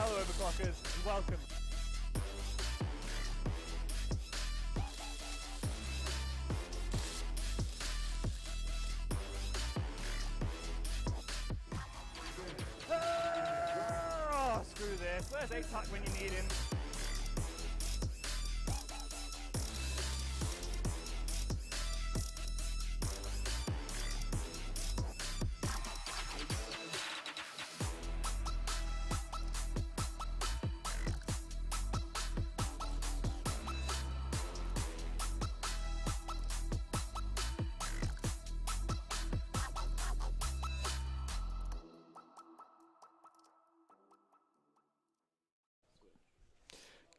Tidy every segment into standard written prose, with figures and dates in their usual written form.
Hello, Overclockers, and welcome. Oh, screw this. Where's A-Tuck when you need him?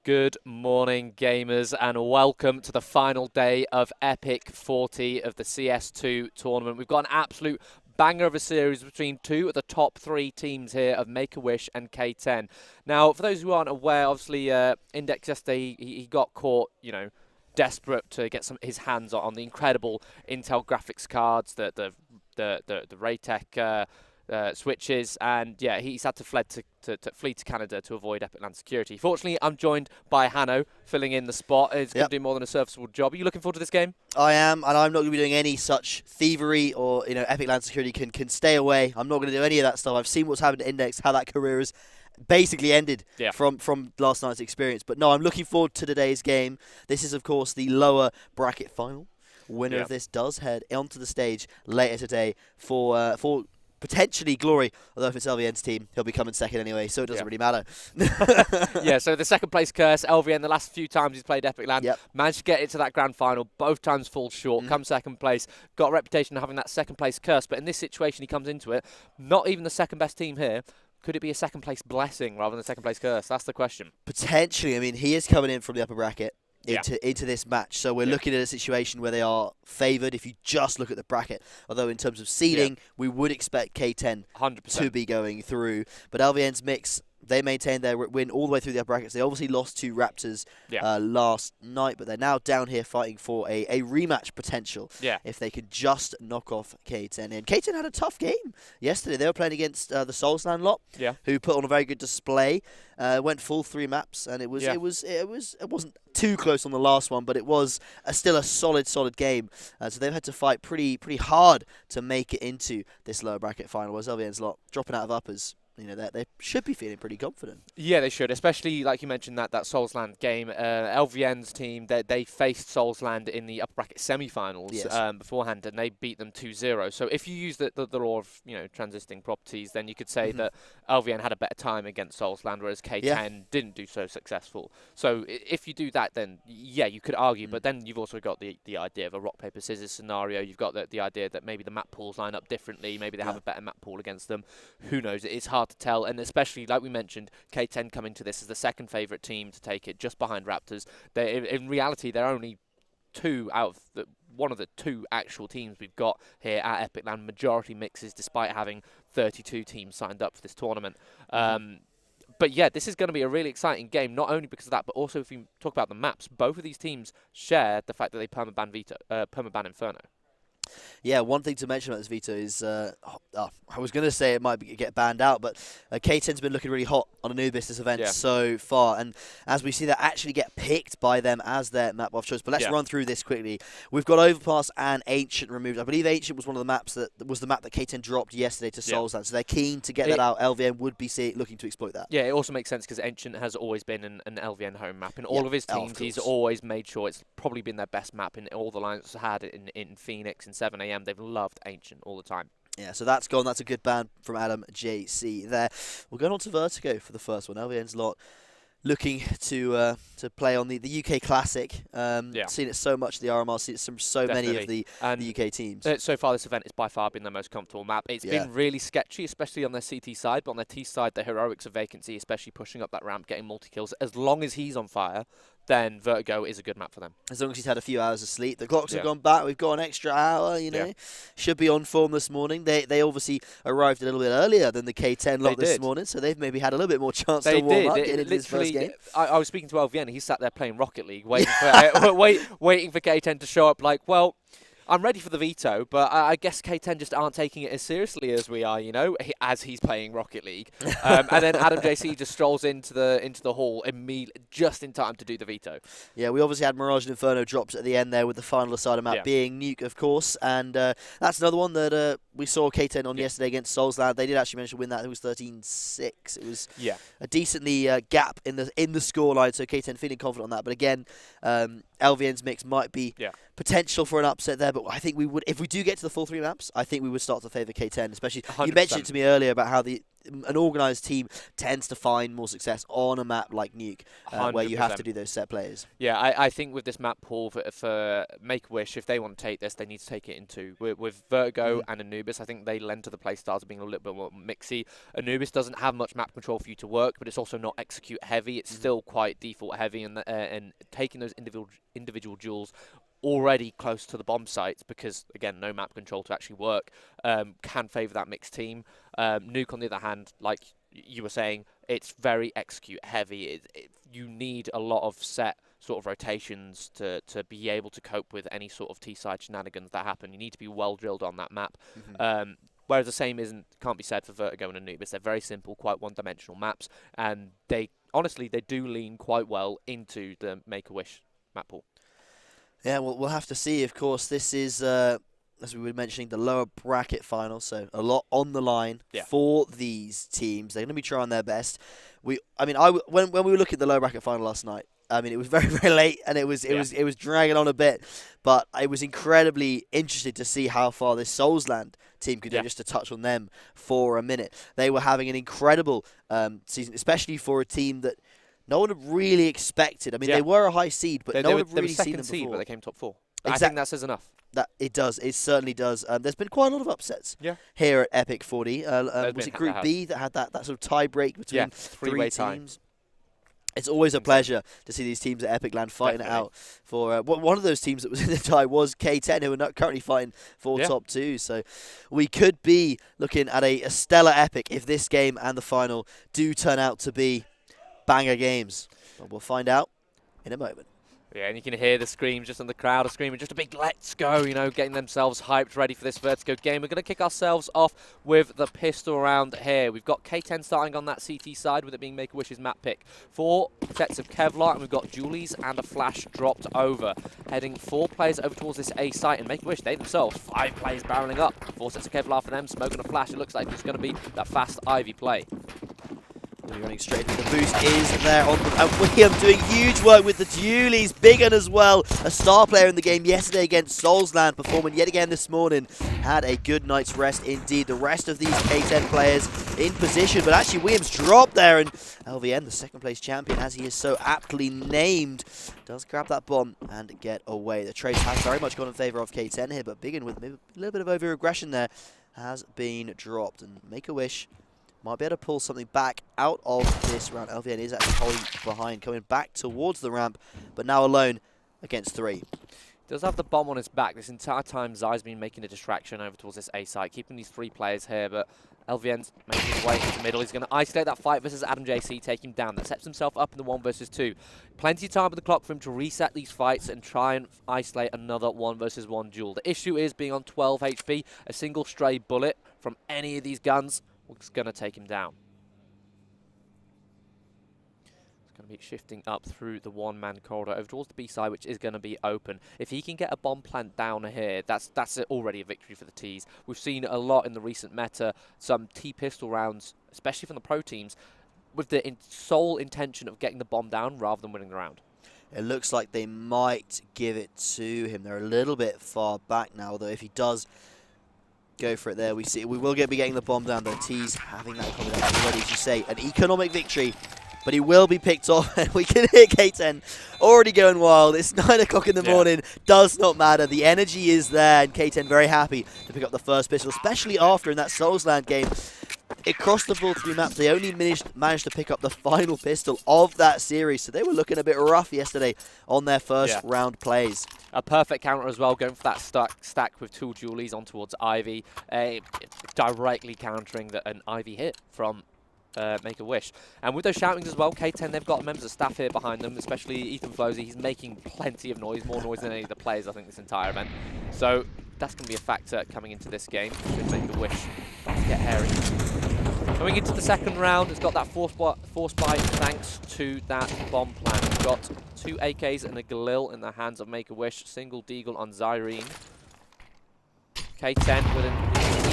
Good morning, gamers, and welcome to the final day of Epic 40 of the CS2 tournament. We've got an absolute banger of a series between two of the top three teams here of Make-A-Wish and K10. Now, for those who aren't aware, obviously, Index yesterday, he got caught, desperate to get his hands on the incredible Intel graphics cards, the Raytech switches, and yeah, he's had to flee to Canada to avoid Epic Land security. Fortunately, I'm joined by Hanno, filling in the spot. He's going to do more than a serviceable job. Are you looking forward to this game? I am, and I'm not going to be doing any such thievery or, Epic Land security can stay away. I'm not going to do any of that stuff. I've seen what's happened to Index, how that career has basically ended from last night's experience. But no, I'm looking forward to today's game. This is, of course, the lower bracket final. Winner of this does head onto the stage later today for potentially glory, although if it's LVN's team, he'll be coming second anyway, so it doesn't really matter. Yeah, so the second place curse, LVN, the last few times he's played Epic Land, managed to get it to that grand final, both times falls short, comes second place, got a reputation of having that second place curse, but in this situation he comes into it, not even the second best team here. Could it be a second place blessing rather than a second place curse? That's the question. Potentially. I mean, he is coming in from the upper bracket into this match. So we're looking at a situation where they are favoured if you just look at the bracket. Although in terms of seeding, we would expect K10 100% to be going through. But LVN's mix, they maintained their win all the way through the upper brackets. They obviously lost to Raptors last night, but they're now down here fighting for a rematch potential if they could just knock off K10. And K10 had a tough game yesterday. They were playing against the Soulsland lot, who put on a very good display. Went full 3 maps, and it wasn't too close on the last one, but it was still a solid game. So they've had to fight pretty hard to make it into this lower bracket final. Whereas LVN's lot dropping out of uppers. They should be feeling pretty confident. Yeah, they should, especially like you mentioned that Soulsland game. LVN's team, they faced Soulsland in the upper bracket semi-finals beforehand, and they beat them 2-0. So if you use the law of transisting properties, then you could say that LVN had a better time against Soulsland, whereas K10 didn't do so successful. So if you do that, then yeah, you could argue. But then you've also got the idea of a rock paper scissors scenario. You've got the idea that maybe the map pools line up differently. Maybe they have a better map pool against them. Who knows? It's hard to tell, and especially like we mentioned, K10 coming to this as the second favourite team to take it, just behind Raptors. In reality, they're only one of the two actual teams we've got here at Epic Land. Majority mixes, despite having 32 teams signed up for this tournament. But yeah, this is going to be a really exciting game, not only because of that, but also if you talk about the maps, both of these teams share the fact that they permaban Inferno. Yeah, one thing to mention about this veto is, I was going to say it might get banned out, but K10's been looking really hot on Anubis this event so far, and as we see that actually get picked by them as their map of choice. But let's run through this quickly. We've got Overpass and Ancient removed. I believe Ancient was one of the maps that was the map that K10 dropped yesterday to Soulsland, so they're keen to get that out. LVN would be looking to exploit that. Yeah, it also makes sense because Ancient has always been an LVN home map. In all of his teams, he's always made sure it's probably been their best map in all the lines had in Phoenix and 7 AM. They've loved Ancient all the time. Yeah, so that's gone. That's a good ban from Adam JC there. We're going on to Vertigo for the first one. LVN's lot looking to play on the UK Classic. Seen it so much, the RMR, seen it from so many of the UK teams. So far, this event has by far been the most comfortable map. It's been really sketchy, especially on their CT side, but on their T side, the heroics of Vacancy, especially pushing up that ramp, getting multi-kills. As long as he's on fire, then Vertigo is a good map for them. As long as he's had a few hours of sleep. The clocks have gone back. We've got an extra hour, Should be on form this morning. They obviously arrived a little bit earlier than the K10 lot this morning, so they've maybe had a little bit more chance to warm up into this first game. I was speaking to LVN. He sat there playing Rocket League, waiting for K10 to show up like, well, I'm ready for the veto, but I guess K10 just aren't taking it as seriously as we are, you know, as he's playing Rocket League. And then Adam JC just strolls into the hall immediately, just in time to do the veto. Yeah, we obviously had Mirage and Inferno drops at the end there, with the final aside map being Nuke, of course. And that's another one that we saw K10 on yesterday against Soulsland. They did actually manage to win that. It was 13-6. It was a decently gap in the scoreline, so K10 feeling confident on that. But again, LVN's mix might be potential for an upset there, but I think we would, if we do get to the full 3 maps, I think we would start to favour K10, especially 100%. You mentioned it to me earlier about how an organised team tends to find more success on a map like Nuke, where you have to do those set players. Yeah, I think with this map pool for Make-A-Wish, if they want to take this, they need to take it into with Virgo and Anubis. I think they lend to the playstyles being a little bit more mixy. Anubis doesn't have much map control for you to work, but it's also not execute heavy. It's still quite default heavy, and taking those individual duels already close to the bomb sites, because again, no map control to actually work, can favour that mixed team. Nuke, on the other hand, like you were saying, it's very execute heavy. You need a lot of set sort of rotations to be able to cope with any sort of T-side shenanigans that happen. You need to be well drilled on that map. Whereas the same can't be said for Vertigo and Anubis. They're very simple, quite one-dimensional maps, and they do lean quite well into the Make-A-Wish map pool. Yeah, we'll have to see. Of course, this is, as we were mentioning, the lower bracket final, so a lot on the line for these teams. They're going to be trying their best. When we were looking at the lower bracket final last night, I mean, it was very, very late, and it was dragging on a bit, but I was incredibly interested to see how far this Soulsland team could go, just to touch on them for a minute. They were having an incredible season, especially for a team that no one had really expected. I mean, they were a high seed, but no one had really seen them before. Seed, but they came top 4. I think that says enough. That it does. It certainly does. There's been quite a lot of upsets here at Epic 40. Was it Group B that had that sort of tie break between three teams? It's always a pleasure to see these teams at Epic Land fighting it out for one of those teams that was in the tie was K10, who are not currently fighting for top 2. So we could be looking at a stellar Epic if this game and the final do turn out to be banger games. But we'll find out in a moment. Yeah, and you can hear the screams just in the crowd are screaming, just a big let's go, you know, getting themselves hyped, ready for this Vertigo game. We're going to kick ourselves off with the pistol round here. We've got K10 starting on that CT side, with it being Make-A-Wish's map pick. 4 sets of Kevlar, and we've got Julies and a Flash dropped over. Heading 4 players over towards this A site, and Make-A-Wish, they themselves, 5 players barreling up. 4 sets of Kevlar for them, Smoke and a Flash. It looks like it's going to be that fast Ivy play. We're running straight into the boost is there on the, and William doing huge work with the Julies. Big Un as well, a star player in the game yesterday against Soulsland, performing yet again this morning. Had a good night's rest indeed. The rest of these K10 players in position, but actually Williams dropped there, and LVN, the second place champion, as he is so aptly named, does grab that bomb and get away. The trade has very much gone in favour of K10 here, but Big Un with maybe a little bit of over-aggression there has been dropped, and Make-A-Wish might be able to pull something back out of this round. LVN is actually holding behind, coming back towards the ramp, but now alone against 3. Does have the bomb on his back. This entire time, Zai's been making a distraction over towards this A site, keeping these 3 players here, but LVN's making his way into the middle. He's going to isolate that fight versus Adam JC, take him down. That sets himself up in the 1 versus 2. Plenty of time on the clock for him to reset these fights and try and isolate another 1 versus 1 duel. The issue is being on 12 HP, a single stray bullet from any of these guns is going to take him down. It's going to be shifting up through the 1-man corridor over towards the B side, which is going to be open. If he can get a bomb plant down here, that's already a victory for the Ts. We've seen a lot in the recent meta, some T-pistol rounds, especially from the pro teams, with the sole intention of getting the bomb down rather than winning the round. It looks like they might give it to him. They're a little bit far back now, though. If he does go for it there, we will be getting the bomb down, though. T's having that combination already, as you say, an economic victory, but he will be picked off. We can hear K10 already going wild. It's 9 o'clock in the morning, does not matter. The energy is there, and K10 very happy to pick up the first pistol, especially after in that Soulsland game. Across the full 3 maps, they only managed to pick up the final pistol of that series, so they were looking a bit rough yesterday on their first round plays. A perfect counter as well, going for that stack with 2 Julies on towards Ivy, directly countering an Ivy hit from Make-A-Wish. And with those shoutings as well, K10, they've got members of staff here behind them, especially Ethan Flosey. He's making plenty of noise, more noise than any of the players, I think, this entire event. So that's going to be a factor coming into this game. Should Make-A-Wish get hairy. Coming into the second round, it's got that force buy thanks to that bomb plan. We've got 2 AKs and a Galil in the hands of Make-A-Wish. Single deagle on Zyrene. K10 with an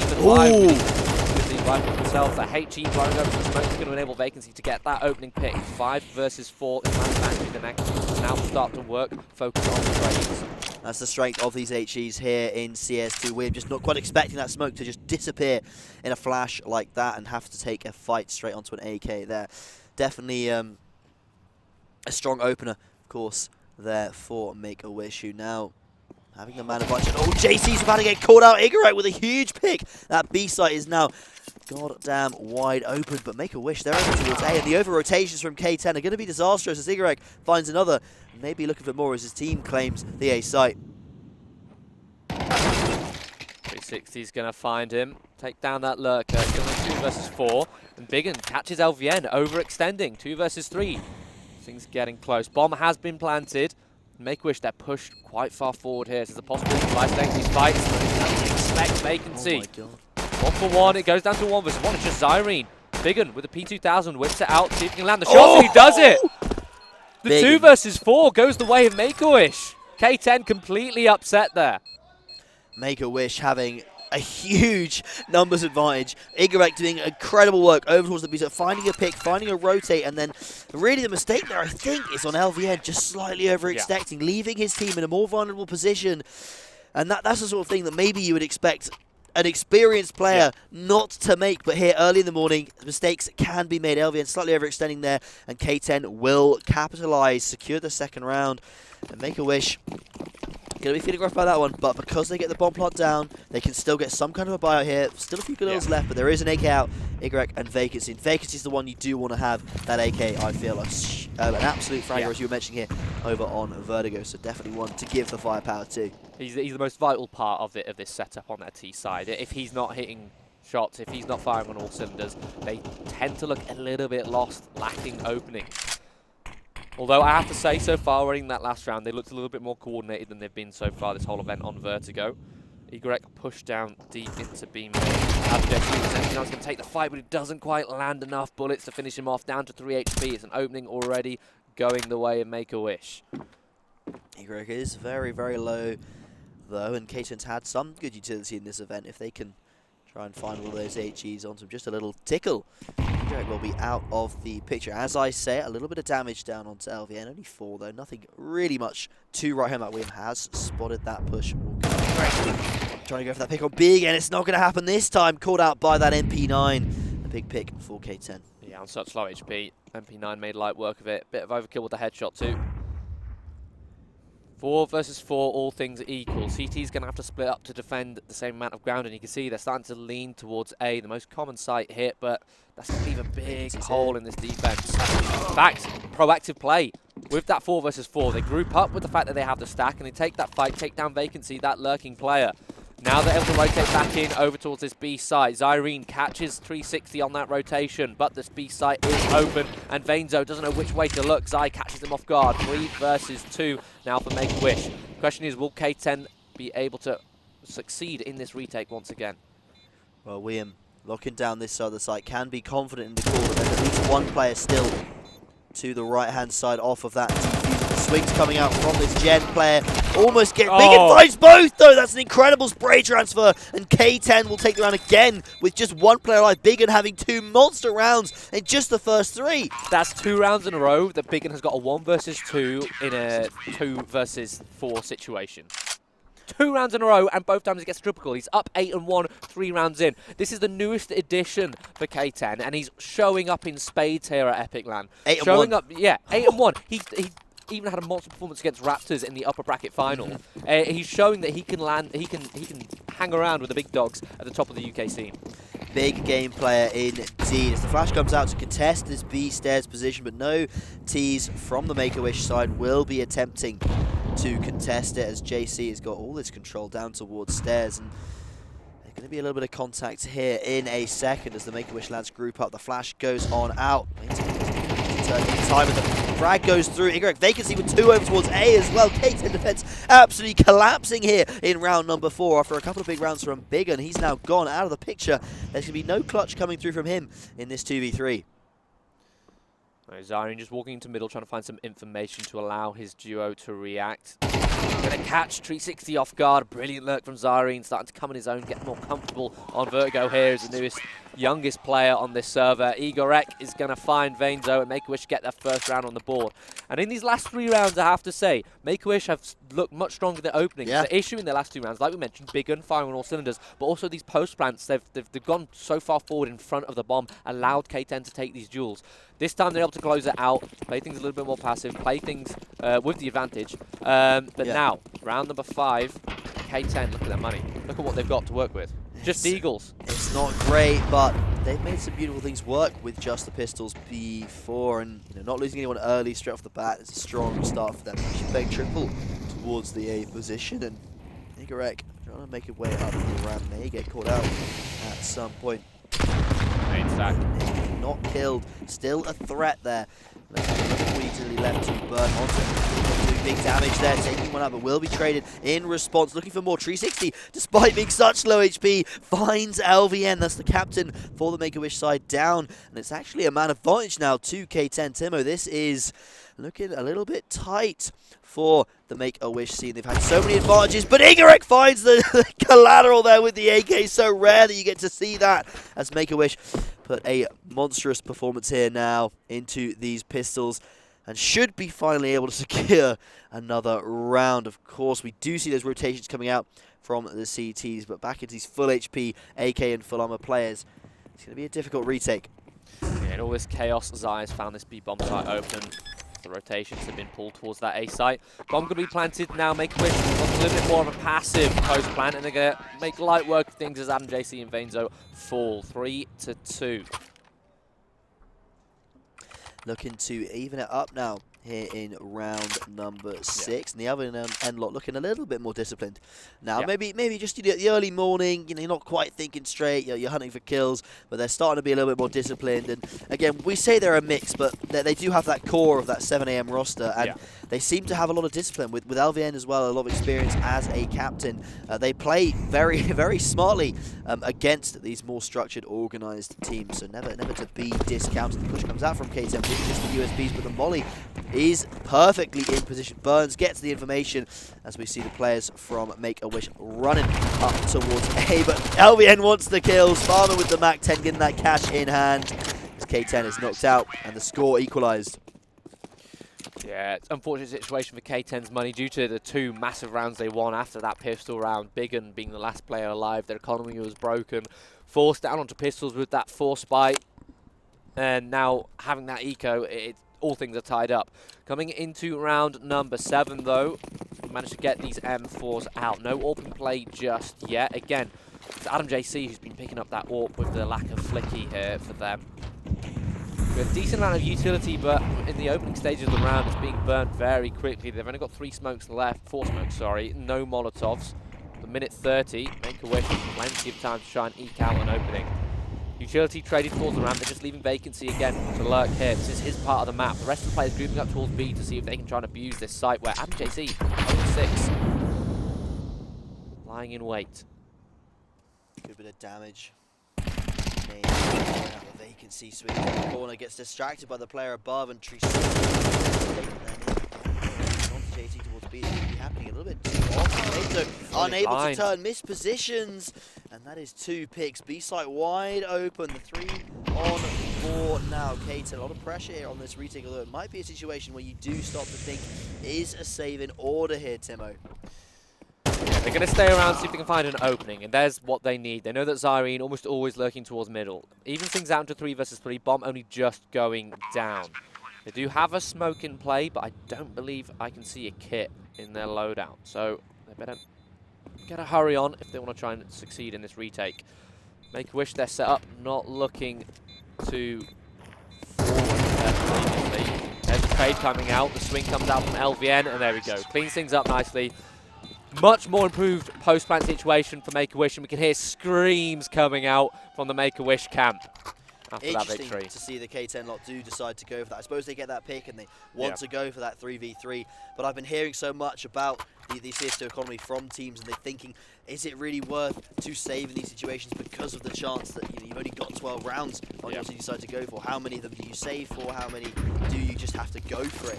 even live with the rifle themselves. The HE blowing over the smoke is going to enable Vacancy to get that opening pick. 5 versus 4 is manufacturing the next. Now start to work, focus on the trades. That's the strength of these HEs here in CS2. We're just not quite expecting that smoke to just disappear in a flash like that and have to take a fight straight onto an AK there. Definitely a strong opener, of course, there for Make-A-Wish, who now having the man advantage. Oh, JC's about to get caught out. Igorek with a huge pick. That B site is now goddamn wide open, but Make-A-Wish, they're over towards A, and the over-rotations from K10 are going to be disastrous as Igorek finds another, maybe looking for more as his team claims the A site. 360's going to find him, take down that lurker. It's going to 2 versus 4, and Biggin catches LVN, overextending, 2 versus 3. Things getting close. Bomb has been planted. Make-A-Wish, they're pushed quite far forward here. So there's a possibility of life these fights. Expect Vacancy. Oh my God. 1 for 1. It goes down to 1 versus 1. It's just Zyrene. Biggin with the P2000 whips it out. See if he can land the shot. And he does it. The Biggin. 2 versus 4 goes the way of Make-A-Wish. K10 completely upset there. Make-A-Wish having a huge numbers advantage. Igorek doing incredible work over towards the B site, finding a pick, finding a rotate, and then really the mistake there, I think, is on LVN, just slightly overextending, leaving his team in a more vulnerable position. And that's the sort of thing that maybe you would expect an experienced player not to make, but here early in the morning, mistakes can be made. LVN slightly overextending there, and K10 will capitalize, secure the second round, and Make-A-Wish going to be feeling rough by that one, but because they get the bomb plot down, they can still get some kind of a buyout here. Still a few good left, but there is an AK out. Igorek and Vacancy. And Vacancy is the one you do want to have. That AK, I feel, an absolute fragger, as you were mentioning here, over on Vertigo. So definitely one to give the firepower to. He's the most vital part of this setup on that T side. If he's not hitting shots, if he's not firing on all cylinders, they tend to look a little bit lost, lacking opening. Although I have to say, so far, already in that last round, they looked a little bit more coordinated than they've been so far this whole event on Vertigo. Igorek pushed down deep into B main. He's going to take the fight, but he doesn't quite land enough bullets to finish him off, down to 3 HP. It's an opening already going the way of Make-A-Wish. Igorek is very, very low, though, and K10's had some good utility in this event. If they can try and find all those HEs onto him, just a little tickle, Igorek will be out of the picture. As I say, a little bit of damage down onto LVN, only 4 though, nothing really much to right home. That William has spotted that push. Trying to go for that pick on B again, it's not going to happen this time. Called out by that MP9, a big pick for K10. Yeah, on such low HP, MP9 made light work of it. Bit of overkill with the headshot too. 4 versus 4, all things equal. CT's going to have to split up to defend the same amount of ground, and you can see they're starting to lean towards A, the most common site hit, but that's going to leave a big hole in this defense. In fact, proactive play with that 4 versus 4. They group up with the fact that they have the stack, and they take that fight, take down Vacancy, that lurking player. Now they're able to rotate back in over towards this B site. Zyrene catches 360 on that rotation, but this B site is open, and Vainzo doesn't know which way to look. Zai catches him off guard. 3 versus 2 now for Make-A-Wish. The question is, will K10 be able to succeed in this retake once again? Well, William locking down this side of the site, can be confident in the call, but there's at least one player still to the right-hand side off of that defuse. The swings coming out from this Gen player. Almost get big and finds both, though. That's an incredible spray transfer. And K10 will take the round again with just one player alive. Biggin having 2 monster rounds in just the first 3. That's 2 rounds in a row that Biggin has got a 1 versus 2 in a 2 versus 4 situation. 2 rounds in a row, and both times he gets a triple kill. He's up 8-1, 3 rounds in. This is the newest addition for K10, and he's showing up in spades here at Epic Land. 8-1. Up, yeah, 8-1. He even had a monster performance against Raptors in the upper bracket final. He's showing that he can land, he can hang around with the big dogs at the top of the UK scene. Big game player indeed. As the flash comes out to contest this B stairs position, but no T's from the Make-A-Wish side will be attempting to contest it, as JC has got all this control down towards stairs, and Going to be a little bit of contact here in a second as the Make-A-Wish lads group up. The flash goes on out. Turn in time, and the frag goes through. Igorek vacancy with 2 over towards A as well. K10 defense absolutely collapsing here in round number 4 after a couple of big rounds from Big, and he's now gone out of the picture. There's going to be no clutch coming through from him in this 2v3. Zareen just walking into middle, trying to find some information to allow his duo to react. Going to catch 360 off guard. Brilliant lurk from Zareen, starting to come in his own, get more comfortable on Vertigo here as the newest, youngest player on this server. Igorek is going to find Vainzo and Make-A-Wish get their first round on the board. And in these last 3 rounds, I have to say, Make-A-Wish have looked much stronger than opening. Yeah. The issue in their last 2 rounds, like we mentioned, big gun firing on all cylinders, but also these post plants, they've gone so far forward in front of the bomb, allowed K10 to take these duels. This time they're able to close it out, play things a little bit more passive, play things with the advantage. But now, round number 5, K10, look at their money. Look at what they've got to work with. Just Eagles. It's not great, but they've made some beautiful things work with just the pistols before, and not losing anyone early straight off the bat is a strong start for them. Actually playing triple towards the A position, and Igorek trying to make a way up the ramp may get caught out at some point. Main stack. Not killed, still a threat there. Easily left to burn onto doing big damage there, taking one out, but will be traded in response, looking for more. 360, despite being such low HP, finds LVN. That's the captain for the Make-A-Wish side down, and it's actually a man advantage now to K10. Timo, this is looking a little bit tight for the Make-A-Wish scene. They've had so many advantages, but Igorek finds the collateral there with the AK. So rare that you get to see that as Make-A-Wish put a monstrous performance here now into these pistols and should be finally able to secure another round. Of course, we do see those rotations coming out from the CTs, but back into these full HP, AK and full armor players, it's going to be a difficult retake. Yeah, in all this chaos, Zai's found this B bomb site open. The rotations have been pulled towards that A site. Bomb going to be planted now. Make-A-Wish wants a little bit more of a passive post plant, and they're going to make light work of things as Adam JC and Vainzo fall 3-2. Looking to even it up now here in round number 6. And the other end lot looking a little bit more disciplined. Now, maybe just the early morning, you're not quite thinking straight, you're hunting for kills, but they're starting to be a little bit more disciplined. And again, we say they're a mix, but they do have that core of that 7 AM roster, and they seem to have a lot of discipline. With LVN as well, a lot of experience as a captain. They play very, very smartly against these more structured, organized teams, so never to be discounted. The push comes out from K10, just the USBs, but the molly is perfectly in position. Burns gets the information as we see the players from Make-A-Wish running up towards A, but LVN wants the kills. Farmer with the MAC-10 getting that cash in hand as K10 is knocked out and the score equalized. Yeah, it's an unfortunate situation for K10's money due to the 2 massive rounds they won after that pistol round. Biggin being the last player alive, their economy was broken. Forced down onto pistols with that force bite, and now having that eco, all things are tied up. Coming into round number 7 though, managed to get these M4s out. No open play just yet. Again, it's Adam JC who's been picking up that AWP with the lack of flicky here for them. With a decent amount of utility, but in the opening stages of the round, it's being burnt very quickly. They've only got 4 smokes left, sorry, no Molotovs. The minute 30, Make-A-Wish plenty of time to try and eke out an opening. Utility traded towards the ramp, they're just leaving vacancy again to lurk here. This is his part of the map. The rest of the players grouping up towards B to see if they can try and abuse this site where Adam JC, 6, lying in wait. Good bit of damage. Vacancy swing in the corner, gets distracted by the player above, and Tree JT towards B. It's going to be happening a little bit too often. Unable to turn, mispositions, and that is 2 picks. B site wide open, the 3 on 4 now. K10, a lot of pressure here on this retake, although it might be a situation where you do stop to think, is a save in order here, Timo? They're going to stay around, see if they can find an opening, and there's what they need. They know that Zareen almost always lurking towards middle. Even things out into 3 versus 3, bomb only just going down. They do have a smoke in play, but I don't believe I can see a kit in their loadout. So they better get a hurry on if they want to try and succeed in this retake. Make-A-Wish, they're set up, not looking to forward previously. There's the trade coming out. The swing comes out from LVN, and there we go. Cleans things up nicely. Much more improved post-plant situation for Make-A-Wish, and we can hear screams coming out from the Make-A-Wish camp after that victory. Interesting to see the K10 lot do decide to go for that. I suppose they get that pick and they want to go for that 3v3, but I've been hearing so much about the CS2 economy from teams, and they're thinking, is it really worth to save in these situations because of the chance that you've only got 12 rounds on what you decide to go for? How many of them do you save for? How many do you just have to go for it?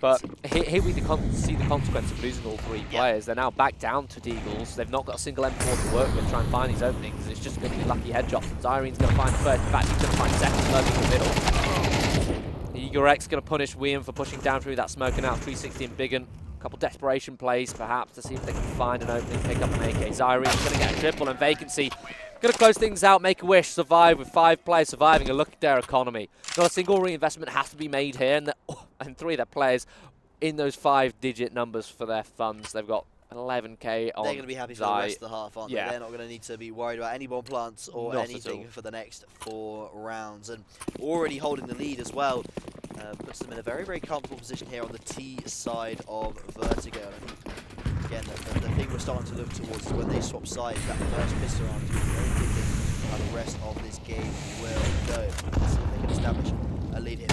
But here we see the consequence of losing all 3 players. They're now back down to Deagles. They've not got a single M4 to work with, try and find these openings. It's just going to be lucky headshots. And Zyrene's going to find first. In fact, he's going to find second lurking in the middle. Eager X going to punish Wiam for pushing down through that smoke, and out 360 and Biggin. A couple desperation plays, perhaps, to see if they can find an opening, pick up an AK. Zyrene's going to get a triple, and Vacancy going to close things out. Make-A-Wish survive with 5 players surviving, and look at their economy. Not a single reinvestment has to be made here, and 3 of their players in those 5-digit numbers for their funds. They've got 11k on. They're going to be happy for the rest of the half, aren't they? They're not going to need to be worried about any bomb plants or anything for the next 4 rounds. And already holding the lead as well puts them in a very, very comfortable position here on the T side of Vertigo. And I think, again, the thing we're starting to look towards is when they swap sides, that first pistol round is very different how the rest of this game will go. Let's see if they can establish a lead here.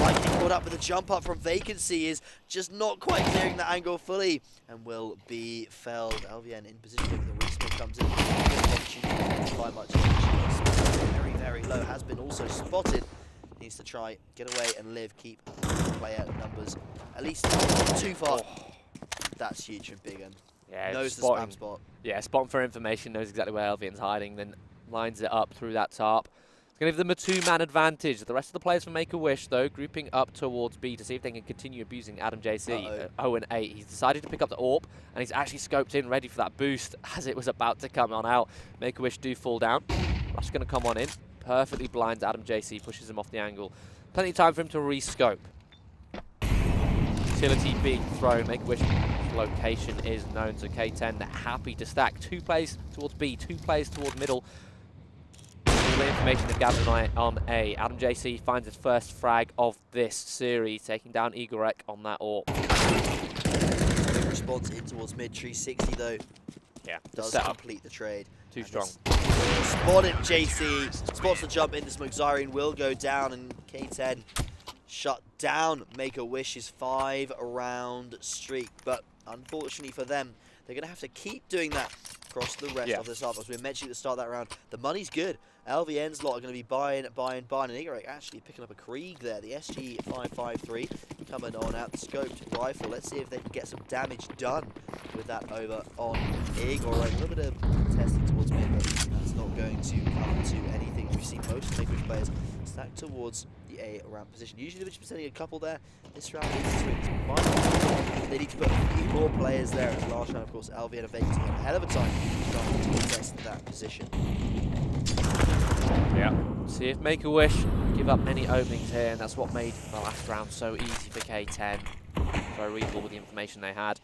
Lightning caught up with a jump up from Vacancy, is just not quite clearing that angle fully and will be felled. LVN in position here with the respin comes in. Opportunity to fly much. Very, very low. Has been also spotted. Needs to try, get away and live, keep player numbers at least too far. That's huge from Biggin. Yeah, knows the spam spot. Yeah, spotting for information, knows exactly where LVN's hiding, then lines it up through that tarp. It's going to give them a 2-man advantage. The rest of the players from Make-A-Wish, though, grouping up towards B to see if they can continue abusing Adam JC. 0-8. He's decided to pick up the AWP, and he's actually scoped in, ready for that boost as it was about to come on out. Make-A-Wish do fall down. Rush going to come on in. Perfectly blinds Adam JC, pushes him off the angle. Plenty of time for him to re-scope. Utility being thrown. Make-A-Wish location is known, so K10 happy to stack. 2 players towards B, 2 players towards middle. All the information they've gathered on A. Adam JC finds his first frag of this series, taking down Igorek on that AWP. Big response in towards mid. 360 though. Yeah, does complete the trade. Too strong. Spotted JC. Spots the jump into smoke. Zyrene will go down, and K10 shut down Make-A-Wish's 5-round streak. But unfortunately for them, they're going to have to keep doing that across the rest of this half. As we mentioned at the start of that round, the money's good. LVN's lot are going to be buying, and Igorek actually picking up a Krieg there. The SG553 coming on out, the scoped rifle. Let's see if they can get some damage done with that over on Igorek. A little bit of testing towards mid, but that's not going to come to anything. We've seen most of the Make-A-Wish players stack towards the A round position. Usually they've been sending a couple there. This round is swings. They need to put a few more players there. And the last round, of course, LVN and Vegas had a hell of a time trying to contest that position. Yeah. See if Make-A-Wish give up any openings here, and that's what made the last round so easy for K10. Very reasonable with the information they had.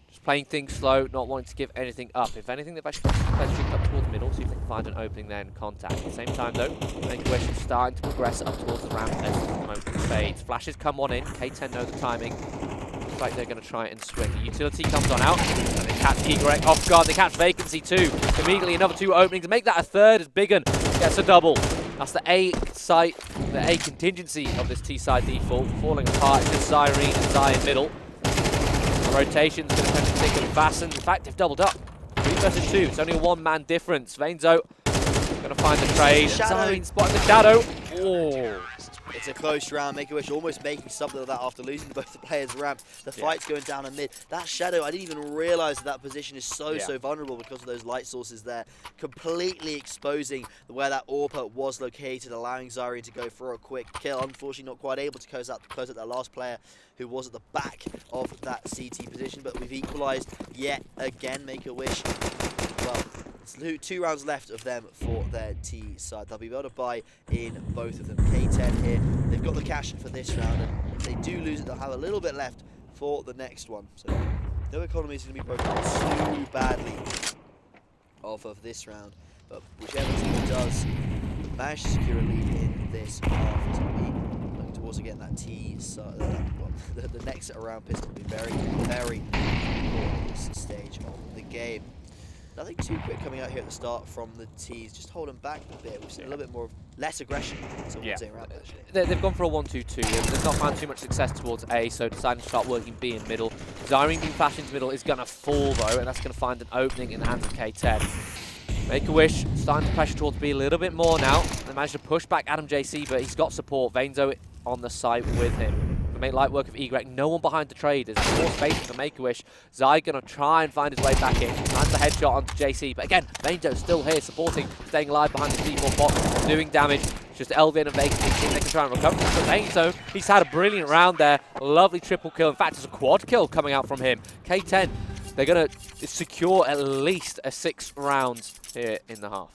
Just playing things slow, not wanting to give anything up. If anything, they've actually played up towards the middle, see if they can find an opening there in contact. At the same time, though, Make-A-Wish is starting to progress up towards the ramp as the smoke fades. Flashes come on in. K10 know the timing. Looks like they're going to try and swing. The utility comes on out, and they catch Igorek off guard. They catch Vacancy too. Immediately another 2 openings. Make that a third as Biggin gets a double. That's the A site, the A contingency of this T side default. Falling apart. It's just Zyrene and Zai in middle. The rotation's going to come thick and fast. In fact, they've doubled up. 3 versus 2. It's only a 1-man difference. Vainzo going to find the trade. Zyrene spotting the shadow. Oh. It's a close round. Make-A-Wish almost making something of that after losing both the players ramp. The fight's going down in mid. That shadow, I didn't even realize that position is so vulnerable because of those light sources there. Completely exposing where that AWP was located, allowing Zyrene to go for a quick kill. Unfortunately, not quite able to close out that last player who was at the back of that CT position. But we've equalized yet again. Make-A-Wish, well, it's 2 rounds left of them for their T side. They'll be able to buy in both of them. K10 here, they've got the cash for this round, and if they do lose it, they'll have a little bit left for the next one. So no economy is going to be broken too badly off of this round, but whichever team does manage to secure a lead in this half is going to be looking towards also getting that T, the next around pistol will be very, very important at this stage of the game. Nothing too quick coming out here at the start from the T's, just holding back a bit. We've seen a little bit more, less aggression towards A round, actually. They've gone for a 1-2-2. They've not found too much success towards A, so deciding to start working B in middle. Zyrene being flashed into middle is going to fall, though, and that's going to find an opening in the hands of K10. Make-A-Wish starting to pressure towards B a little bit more now. They managed to push back Adam JC, but he's got support. Vainzo on the site with him. Make light work of Y. No one behind the trade. There's more space for Make-A-Wish. Zai gonna try and find his way back in. Lands the headshot onto JC, but again, Vainzo's still here supporting, staying alive behind the default bot, doing damage. It's just LVN and Vacancy think they can try and recover. But Vainzo, he's had a brilliant round there. A lovely triple kill. In fact, it's a quad kill coming out from him. K10, they're gonna secure at least a 6 rounds here in the half.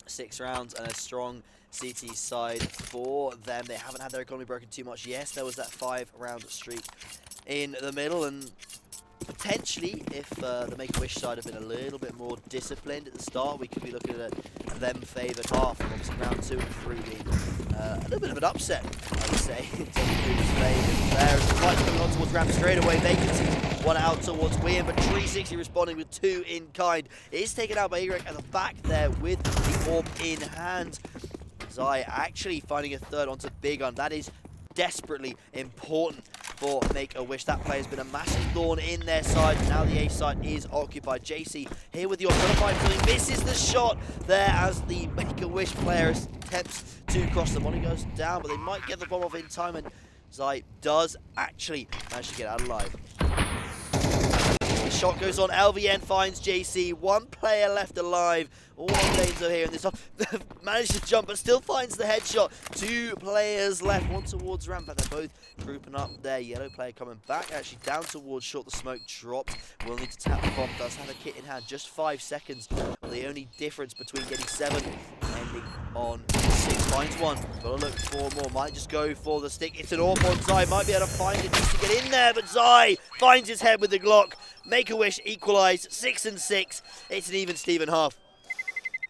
6 rounds and a strong CT side for them. They haven't had their economy broken too much. Yes, there was that 5-round streak in the middle, and potentially, if the Make-A-Wish side have been a little bit more disciplined at the start, we could be looking at a them-favoured half. And obviously, round 2 and 3 being a little bit of an upset, I would say, in terms of who's favoured there. As the fight's coming on towards ramp straight away, Vacancy one out towards William, but 360 responding with 2 in kind. It is taken out by Y at the back there with the orb in hand. Zai actually finding a third onto Big Gun. That is desperately important for Make-A-Wish. That player has been a massive thorn in their side. Now the A side is occupied. JC here with the identified killing. Misses the shot there as the Make-A-Wish player attempts to cross the money. Goes down, but they might get the bomb off in time, and Zai does actually manage to get out alive. The shot goes on. LVN finds JC. 1 player left alive. All on Vainzo here in this off. Managed to jump, but still finds the headshot. 2 players left. One towards ramp, but they're both grouping up there. Yellow player coming back, actually down towards short. The smoke dropped. Will need to tap the bomb. Does have a kit in hand. Just 5 seconds. Well, the only difference between getting 7 and ending on 6. Finds 1. Gotta look for more. Might just go for the stick. It's an AWP on Zai. Might be able to find it. Needs to get in there, but Zai finds his head with the Glock. Make-A-Wish equalise 6 and 6. It's an even Steven half.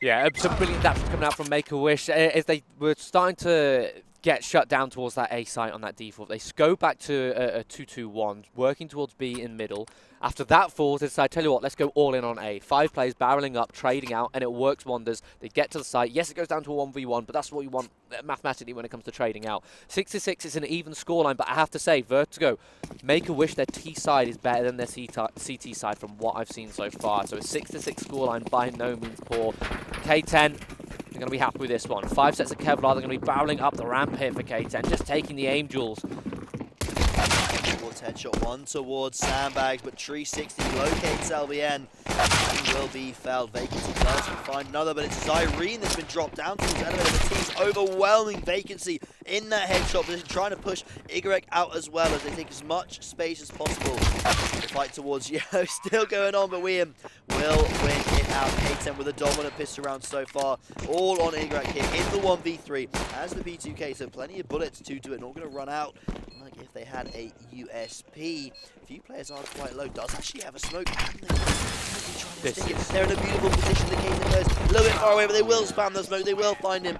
Yeah, some brilliant adaptations coming out from Make-A-Wish. As they were starting to get shut down towards that A site on that default, they scope back to a 2-2-1, working towards B in middle. After that falls, they decide, tell you what, let's go all in on A. 5 players barreling up, trading out, and it works wonders. They get to the site. Yes, it goes down to a 1v1, but that's what you want mathematically when it comes to trading out. 6-6 is an even scoreline, but I have to say, Vertigo, Make-A-Wish, their T side is better than their CT side from what I've seen so far. So a 6-6 scoreline by no means poor. K10, they're going to be happy with this one. 5 sets of Kevlar, they're going to be barreling up the ramp here for K10, just taking the aim duels. Headshot 1 towards Sandbags, but 360 locates LVN. He will be felled. Vacancy does find another, but it's Zyrene that's been dropped down towards elevator. The team's overwhelming Vacancy in that headshot position, trying to push Y out as well as they take as much space as possible. The fight towards Yellow still going on, but William will win it out. K10 with a dominant pistol round so far, all on Y here in the 1v3 as the B2K, so plenty of bullets to do it. Not going to run out like if they had a USP. A few players are quite low. Does actually have a smoke. They're in a beautiful position. The K10 players a little bit far away, but they will spam the smoke. They will find him.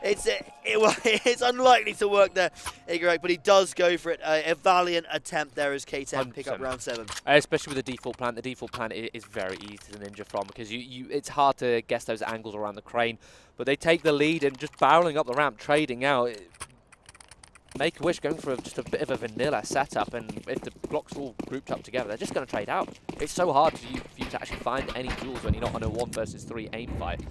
It's unlikely to work there, Y, but he does go for it. A valiant attempt there as K10 pick up round 7. Especially with the default plant. The default plant is very easy to ninja from because it's hard to guess those angles around the crane. But they take the lead and just barreling up the ramp, trading out. Make-A-Wish going for just a bit of a vanilla setup, and if the blocks all grouped up together, they're just going to trade out. It's so hard for you to actually find any duels when you're not on a 1 versus 3 aim fight.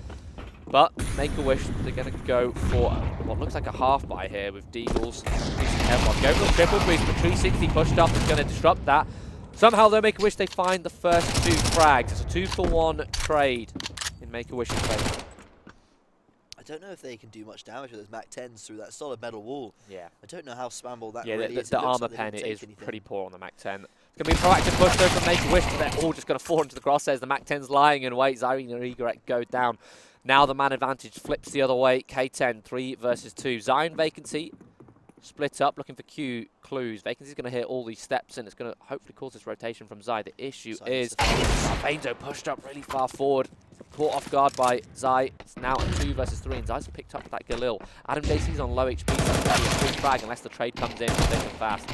But Make-A-Wish, they're going to go for what looks like a half buy here with Deagles. Go for the triple boost, but 360 pushed up is going to disrupt that. Somehow though, Make-A-Wish, they find the first 2 frags. It's a 2-for-1 trade in Make-A-Wish's favor. I don't know if they can do much damage with those Mac-10s through that solid metal wall. Yeah. I don't know how spammable that really is. The armor pen is pretty poor on the Mac-10. It's going to be a proactive push though from Make-A-Wish, but they're all just going to fall into the crosshairs. The Mac-10's lying in wait. Zyrene and Y go down. Now the man advantage flips the other way. K10, 3 versus 2. Zion Vacancy split up, looking for clues. Vacancy's going to hit all these steps, and it's going to hopefully cause this rotation from Zai. The issue is Vainzo pushed up really far forward. caught off guard by Zai. It's now a 2 versus 3, and Zai's picked up that Galil. Adam Dacey's on low HP, so it's going to be a free frag unless the trade comes in thick and fast.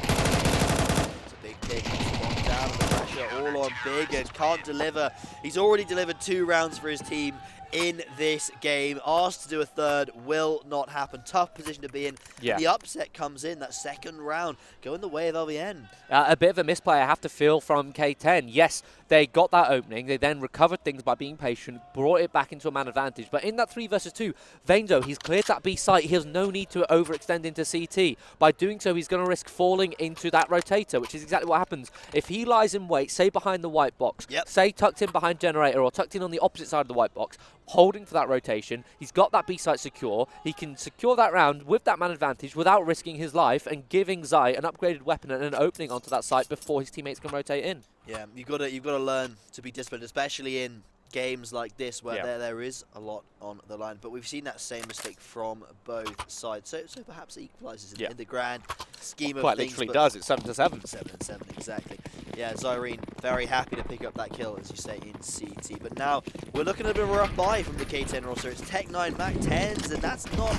It's a big pick. He's down, the pressure all on Big and can't deliver. He's already delivered 2 rounds for his team in this game. Asked to do a third, will not happen. Tough position to be in. Yeah. The upset comes in, that second round, going the way of LVN. A bit of a misplay, I have to feel, from K10. Yes, they got that opening. They then recovered things by being patient, brought it back into a man advantage. But in that 3 versus 2, Vainzo, he's cleared that B site. He has no need to overextend into CT. By doing so, he's going to risk falling into that rotator, which is exactly what happens. If he lies in wait, say behind the white box, say tucked in behind generator or tucked in on the opposite side of the white box, holding for that rotation, he's got that B site secure. He can secure that round with that man advantage without risking his life and giving Zai an upgraded weapon and an opening onto that site before his teammates can rotate in. Yeah, you've got to learn to be disciplined, especially in games like this where there is a lot on the line. But we've seen that same mistake from both sides. So perhaps it equalises in the grand scheme of quite things. Literally does. It's 7-7. 7-7, exactly. Yeah, Zyrene very happy to pick up that kill, as you say, in CT. But now we're looking at a bit of a rough buy from the K10 roster. It's Tech 9 Mac 10s, and that's not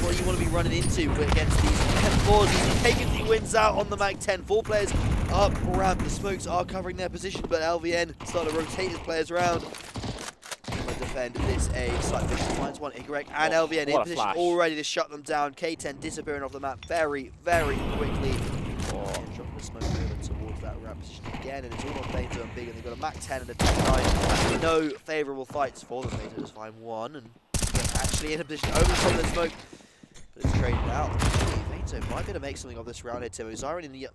what you want to be running into against these M4s. K10 wins out on the Mac 10. 4 players up ramp. The smokes are covering their position, but LVN starting to rotate his players around. Defend this A. Slight vision finds one. Igorek and LVN in position already to shut them down. K10 disappearing off the map very, very quickly. Dropping the smoke over towards that ramp position again, and it's all on Vainzo and Big, and they've got a Mac 10 and a Tech 9. No favourable fights for them. Vainzo just find one, and actually in a position over the top of the smoke, but it's traded out. Vainzo might be able to make something of this round here, Timo. Zyrene in the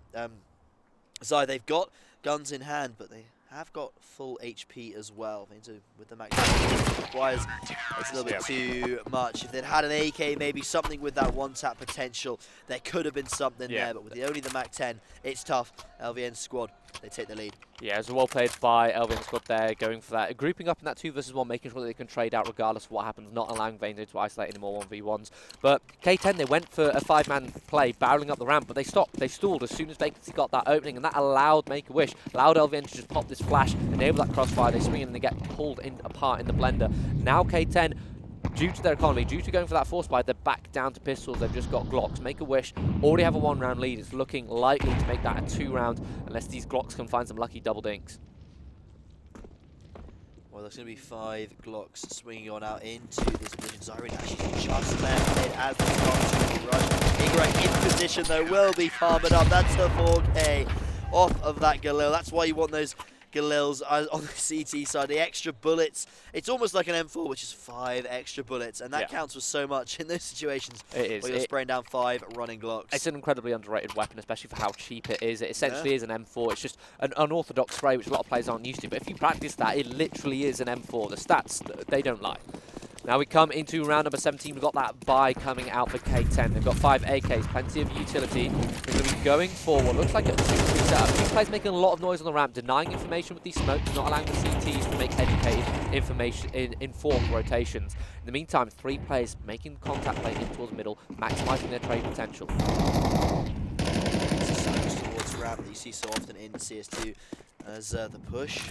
Zai, they've got guns in hand, but they have got full HP as well. Vainzo with the Mac 10 requires it's a little bit too much. If they'd had an AK, maybe something with that one-tap potential, there could have been something there, but with only the Mac 10, it's tough. LVN squad, they take the lead. Yeah, it was well played by LVN squad there, going for that. Grouping up in that 2 versus 1, making sure that they can trade out regardless of what happens, not allowing Vainzo to isolate any more 1v1s. But K10, they went for a 5-man play, barreling up the ramp, but they stopped. They stalled as soon as Vacancy got that opening, and that allowed Make-A-Wish, allowed LVN to just pop this flash, enable that crossfire. They swing in and they get pulled apart in the blender. Now K10, due to their economy, due to going for that force buy, they're back down to pistols. They've just got Glocks. Make-A-Wish already have a 1-round lead. It's looking likely to make that a 2-round unless these Glocks can find some lucky double dinks. Well, there's going to be 5 Glocks swinging on out into this position. Zyrene actually just left it as they start to rush. Igorek in position, though, will be farmed up. That's the 4K off of that Galil. That's why you want those Galils on the CT side. The extra bullets. It's almost like an M4, which is 5 extra bullets, and that counts for so much in those situations. It is. Where you're spraying down 5 running Glocks. It's an incredibly underrated weapon, especially for how cheap it is. It essentially is an M4. It's just an unorthodox spray, which a lot of players aren't used to. But if you practice that, it literally is an M4. The stats, they don't lie. Now we come into round number 17. We've got that buy coming out for K10. They've got 5 AKs, plenty of utility. They're going to be going for what looks like a 2-3 setup. These players making a lot of noise on the ramp, denying information with these smokes, not allowing the CTs to make educated information, informed rotations. In the meantime, 3 players making contact play in towards middle, maximising their trade potential. Towards the ramp that you see so often in CS2. As the push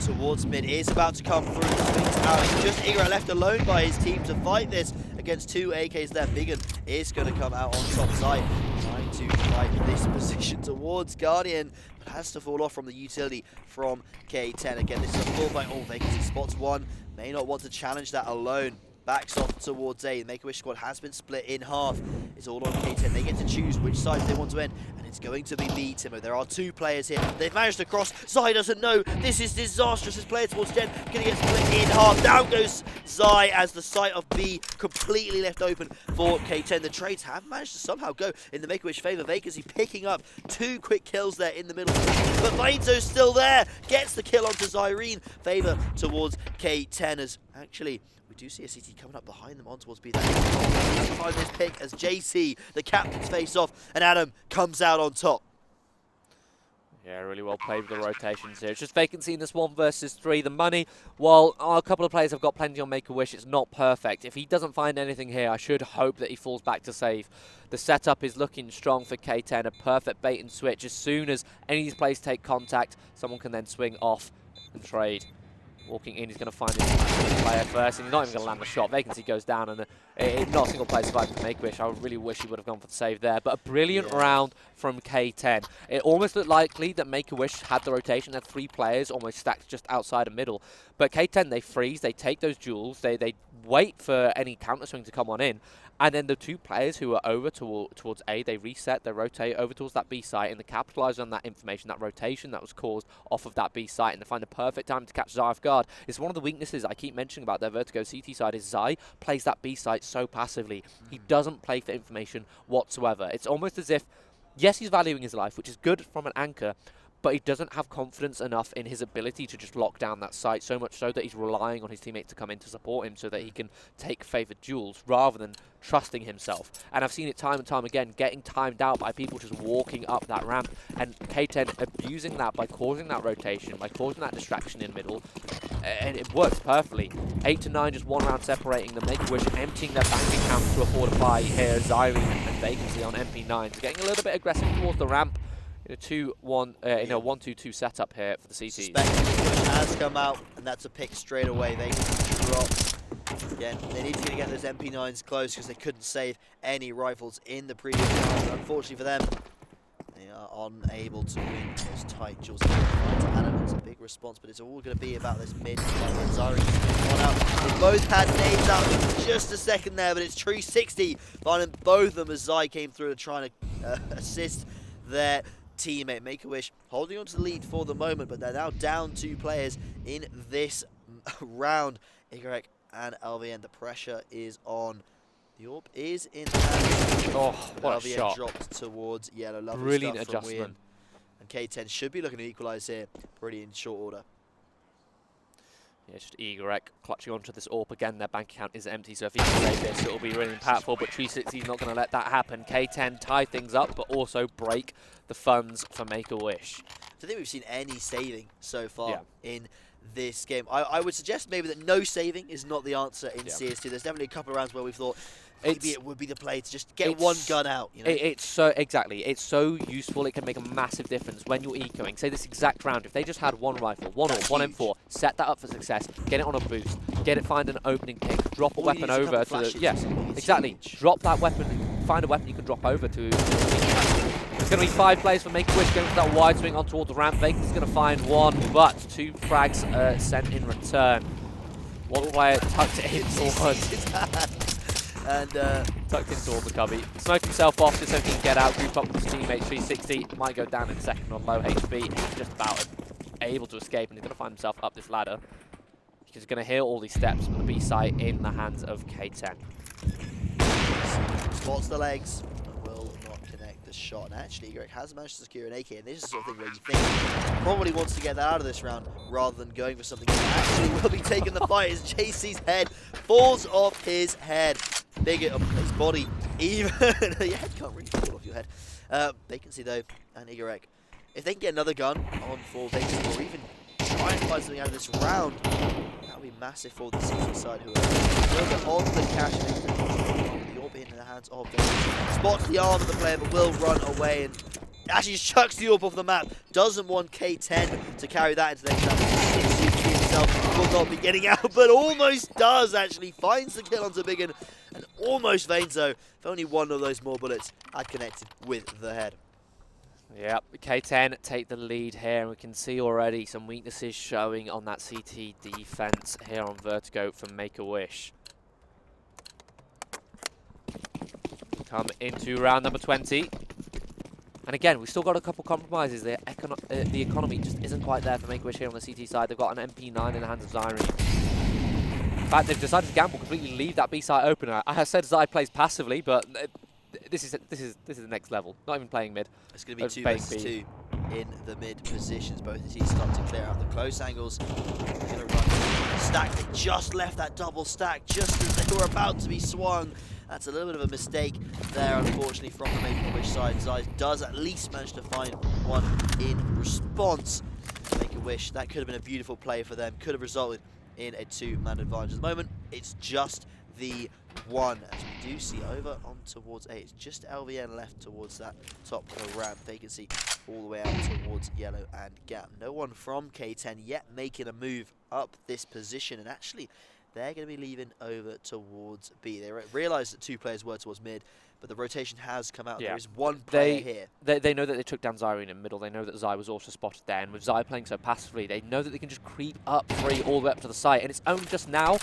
towards mid is about to come through. Swings out. It's just Igorek left alone by his team to fight this against 2 AKs there. Biggin is going to come out on top side, trying to fight this position towards Guardian, but has to fall off from the utility from K10. Again, this is a full fight. Oh, Vacancy spots one. May not want to challenge that alone. Backs off towards A. The Make-A-Wish squad has been split in half. It's all on K10. They get to choose which side they want to end, and it's going to be B, Timo. There are 2 players here. They've managed to cross. Zai doesn't know. This is disastrous. This player towards 10 going to get split in half. Down goes Zai as the site of B completely left open for K10. The trades have managed to somehow go in the Make-A-Wish favour. Vacancy picking up 2 quick kills there in the middle. But Vainzo's still there. Gets the kill onto Zyrene. Favour towards K10 as actually... we do see a CT coming up behind them on towards B. Find this pick as JC, the captains, face off, and Adam comes out on top. Yeah, really well played with the rotations here. It's just Vacancy in this 1 versus 3. The money, while a couple of players have got plenty on Make-A-Wish, it's not perfect. If he doesn't find anything here, I should hope that he falls back to save. The setup is looking strong for K10, a perfect bait and switch. As soon as any of these players take contact, someone can then swing off and trade. Walking in, he's going to find his player first, and he's not even going to land the shot. Vacancy goes down, and not a single player survived from Make-A-Wish. I really wish he would have gone for the save there. But a brilliant round from K10. It almost looked likely that Make-A-Wish had the rotation, had 3 players almost stacked just outside of middle. But K10, they freeze, they take those jewels, they wait for any counter swing to come on in, and then the 2 players who are over towards A, they reset, they rotate over towards that B site, and they capitalise on that information, that rotation that was caused off of that B site, and they find the perfect time to catch Zai off guard. It's one of the weaknesses I keep mentioning about their Vertigo CT side is Zai plays that B site so passively. He doesn't play for information whatsoever. It's almost as if, yes, he's valuing his life, which is good from an anchor, but he doesn't have confidence enough in his ability to just lock down that site, so much so that he's relying on his teammates to come in to support him so that he can take favoured duels rather than trusting himself. And I've seen it time and time again, getting timed out by people just walking up that ramp, and K10 abusing that by causing that rotation, by causing that distraction in middle, and it works perfectly. 8 to 9, just 1 round separating them. Make-A-Wish emptying their bank account to afford a buy here. Zyrene and Vacancy on MP9s, getting a little bit aggressive towards the ramp. In a 1-2-2 setup here for the CTs. Suspected has come out, and that's a pick straight away. They drop. Again, they need to get those MP9s close because they couldn't save any rifles in the previous round. Unfortunately for them, they are unable to win those tight duels. It's a big response, but it's all going to be about this mid. Zyrene one out. They both had nades out for just a second there, but it's true 60. Finding both of them as Zai came through and trying to assist their teammate. Make-A-Wish holding on to the lead for the moment, but they're now down 2 players in this round. Igorek and LVN, the pressure is on. The AWP is in hand. Oh, what a LVN shot. dropped towards yellow. Lovely Brilliant stuff from adjustment. Wien. And K10 should be looking to equalise here pretty in short order. Yeah, just Igorek clutching onto this AWP again. Their bank account is empty, so if he can save this, it'll be really impactful. But 360 is not going to let that happen. K10 tie things up, but also break the funds for Make-A-Wish. I don't think we've seen any saving so far in this game. I would suggest maybe that no saving is not the answer in CS2. There's definitely a couple of rounds where we thought maybe it would be the play to just get one gun out. You know? It's so it's so useful. It can make a massive difference when you're ecoing. Say this exact round, if they just had 1 rifle, 1 AWP, 1 M4, set that up for success, get it on a boost, find an opening pick, drop a weapon over to the drop that weapon, find a weapon you can drop over to. It's going to be 5 players for Make-A-Wish going for that wide swing on toward the ramp. Vacancy's going to find 1, but 2 frags sent in return. One player tucked it in towards and tucked in towards the cubby. Smoked himself off just so he can get out, group up with his teammates. 360 might go down in second on low HP. He's just about able to escape, and he's going to find himself up this ladder. He's going to hear all these steps from the B site in the hands of K10. Spots the legs. The shot, and actually Igorek has managed to secure an AK, and this is the sort of thing where you think he probably wants to get that out of this round rather than going for something that actually will be taking the fight as JC's head falls off his head. Bigger of his body, even your head can't really fall off your head. Vacancy though, and Igorek, if they can get another gun on for Vacancy or even try and find something out of this round, that would be massive for the CT side who are a little bit on the cash in the hands of Vacancy. Spots the arm of the player but will run away and actually just chucks the AWP off the map. Doesn't want K10 to carry that into the next round. Himself will not be getting out, but almost does actually. Finds the kill onto Biggin and almost Vainzo. If only one of those more bullets had connected with the head. Yep, K10 take the lead here, and we can see already some weaknesses showing on that CT defense here on Vertigo from Make-A-Wish. Come into round number 20. And again, we've still got a couple compromises. The economy just isn't quite there for Make-A-Wish here on the CT side. They've got an MP9 in the hands of Zyrene. In fact, they've decided to gamble, completely leave that B site open. I said Zai plays passively, but this is the next level. Not even playing mid. It's going to be 2 versus 2 in the mid positions. Both the teams start to clear out the close angles. They're going to run stack. They just left that double stack just as they were about to be swung. That's a little bit of a mistake there, unfortunately, from the Make-A-Wish side. Zai does at least manage to find one in response. Make-A-Wish, that could have been a beautiful play for them. Could have resulted in a 2-man advantage. At the moment, it's just the 1. As we do see over on towards A, it's just LVN left towards that top of the ramp. Vacancy all the way out towards yellow and gap. No one from K10 yet making a move up this position, and actually they're going to be leaving over towards B. They realised that 2 players were towards mid, but the rotation has come out. Yeah. There is 1 player here. They know that they took down Zyrene in middle. They know that Zai was also spotted there, and with Zai playing so passively, they know that they can just creep up free all the way up to the site, and it's only just now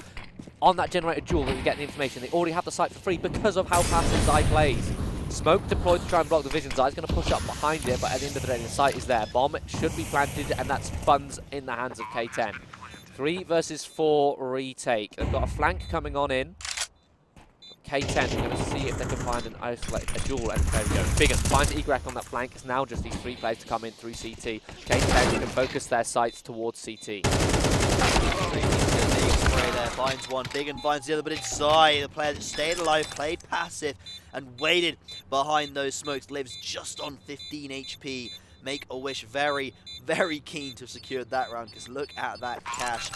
on that generated duel that we get the information. They already have the site for free because of how passive Zai plays. Smoke deployed to try and block the vision. Zai's going to push up behind it, but at the end of the day, the site is there. Bomb should be planted, and that's funds in the hands of K10. 3 versus 4 retake. They've got a flank coming on in. K10 are going to see if they can find an isolated duel, and there we go. Bigham finds Egrek on that flank. It's now just these 3 players to come in through CT. K10 can focus their sights towards CT. There finds one, Bigham finds the other, but it's Zai, the player that stayed alive, played passive, and waited behind those smokes. Lives just on 15 HP. Make-A-Wish very, very keen to secure that round, because look at that cash.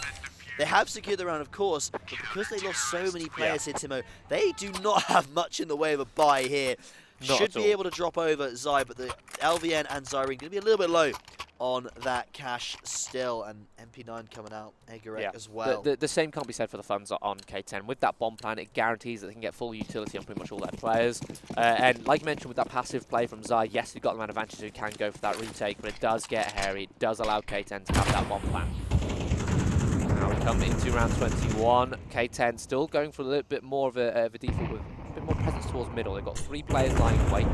They have secured the round, of course, but because they lost so many players here, Timo, they do not have much in the way of a buy here. Should be able to drop over Zai, but the LVN and Zyrene going to be a little bit low on that cash still, and MP9 coming out, Egarek as well. The same can't be said for the funds on K10. With that bomb plan, it guarantees that they can get full utility on pretty much all their players. And like you mentioned, with that passive play from Zai, yes, they've got the man advantage who can go for that retake, but it does get hairy. It does allow K10 to have that bomb plan. Now we come into round 21. K10 still going for a little bit more of a default with a bit more presence towards middle. They've got 3 players lying in wait,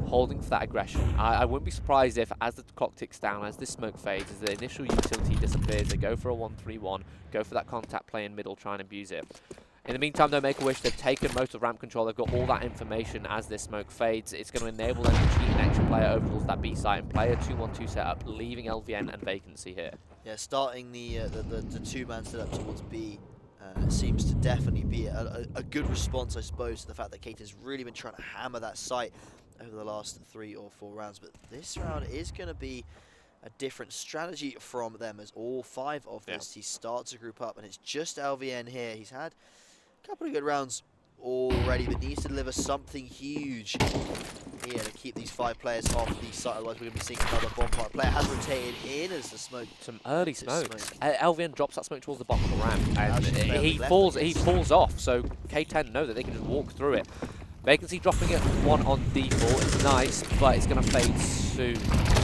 holding for that aggression. I wouldn't be surprised if, as the clock ticks down, as this smoke fades, as the initial utility disappears, they go for a 1-3-1, go for that contact play in middle, try and abuse it. In the meantime, though, Make-A-Wish, they've taken most of ramp control. They've got all that information as this smoke fades. It's going to enable them to cheat an extra player over towards that B site and play a 2-1-2 setup, leaving LVN and Vacancy here. Yeah, starting the 2-man setup towards B seems to definitely be a good response, I suppose, to the fact that K10's really been trying to hammer that site over the last 3 or 4 rounds. But this round is going to be a different strategy from them, as all 5 of those teams start to group up, and it's just LVN here. He's had a couple of good rounds already, but needs to deliver something huge here to keep these 5 players off the site. Otherwise, we're going to be seeing another bonfire. Player has rotated in as the smoke. Some early smokes. LVN drops that smoke towards the bottom of the ramp, and he falls off. So K10 know that they can just walk through it. Vacancy dropping it 1 on default. It's nice, but it's going to fade soon.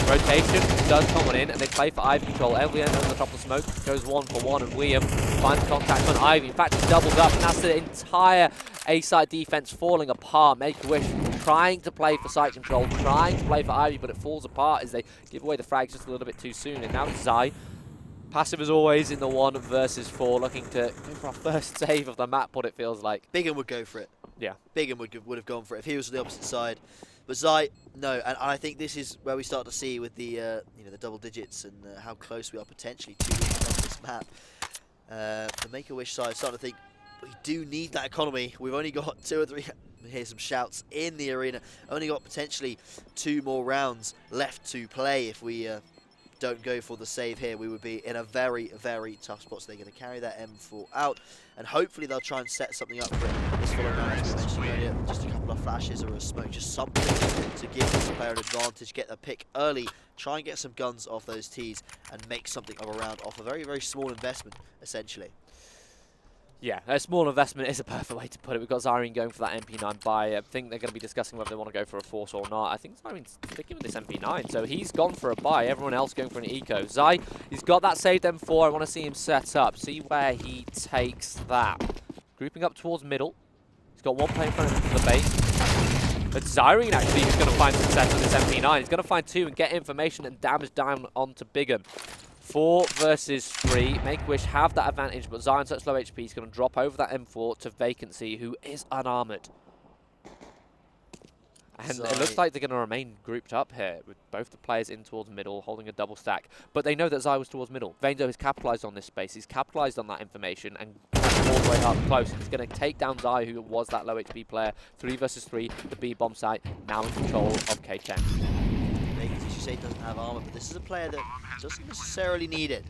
Rotation does come on in, and they play for Ivy control. LVN over the top of smoke goes 1 for 1, and William finds contact on Ivy. In fact, he doubles up, and that's the entire A-side defense falling apart. Make-A-Wish trying to play for site control, trying to play for Ivy, but it falls apart as they give away the frags just a little bit too soon. And now Zai, passive as always in the 1 versus 4, looking to go for our first save of the map, what it feels like. Bigham would go for it. Yeah. Bigham would have gone for it if he was on the opposite side. But Zai, no, and I think this is where we start to see with the the double digits and how close we are potentially to this map. The Make-A-Wish side starting to think we do need that economy. We've only got 2 or 3. Here's some shouts in the arena. Only got potentially 2 more rounds left to play. If we don't go for the save here, we would be in a very, very tough spot. So they're going to carry that M4 out, and hopefully they'll try and set something up for this following round, as we mentioned earlier. Just a couple of flashes or a smoke, just something to give this player an advantage, get the pick early, try and get some guns off those tees, and make something of a round off a very, very small investment, essentially. Yeah, a small investment is a perfect way to put it. We've got Zyrene going for that MP9 buy. I think they're going to be discussing whether they want to go for a force or not. I think Zyrene's sticking with this MP9, so he's gone for a buy. Everyone else going for an eco. Zai, he's got that saved M4. I want to see him set up, see where he takes that. Grouping up towards middle. He's got 1 play in front of him for the base. But Zyrene actually is going to find success with this MP9. He's going to find 2 and get information and damage down onto Bigham. 4 versus 3. Make-A-Wish have that advantage, but Zion's such low HP, he's going to drop over that M4 to Vacancy, who is unarmored. And it looks like they're going to remain grouped up here, with both the players in towards middle, holding a double stack. But they know that Zai was towards middle. Vainzo has capitalized on this space. He's capitalized on that information and all the way up close. He's going to take down Zai, who was that low HP player. 3 versus 3, the B bomb site, now in control of K10. As you say, doesn't have armor, but this is a player that doesn't necessarily need it.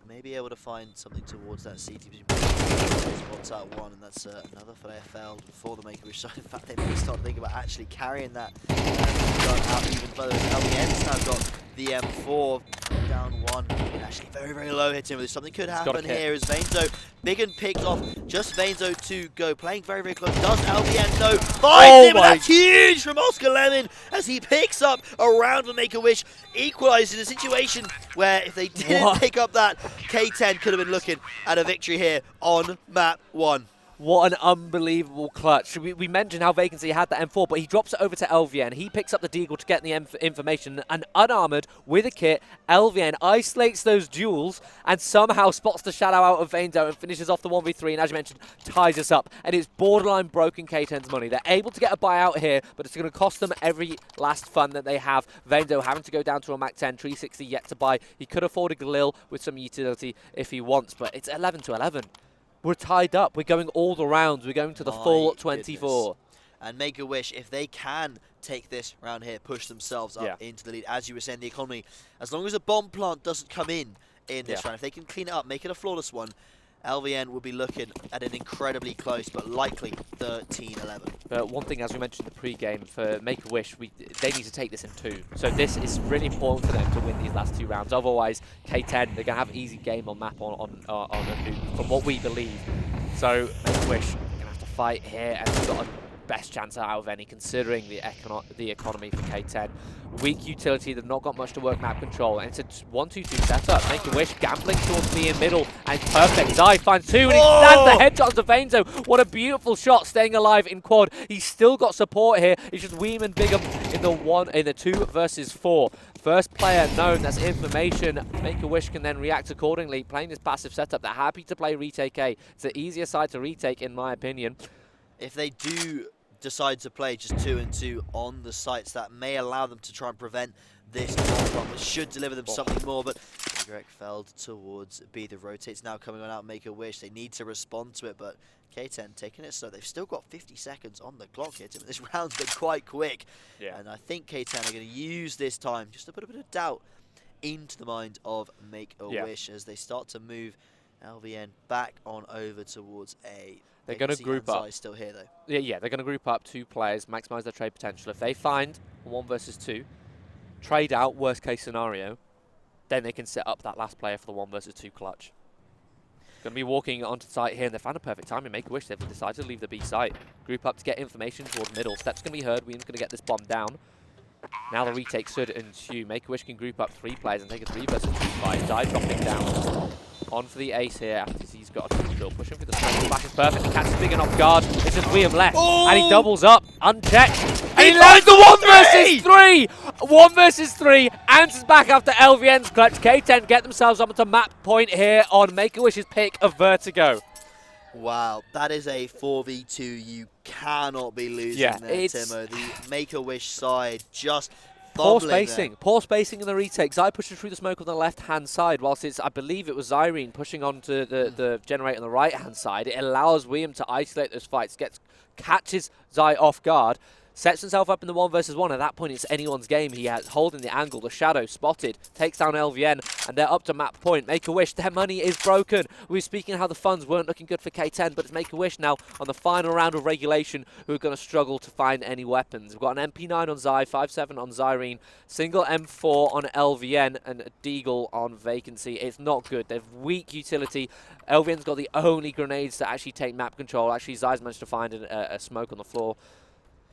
may be able to find something towards that CT. Spots out one, and that's another flare failed for the Make-A-Wish side. In fact, they may start thinking about actually carrying that gun out even further. LBN's now got the M4 down one, and actually very, very low hitting with. Something could happen here as Vainzo, big and picked off, just Vainzo to go, playing very, very close. Does LBN know? Finds him, and that's huge from Oscar Lemon as he picks up a round for Make-A-Wish, equalizing a situation where if they didn't pick up that, K10 could have been looking at a victory here on map 1. What an unbelievable clutch. We mentioned how Vacancy had the M4, but he drops it over to LVN. He picks up the deagle to get the information, and unarmored with a kit, LVN isolates those duels and somehow spots the shadow out of Vainzo and finishes off the 1v3, and as you mentioned, ties us up. And it's borderline broken K10's money. They're able to get a buyout here, but it's going to cost them every last fund that they have. Vainzo having to go down to a Mac 10, 360 yet to buy. He could afford a Galil with some utility if he wants, but it's 11 to 11. We're tied up. We're going all the rounds. We're going to the full 24. And Make-A-Wish, if they can take this round here, push themselves up into the lead. As you were saying, the economy, as long as a bomb plant doesn't come in this round, if they can clean it up, make it a flawless one, LVN will be looking at an incredibly close, but likely 13-11. But one thing, as we mentioned in the pre-game, for Make-A-Wish, they need to take this in 2. So this is really important for them to win these last 2 rounds. Otherwise, K10, they're going to have an easy game on map on a nuke, from what we believe. So Make-A-Wish, they're going to have to fight here, and they've got a best chance out of any, considering the economy for K10. Weak utility, they've not got much to work map control, and it's a 1-2-2 setup. Make-A-Wish gambling towards me in middle, and perfect. Zai finds 2, and he stands the headshot to Vainzo. What a beautiful shot, staying alive in quad. He's still got support here. It's just Weem and Bigham in the 2 versus 4. First player known, that's information. Make-A-Wish can then react accordingly, playing this passive setup. They're happy to play retake A. It's the easier side to retake, in my opinion. If they do decide to play just 2 and 2 on the sites, that may allow them to try and prevent this bomb, which should deliver them something more, but Greg felled towards B. The rotates now coming on out Make-A-Wish. They need to respond to it, but K10 taking it slow. They've still got 50 seconds on the clock here. This round's been quite quick, and I think K10 are going to use this time just to put a bit of doubt into the mind of Make-A-Wish as they start to move LVN back on over towards A. They're going to group up. Still here though. Yeah, they're going to group up 2 players, maximize their trade potential. If they find a 1 versus 2, trade out, worst case scenario, then they can set up that last player for the 1 versus 2 clutch. Going to be walking onto the site here, and they found a perfect time in Make-A-Wish. They've decided to leave the B site. Group up to get information towards middle. Steps going to be heard. Weem's going to get this bomb down. Now the retake should ensue. Make-A-Wish can group up 3 players and take a 3 versus 2 fight. Zai dropping down. On for the ace here after he's got a drill. Pushing through the smoke. Back is perfect. He catches Big and off guard. It's just Weem left. And he doubles up. Unchecked. And he lands the 1 versus 3. 1 versus 3. Answers back after LVN's clutch. K10 get themselves up to map point here on Make-A-Wish's pick of Vertigo. Wow, that is a 4v2 you cannot be losing there, Timo. The Make-A-Wish side just poor spacing in the retake. Zai pushes through the smoke on the left-hand side, whilst it's, I believe it was Zyrene pushing onto the generator on the right-hand side. It allows Weem to isolate those fights, catches Zai off guard, sets himself up in the 1 versus 1. At that point, it's anyone's game. He has holding the angle, the shadow spotted, takes down LVN, and they're up to map point. Make-A-Wish, their money is broken. We were speaking how the funds weren't looking good for K10, but it's Make-A-Wish now on the final round of regulation who are going to struggle to find any weapons. We've got an MP9 on Zai, 5.7 on Zyrene, single M4 on LVN, and a Deagle on Vacancy. It's not good. They've weak utility. LVN's got the only grenades to actually take map control. Actually, Zai's managed to find a smoke on the floor.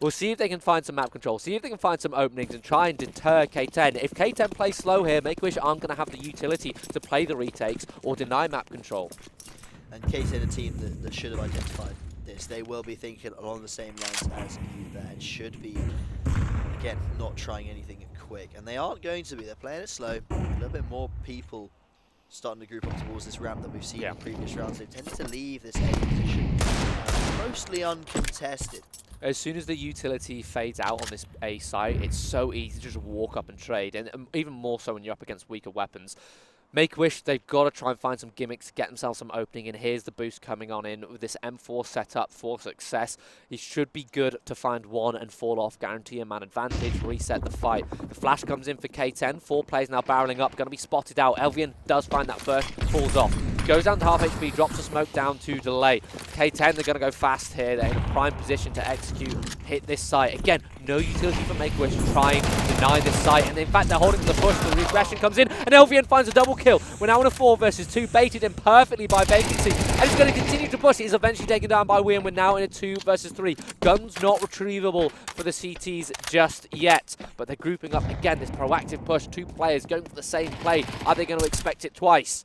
We'll see if they can find some map control, see if they can find some openings and try and deter K10. If K10 plays slow here, Make-A-Wish aren't going to have the utility to play the retakes or deny map control. And K10, a team that should have identified this, they will be thinking along the same lines as you there and should be, again, not trying anything quick. And they aren't going to be. They're playing it slow. A little bit more people starting to group up towards this ramp that we've seen in previous rounds. They've tended to leave this A position mostly uncontested. As soon as the utility fades out on this A site, it's so easy to just walk up and trade, and even more so when you're up against weaker weapons. Make-A-Wish, they've got to try and find some gimmicks to get themselves some opening, and here's the boost coming on in with this M4 setup for success. He should be good to find one and fall off, guarantee a man advantage, reset the fight. The flash comes in for K10, 4 players now barreling up, going to be spotted out. Elvian does find that first, falls off. Goes down to half HP, drops a smoke down to delay. K10, they're going to go fast here. They're in a prime position to execute, hit this site. Again, no utility for Make-A-Wish to try and deny this site. And in fact, they're holding the push. The regression comes in, and Elvian finds a double kill. We're now in a 4 versus 2, baited in perfectly by Vacancy. And he's going to continue to push. He's eventually taken down by Wian. We're now in a 2 versus 3. Guns not retrievable for the CTs just yet. But they're grouping up again. This proactive push. 2 players going for the same play. Are they going to expect it twice?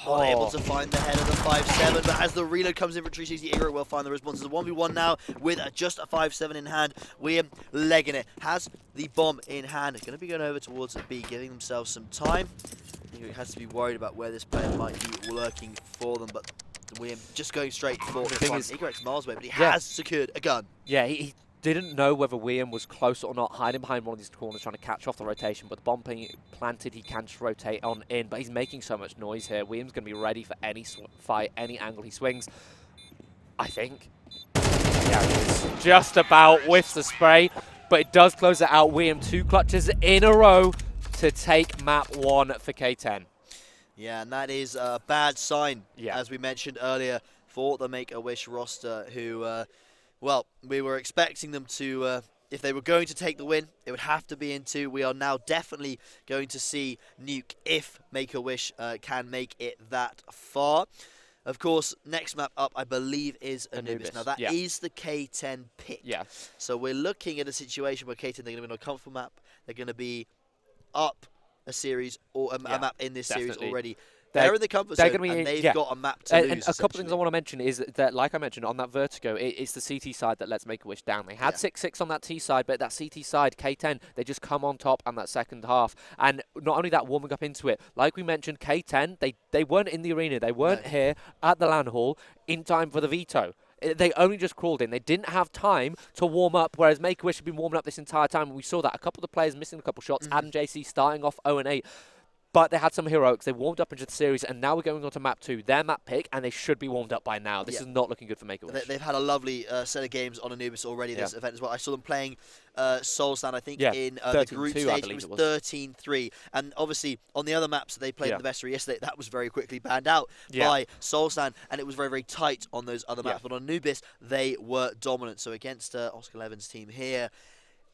Not able to find the head of the 5-7, but as the reload comes in for 360, Igor will find the response. It's a 1v1 now with just a 5-7 in hand. We're legging it. Has the bomb in hand. Going to be going over towards the B, giving themselves some time. Igor has to be worried about where this player might be lurking for them, but we're just going straight for the front. Igor's miles away, but he has secured a gun. Yeah, he didn't know whether Wian was close or not, hiding behind one of these corners trying to catch off the rotation, but the bomb planted, he can just rotate on in, but he's making so much noise here. Wian's going to be ready for any fight, any angle he swings. I think. Yeah, he is just about whiffs the spray, but it does close it out. Wian 2 clutches in a row to take map 1 for K10. Yeah, and that is a bad sign, yeah, as we mentioned earlier, for the Make-A-Wish roster, who... well, we were expecting them to, if they were going to take the win, it would have to be in 2. We are now definitely going to see Nuke if Make-A-Wish can make it that far. Of course, next map up, I believe, is Anubis. Now, that is the K10 pick. Yeah. So we're looking at a situation where K10, they're going to be on a comfortable map. They're going to be up a series, or a map in this series already. They're in the comfort zone, and they've got a map to lose. And a couple of things I want to mention is that, like I mentioned, on that Vertigo, it's the CT side that lets Make-A-Wish down. They had 6-6 on that T side, but that CT side, K10, they just come on top on that second half. And not only that, warming up into it, like we mentioned, K10, they weren't in the arena. They weren't here at the LAN hall in time for the veto. They only just crawled in. They didn't have time to warm up, whereas Make-A-Wish had been warming up this entire time. And we saw that. A couple of the players missing a couple shots. Adam JC starting off 0-8. But they had some heroics. They warmed up into the series, and now we're going on to map 2. Their map pick, and they should be warmed up by now. This is not looking good for Make-A-Wish. They've had a lovely set of games on Anubis already this event as well. I saw them playing Soulsland, I think, in the group stage. It was 13-3. And obviously, on the other maps that they played in the best 3 yesterday, that was very quickly banned out by Soulsland, and it was very, very tight on those other maps. But on Anubis, they were dominant. So against Oscar Levin's team here,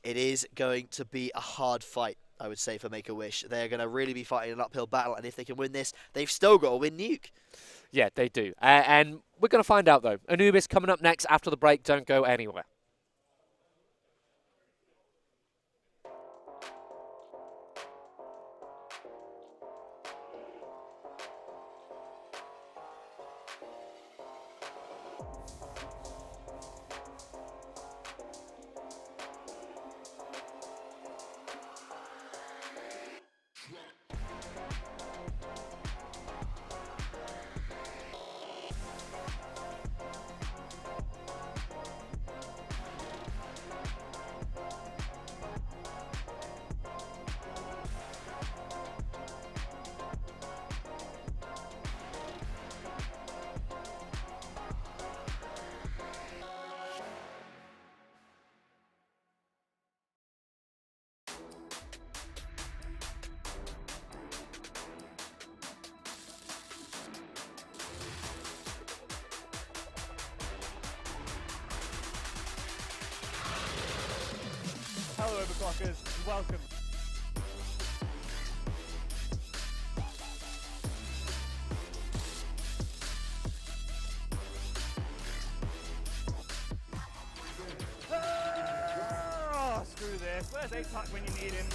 it is going to be a hard fight, I would say, for Make-A-Wish. They're going to really be fighting an uphill battle, and if they can win this, they've still got to win Nuke. Yeah, they do. And we're going to find out, though. Anubis coming up next after the break. Don't go anywhere. Hello, Overclockers. Welcome. Oh, screw this. Where's A-Tuck when you need him?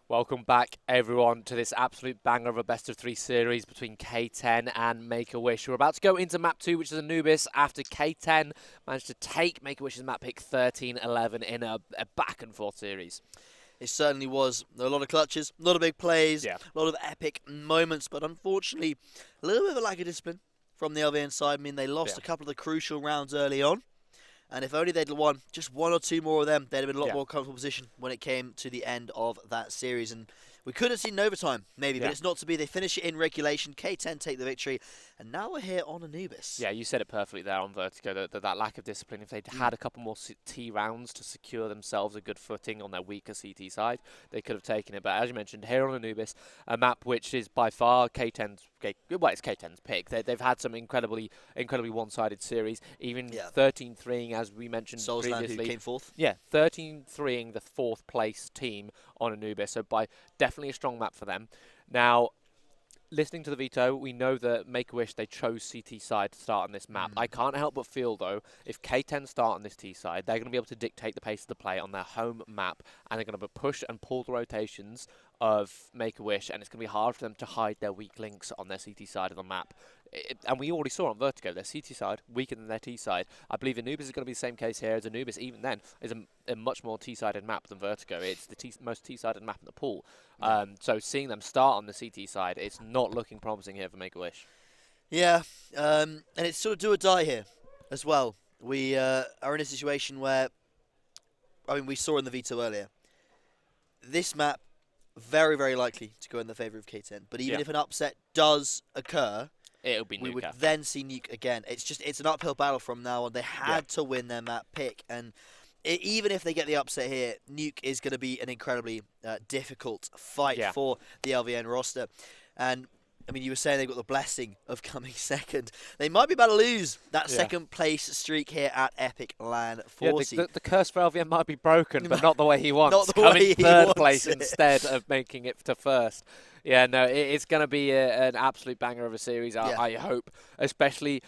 Welcome back, everyone, to this absolute banger of a best-of-3 series between K10 and Make-A-Wish. We're about to go into map 2, which is Anubis, after K10 managed to take Make-A-Wish's map pick 13-11 in a back-and-forth series. It certainly was. A lot of clutches, a lot of big plays, yeah. a lot of epic moments, but unfortunately, a little bit of a lack of discipline from the LVN side. I mean, they lost a couple of the crucial rounds early on. And if only they'd won just one or two more of them, they'd have been a lot more comfortable position when it came to the end of that series. And we could have seen overtime, maybe, but it's not to be. They finish it in regulation. K10 take the victory. And now we're here on Anubis. Yeah, you said it perfectly there on Vertigo, that lack of discipline. If they'd had a couple more T rounds to secure themselves a good footing on their weaker CT side, they could have taken it. But as you mentioned, here on Anubis, a map which is by far K10's pick. They've had some incredibly one-sided series, even 13-3ing, as we mentioned previously. Who came fourth? Yeah, 13-3ing the fourth place team on Anubis, so by definitely a strong map for them. Now, listening to the veto, we know that Make-A-Wish, they chose CT side to start on this map. I can't help but feel, though, if K10 start on this T side, they're going to be able to dictate the pace of the play on their home map, and they're going to push and pull the rotations of Make-A-Wish, and it's going to be hard for them to hide their weak links on their CT side of the map. And we already saw on Vertigo, their CT side weaker than their T side. I believe Anubis is going to be the same case here, as Anubis, even then, is a much more T-sided map than Vertigo. It's the most T-sided map in the pool. So seeing them start on the CT side, it's not looking promising here for Make-A-Wish. Yeah, and it's sort of do or die here as well. We are in a situation where, I mean, we saw in the veto earlier, this map very, very likely to go in the favour of K10. But even if an upset does occur, it'll be Nuke. We would then see Nuke again. It's an uphill battle from now on. They had to win their map pick, and even if they get the upset here, Nuke is going to be an incredibly difficult fight for the LVN roster. And I mean, you were saying they've got the blessing of coming second. They might be about to lose that second place streak here at Epic LAN 40. Yeah, the curse for LVN might be broken, but not the way he wants. Not the Coming way he third wants place it. instead of making it to first. Yeah, no, it's going to be an absolute banger of a series, I hope, especially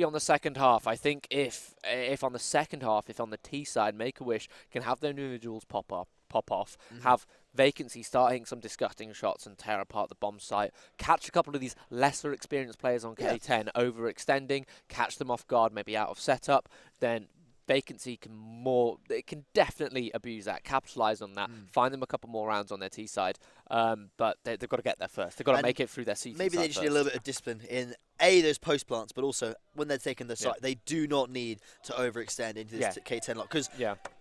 on the second half. I think if on the second half, if on the T side, Make-A-Wish can have their individuals pop off, have Vacancy start hitting some disgusting shots and tear apart the bomb site, catch a couple of these lesser experienced players on K10 overextending, catch them off guard, maybe out of setup, then Vacancy can definitely abuse that, capitalise on that, find them a couple more rounds on their T side, but they've got to get there first. They've got to make it through their CT Maybe side they just first. need a little bit of discipline in those post plants, but also when they're taking the site, they do not need to overextend into this K10 lock, because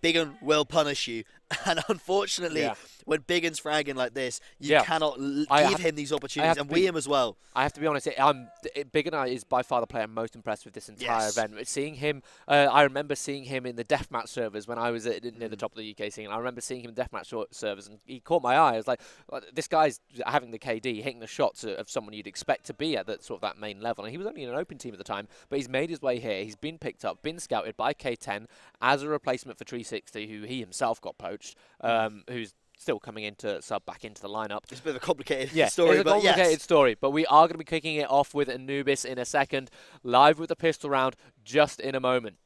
Big Un will punish you. And unfortunately, when Big Un's fragging like this, you cannot give him these opportunities, and we him as well. I have to be honest, Big Un is by far the player I'm most impressed with this entire event. Seeing him, I remember seeing him in the deathmatch servers when I was near the top of the UK scene. I remember seeing him in deathmatch servers, and he caught my eye. I was like, this guy's having the KD, hitting the shots of someone you'd expect to be at that main level. And he was only in an open team at the time, but he's made his way here. He's been picked up, been scouted by K10 as a replacement for 360, who he himself got poached, who's still coming into sub back into the lineup. It's a bit of a complicated story. It's a complicated story, but we are going to be kicking it off with Anubis in a second, live with the pistol round just in a moment.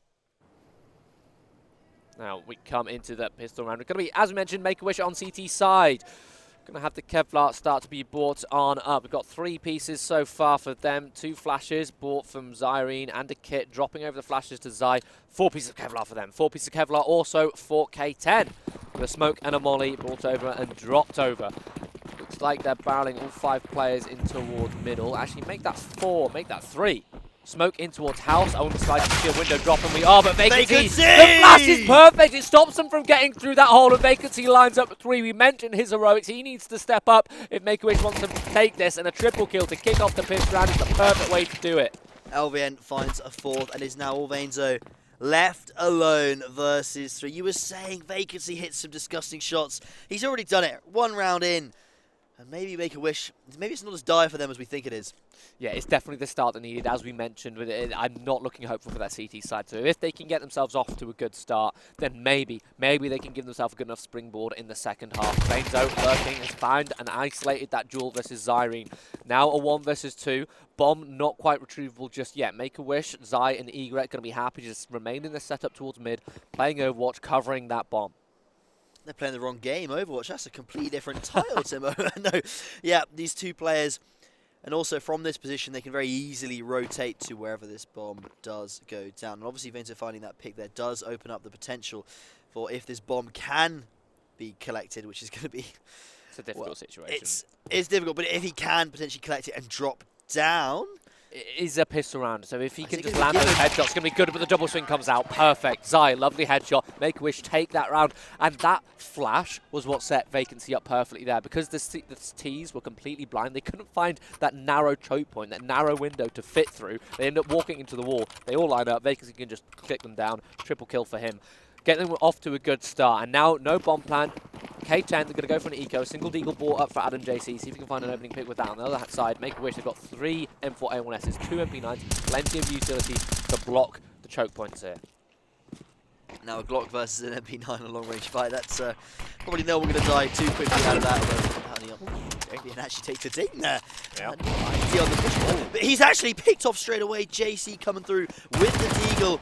Now we come into that pistol round. It's going to be, as we mentioned, Make-A-Wish on CT side. Going to have the Kevlar start to be bought on up. We've got 3 pieces so far for them. 2 flashes bought from Zyrene and a kit, dropping over the flashes to Zy. 4 pieces of Kevlar for them. 4 pieces of Kevlar also for K10. With a smoke and a molly brought over and dropped over. Looks like they're barreling all 5 players in towards middle. Actually, make that 4, make that 3. Smoke in towards house. Only side to see a window drop, and we are, but Vacancy. The flash is perfect. It stops them from getting through that hole, and Vacancy lines up at 3. We mentioned his heroics. He needs to step up if Make-A-Wish wants to take this, and a triple kill to kick off the pist round is the perfect way to do it. LVN finds a 4th, and is now Alvainzo left alone versus 3. You were saying Vacancy hits some disgusting shots. He's already done it. 1 round in. And maybe Make-A-Wish, maybe it's not as dire for them as we think it is. Yeah, it's definitely the start they needed, as we mentioned. I'm not looking hopeful for that CT side. So if they can get themselves off to a good start, then maybe they can give themselves a good enough springboard in the second half. Bainzo lurking has found and isolated that duel versus Zyrene. Now a 1 versus 2. Bomb not quite retrievable just yet. Make-A-Wish, Zy and Egret going to be happy to just remain in the setup towards mid, playing Overwatch, covering that bomb. they're playing the wrong game. Overwatch, that's a completely different title, Timo. No, yeah, these two players, and also from this position, they can very easily rotate to wherever this bomb does go down. And obviously, Vayner finding that pick there does open up the potential for if this bomb can be collected, which is going to be... It's a difficult situation. It's difficult, but if he can potentially collect it and drop down... It is a pistol round, so if he can just land those headshots, it's going to be good, but the double swing comes out. Perfect. Zai, lovely headshot. Make-A-Wish take that round. And that flash was what set Vacancy up perfectly there. Because the T's were completely blind, they couldn't find that narrow choke point, that narrow window to fit through. They end up walking into the wall. They all line up. Vacancy can just click them down. Triple kill for him. Get them off to a good start. And now, no bomb plant. K10, they're going to go for an eco. Single deagle ball up for Adam JC. See if he can find an opening pick with that. On the other side, Make-A-Wish, they've got 3 M4A1Ss, 2 MP9s, plenty of utility to block the choke points here. Now a Glock versus an MP9 on a long-range fight. That's probably no one going to die too quickly out of that. And actually takes the ding there. Yep. On the push ball. But he's actually picked off straight away. JC coming through with the deagle.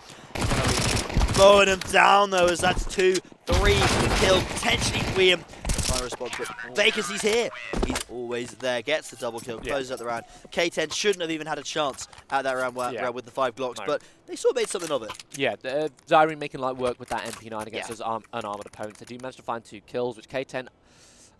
Mowing him down though, as that's 2, 3 kill, potentially William. Final response, but Vacancy's here. He's always there, gets the double kill, closes out the round. K10 shouldn't have even had a chance at that round with the 5 Glocks, but they sort of made something of it. Yeah, Zyrene making light work with that MP9 against those unarmored opponents. They do manage to find 2 kills, which K10...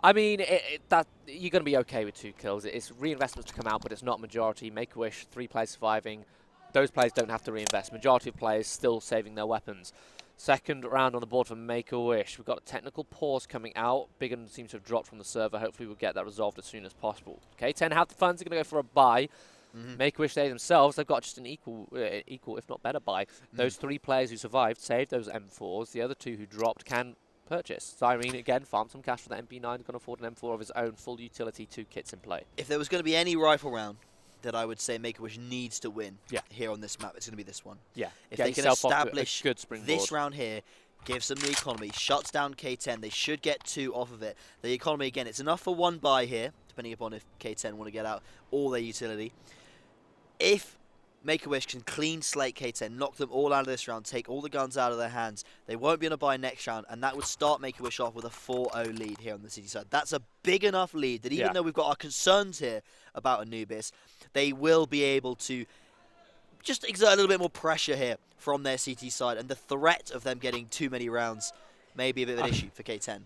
I mean, that you're going to be okay with 2 kills. It's reinvestments to come out, but it's not majority. Make-A-Wish, 3 players surviving. Those players don't have to reinvest. Majority of players still saving their weapons. Second round on the board for Make-A-Wish. We've got a technical pause coming out. Biggin seems to have dropped from the server. Hopefully we'll get that resolved as soon as possible. K10 have the funds. They're going to go for a buy. Make-A-Wish, they themselves, they've got just an equal, if not better buy. Those 3 players who survived saved those M4s. The other 2 who dropped can purchase. Zyrene, again, farmed some cash for that MP9. Going to afford an M4 of his own. Full utility, 2 kits in play. If there was going to be any rifle round that I would say Make-A-Wish needs to win here on this map, it's going to be this one. Yeah. If they can establish this round here, gives them the economy, shuts down K10, they should get 2 off of it. The economy, again, it's enough for 1 buy here, depending upon if K10 want to get out all their utility. If Make-A-Wish can clean slate K10, knock them all out of this round, take all the guns out of their hands, they won't be on a buy next round, and that would start Make-A-Wish off with a 4-0 lead here on the city side. That's a big enough lead that even though we've got our concerns here about Anubis, they will be able to just exert a little bit more pressure here from their CT side, and the threat of them getting too many rounds may be a bit of an issue for K10.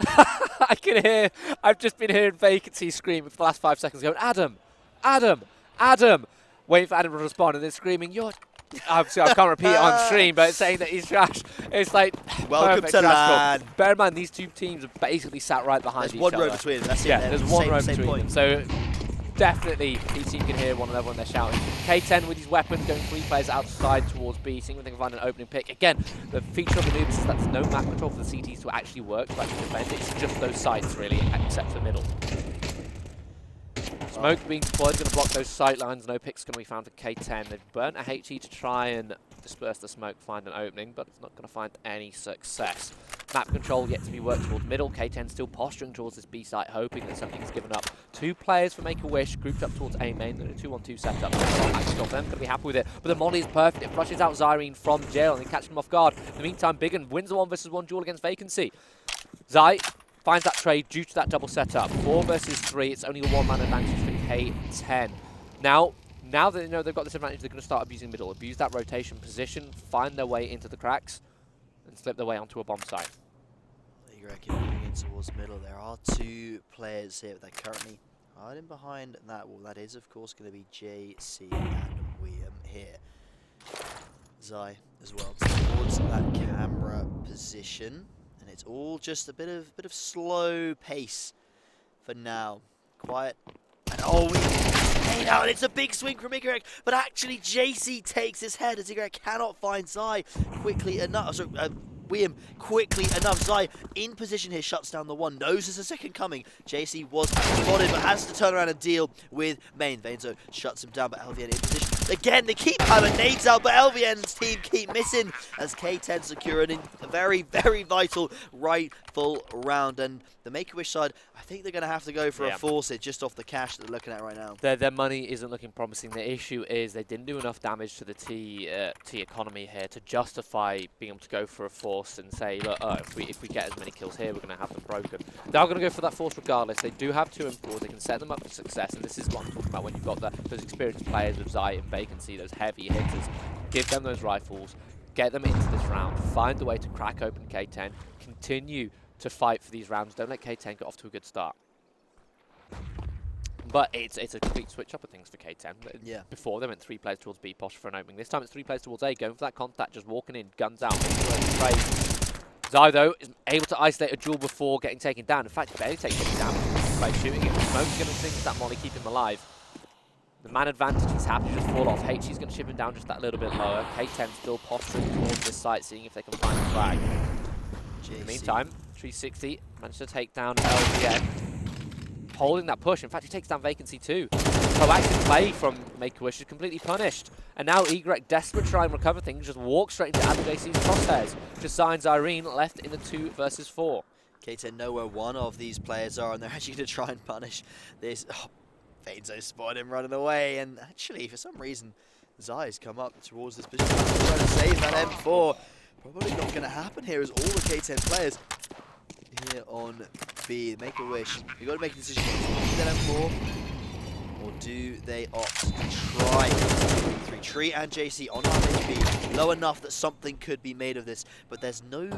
I can hear, I've just been hearing Vacancy screaming for the last 5 seconds going, Adam, Adam, Adam, waiting for Adam to respond and then screaming, you're... Obviously, I can't repeat it on stream, but it's saying that he's trash. It's like, welcome to LAN. Bear in mind, these 2 teams are basically sat right behind each other. There's 1 row between them. That's there's 1 row between them. So definitely, each team can hear one another when they're shouting. K10 with his weapons going 3 players outside towards B, seeing if they can find an opening pick. Again, the feature of the Anubis is that there's no map control for the CTs to actually work, to actually defend. It's just those sites, really, except for the middle. Smoke being deployed, going to block those sight lines. No picks going to be found for K10. They've burnt a HE to try and disperse the smoke, find an opening, but it's not going to find any success. Map control yet to be worked towards middle. K10 still posturing towards this B site, hoping that something's given up. 2 players for Make-A-Wish, grouped up towards A main. They're in a 2-1-2 setup. Actually, them going to be happy with it, but the molly is perfect. It flushes out Zyrene from jail and they catch him off guard. In the meantime, Biggin wins the 1 versus 1 duel against Vacancy. Zai finds that trade due to that double setup. 4 versus 3. It's only a 1-man advantage for K10. Now that they know they've got this advantage, they're going to start abusing middle. Abuse that rotation position, find their way into the cracks, and slip their way onto a bomb site. You reckon moving in towards middle. There are 2 players here that are currently hiding behind that wall. That is, of course, going to be JC and William here. Zai as well towards that camera position. And it's all just a bit of slow pace for now. Quiet. And stayed out. It's a big swing from Igorek, but actually JC takes his head as Igorek cannot find Zai quickly enough. Sorry, William quickly enough. Zai in position here, shuts down the 1. Knows there's a second coming. JC was spotted, but has to turn around and deal with Main. Vainzo shuts him down, but LVN in position. Again, they keep having nades out, but LVN's team keep missing as K10 secure a very, very vital rightful round. And the Make-A-Wish side, I think they're going to have to go for a force it just off the cash that they're looking at right now. Their money isn't looking promising. The issue is they didn't do enough damage to the T economy here to justify being able to go for a force. force and say, look, if we get as many kills here, we're going to have them broken. They're going to go for that force regardless. They do have 2 M4s. They can set them up for success, and this is what I'm talking about when you've got those experienced players with Zai and Vacancy, those heavy hitters. Give them those rifles, get them into this round, find a way to crack open K10, continue to fight for these rounds. Don't let K10 get off to a good start. But it's a complete switch up of things for K10. Yeah. Before, they went 3 players towards B posture for an opening. This time it's 3 players towards A, going for that contact, just walking in, guns out. Zai, though, is able to isolate a duel before getting taken down. In fact, barely taking him down by shooting him. Smoke's going to think that Molly, keep him alive. The man advantage, he's happy to just fall off. HG's going to ship him down just that little bit lower. K10 still posturing towards this site, seeing if they can find a flag. In the meantime, 360 managed to take down LVN. Holding that push. In fact, he takes down Vacancy too. Proactive play from Make-A-Wish is completely punished. And now Egrek, desperate to try and recover things, just walks straight into AbJC's crosshairs. Just signs Irene left in the 2 versus 4. K10 know where one of these players are, and they're actually going to try and punish this. Oh, Fainzo spotted him running away, and actually, for some reason, Zai's come up towards this position, trying to save that M4. Probably not going to happen here as all the K10 players here on B. Make-A-Wish. You've got to make a decision. Do they keep that M4, or do they opt to try 3 Tree and JC on RHB, low enough that something could be made of this, but there's no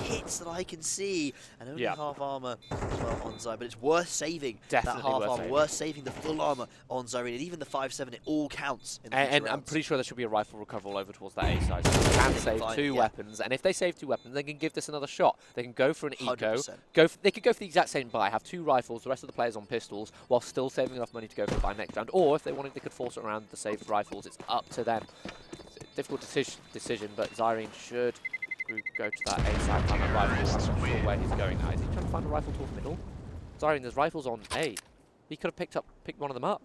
kits that I can see, and only half armor as well on Zai, but it's worth saving. Definitely that half armor, worth saving the full armor on Zyrene, and even the 5.7, it all counts in the and I'm pretty sure there should be a rifle recoverable over towards that A side, so they can save 2 weapons, and if they save 2 weapons, they can give this another shot. They can go for an eco, they could go for the exact same buy, have 2 rifles, the rest of the players on pistols, while still saving enough money to go for the buy next round, or if they wanted, they could force it around the saved rifles. It's up to them. It's a difficult decision, but Zyrene should go to that A side, find a rifle. I'm not sure where he's going now. Is he trying to find a rifle towards middle? Zyrene, there's rifles on A. He could have picked one of them up.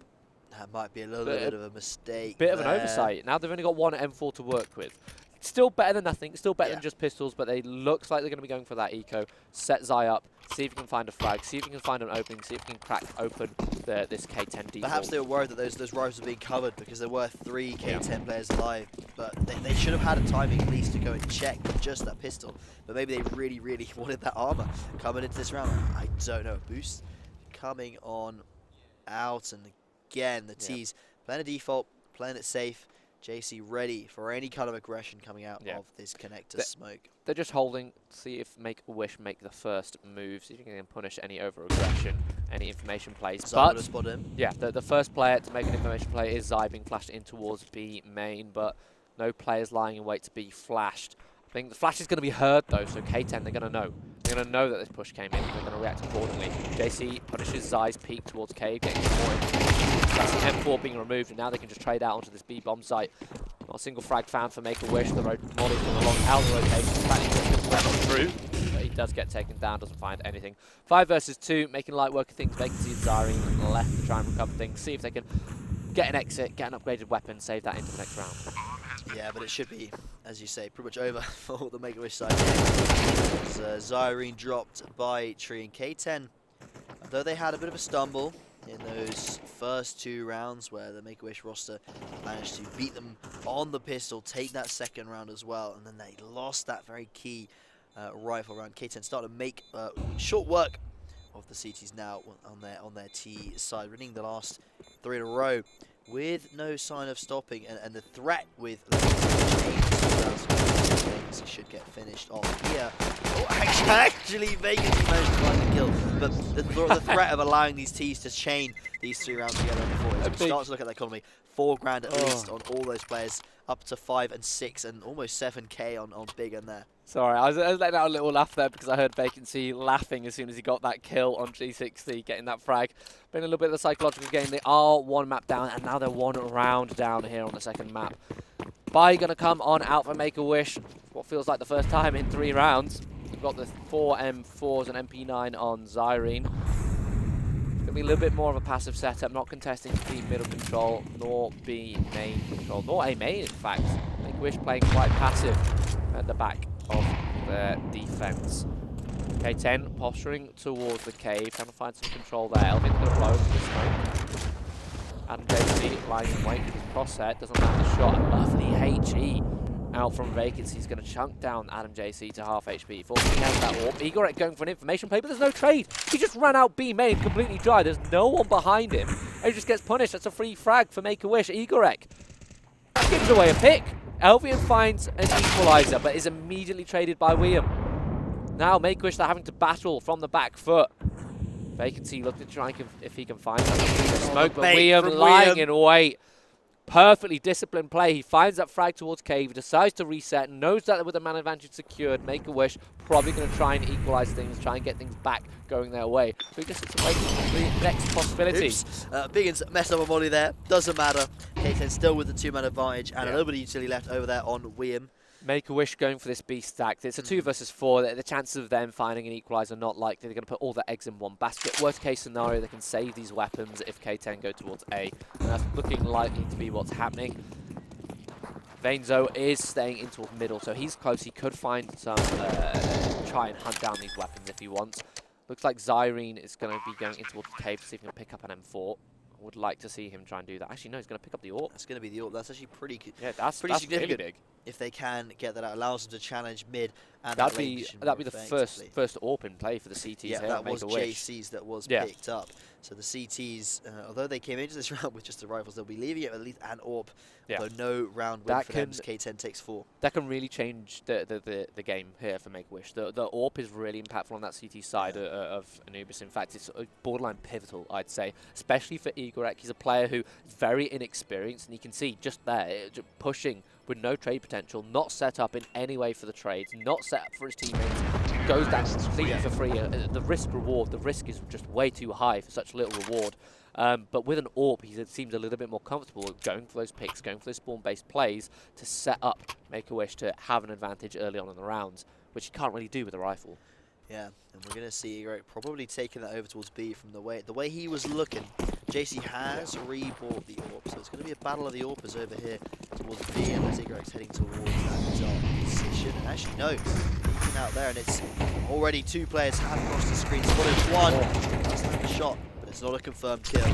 That might be a little bit of a mistake. Bit of an oversight. Now they've only got 1 M4 to work with. Still better than nothing, still better than just pistols, but they looks like they're going to be going for that eco. Set Zai up, see if you can find a frag, see if you can find an opening, see if you can crack open this K10 default. Perhaps they were worried that those rifles were being covered because there were 3 K10 players alive, but they should have had a timing at least to go and check just that pistol. But maybe they really, really wanted that armor coming into this round. I don't know. Boost coming on out, and again, the T's playing a default, playing it safe. JC ready for any kind of aggression coming out of this connector smoke. They're just holding, see if Make-A-Wish make the first move, see if you can punish any over-aggression, any information plays. Zai would spot him. Yeah, the first player to make an information play is Zai being flashed in towards B main, but no players lying in wait to be flashed. I think the flash is going to be heard though, so K10, they're going to know. They're going to know that this push came in, and they're going to react accordingly. JC punishes Zai's peek towards Cave, getting more information. That's the M4 being removed, and now they can just trade out onto this B bomb site. Not a single frag found for Make-A-Wish. The Molly's going along out the rotation. Through, but he does get taken down, doesn't find anything. 5 versus 2, making light work of things. Vacancy and Zyrene left to try and recover things, see if they can get an exit, get an upgraded weapon, save that into the next round. Yeah, but it should be, as you say, pretty much over for the Make-A-Wish side. As Zyrene dropped by Tree and K10. Though they had a bit of a stumble in those first 2 rounds where the Make-A-Wish roster managed to beat them on the pistol, take that second round as well, and then they lost that very key rifle round. K10 started to make short work of the CTs now on their T side, winning the last 3 in a row with no sign of stopping, and the threat with Vacancy should get finished off here. Oh, actually, Vacancy managed to find the kill, but the threat of allowing these T's to chain these 3 rounds together before it starts to look at that economy. 4 grand at least on all those players, up to 5 and 6, and almost 7k on Big N there. Sorry, I was letting out a little laugh there because I heard Vacancy laughing as soon as he got that kill on G60, getting that frag. Been a little bit of the psychological game. They are 1 map down, and now they're 1 round down here on the second map. Buy going to come on out for Make-A-Wish. What feels like the first time in 3 rounds. We've got the 4 M4s and MP9 on Zyrene. Going to be a little bit more of a passive setup, not contesting B middle control, nor B main control, nor A main in fact. Make-A-Wish playing quite passive at the back of their defense. K10 posturing towards the cave, trying to find some control there. Elvin's going to blow into the smoke. And JC lying in wait with his crosshair, doesn't land the shot. Lovely HE out from Vacancy. He's going to chunk down Adam JC to half HP. Forcing out that AWP. Igorek going for an information play, but there's no trade. He just ran out B main completely dry. There's no one behind him. And he just gets punished. That's a free frag for Make-A-Wish. Igorek gives away a pick. Elvian finds an equalizer, but is immediately traded by William. Now Make-A-Wish, they're having to battle from the back foot. Vacancy looking to try if he can find that smoke, but William lying in wait. Perfectly disciplined play. He finds that frag towards Cave, decides to reset, knows that with the man advantage secured, Make-A-Wish probably going to try and equalize things, try and get things back going their way. So he just sits away from the next possibility. Biggins messed up a volley there. Doesn't matter. K10 still with the 2-man advantage and a little bit of utility left over there on William. Make-A-Wish going for this B stack. It's a 2 versus 4. The chances of them finding an equalizer are not likely. They're going to put all the eggs in one basket. Worst case scenario, they can save these weapons if K10 go towards A. And that's looking likely to be what's happening. Vainzo is staying in towards middle, so he's close. He could find some, try and hunt down these weapons if he wants. Looks like Zyrene is going to be going in towards the cave to see if he can pick up an M4. Would like to see him try and do that. Actually, no, he's going to pick up the AWP. That's going to be the AWP. That's actually pretty good. Yeah, that's significant. Really big. If they can get that out, allows them to challenge mid. And that'd be the first AWP in play for the CTs. Yeah, here that was Make-A-Wish. JC's that was picked up. So the CTs, although they came into this round with just the rifles, they'll be leaving it with at least an AWP. Though no round win for them as K10 takes 4. That can really change the game here for Make-A-Wish. The AWP is really impactful on that CT side of Anubis. In fact, it's borderline pivotal, I'd say, especially for Igorek. He's a player who is very inexperienced, and you can see just there, pushing with no trade potential, not set up in any way for the trades, not set up for his teammates, goes down completely for free. The risk-reward, the risk is just way too high for such little reward. But with an AWP, he seems a little bit more comfortable going for those picks, going for those spawn-based plays to set up Make-A-Wish to have an advantage early on in the rounds, which he can't really do with a rifle. Yeah, and we're going to see Igorek probably taking that over towards B from the way he was looking. JC has rebought the AWP, so it's going to be a battle of the AWPers over here towards B, and as Igorek's heading towards that dark position. And actually, no, peeking out there, and it's already 2 players have crossed the screen. Spotted 1. That's like a shot, but it's not a confirmed kill.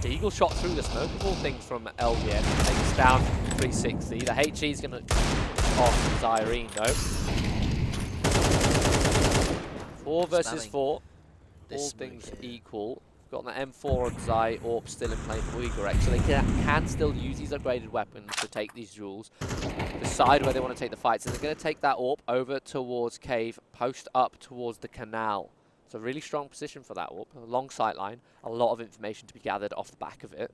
The Eagle shot through the smoke of all things from LVN. Takes down 360. The HE is going to off Zyrene, though. 4 versus 4. All things equal. Got an M4 on Zai, AWP still in play for Igorek, so they can still use these upgraded weapons to take these duels. Decide where they want to take the fights, and they're going to take that AWP over towards Cave, post up towards the canal. It's a really strong position for that AWP, a long sight line, a lot of information to be gathered off the back of it.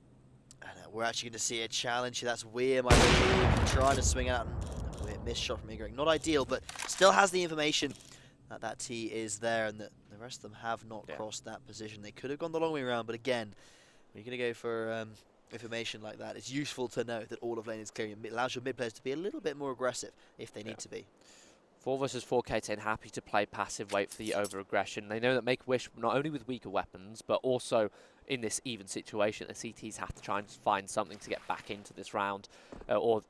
And we're actually going to see a challenge here. That's Weir, I believe, trying to swing out, and Weir missed shot from Igorek. Not ideal, but still has the information that T is there, and that the rest of them have not crossed that position. They could have gone the long way around, but again, when you're going to go for information like that, it's useful to know that all of lane is clear. It allows your mid players to be a little bit more aggressive if they need to be. 4 versus 4 K10 happy to play passive, wait for the over-aggression. They know that Make-A-Wish, not only with weaker weapons, but also in this even situation, the CTs have to try and find something to get back into this round, or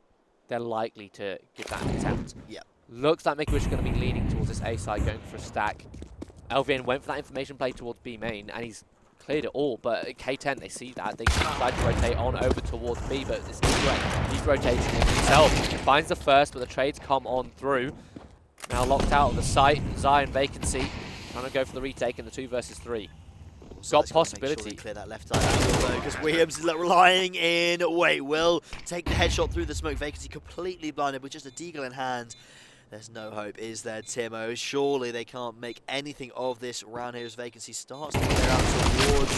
they're likely to give that an attempt. Yeah. Looks like Make-A-Wish is going to be leaning towards this A side, going for a stack. LVN went for that information play towards B main, and he's cleared it all, but K10, they see that. They decide to rotate on over towards B, but this is great. He's rotating himself. He finds the first, but the trades come on through. Now locked out of the site, Zai and Vacancy trying to go for the retake in the 2 versus 3. Got possibility. Sure clear that left eye because Williams is lying in. Wait, will take the headshot through the smoke. Vacancy completely blinded with just a deagle in hand. There's no hope, is there, Timo? Surely they can't make anything of this round here as Vacancy starts to clear out towards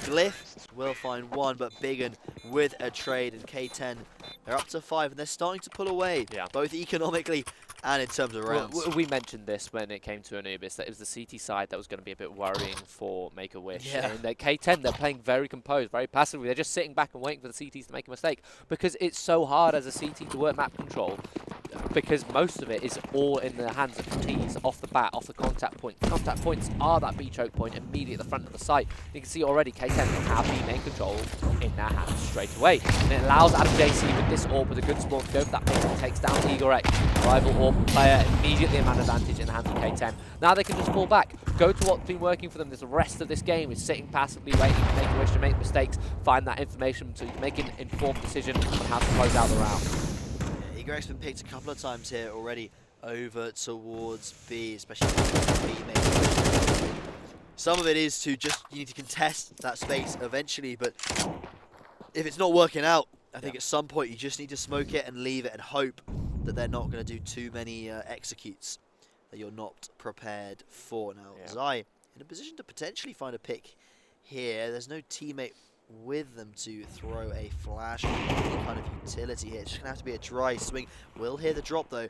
Glyph. Will find one, but Biggin with a trade, and K10, they're up to 5, and they're starting to pull away, both economically and in terms of rounds. Well, we mentioned this when it came to Anubis, that it was the CT side that was going to be a bit worrying for Make-A-Wish. Yeah. And K10, they're playing very composed, very passively. They're just sitting back and waiting for the CTs to make a mistake, because it's so hard as a CT to work map control, because most of it is all in the hands of the Ts, off the bat, off the contact point. Contact points are that B choke point immediately at the front of the site. You can see already K10 have B main control in their hands straight away. And it allows Adam JC with this AWP with a good spawn to go for that pick and takes down Igorek. Rival AWP player immediately a man advantage in the hands of K10. Now they can just fall back, go to what's been working for them this rest of this game, is sitting passively waiting for Make-A-Wish to make mistakes, find that information to make an informed decision on how to close out the round. Igrek's been picked a couple of times here already over towards B, especially B maybe. Some of it is to just, you need to contest that space eventually, but if it's not working out, I think at some point you just need to smoke it and leave it and hope that they're not going to do too many executes that you're not prepared for. Now, Zai in a position to potentially find a pick here. There's no teammate with them to throw a flash or any kind of utility here. It's just going to have to be a dry swing. Will hear the drop though,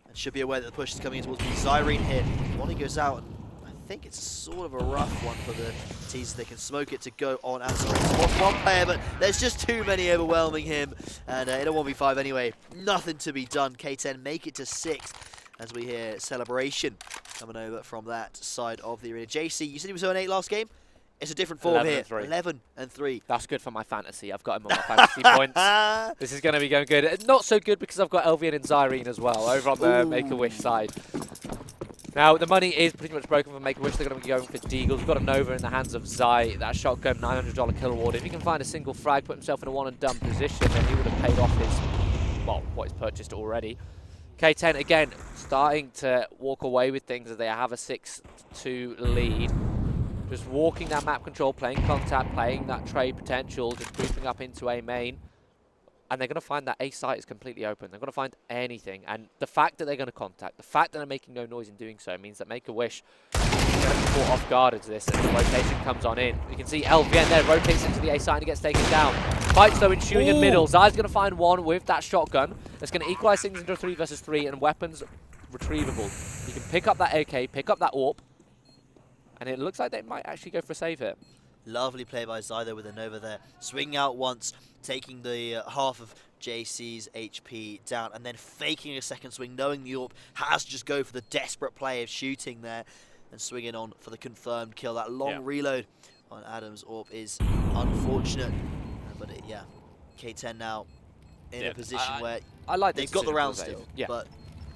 and should be aware that the push is coming in towards me. Zyrene here. Wally goes out, and I think it's sort of a rough one for the teasers. They can smoke it to go on outside. One player, but there's just too many overwhelming him. And in a 1v5 anyway, nothing to be done. K10 make it to 6th as we hear celebration coming over from that side of the arena. JC, you said he was 0-8 last game? It's a different form here. 11 and 3. That's good for my fantasy. I've got him on my fantasy points. This is going to be going good. Not so good because I've got LVN and Zyrene as well over on the Make-A-Wish side. Now, the money is pretty much broken for Make-A-Wish. They're going to be going for Deagles. We've got a Nova in the hands of Zai. That shotgun, $900 kill reward. If he can find a single frag, put himself in a one-and-done position, then he would have paid off his, well, what he's purchased already. K10, again, starting to walk away with things as they have a 6-2 lead. Just walking that map control, playing contact, playing that trade potential, just creeping up into A main. And they're going to find that A site is completely open. They're going to find anything. And the fact that they're going to contact, the fact that they're making no noise in doing so means that Make-A-Wish is going to be caught off guard into this as the rotation comes on in. You can see LVN there rotates into the A site and he gets taken down. Fights though ensuing in middle. Zai's going to find one with that shotgun. That's going to equalize things into a 3 versus 3 and weapons retrievable. You can pick up that AK, pick up that AWP. And it looks like they might actually go for a save here. Lovely play by Zai though with a Nova there. Swinging out once, taking the half of JC's HP down, and then faking a second swing, knowing the AWP has to just go for the desperate play of shooting there and swinging on for the confirmed kill. That long reload on Adam's AWP is unfortunate. But yeah, K10 now in a position where I like they've got the round still, but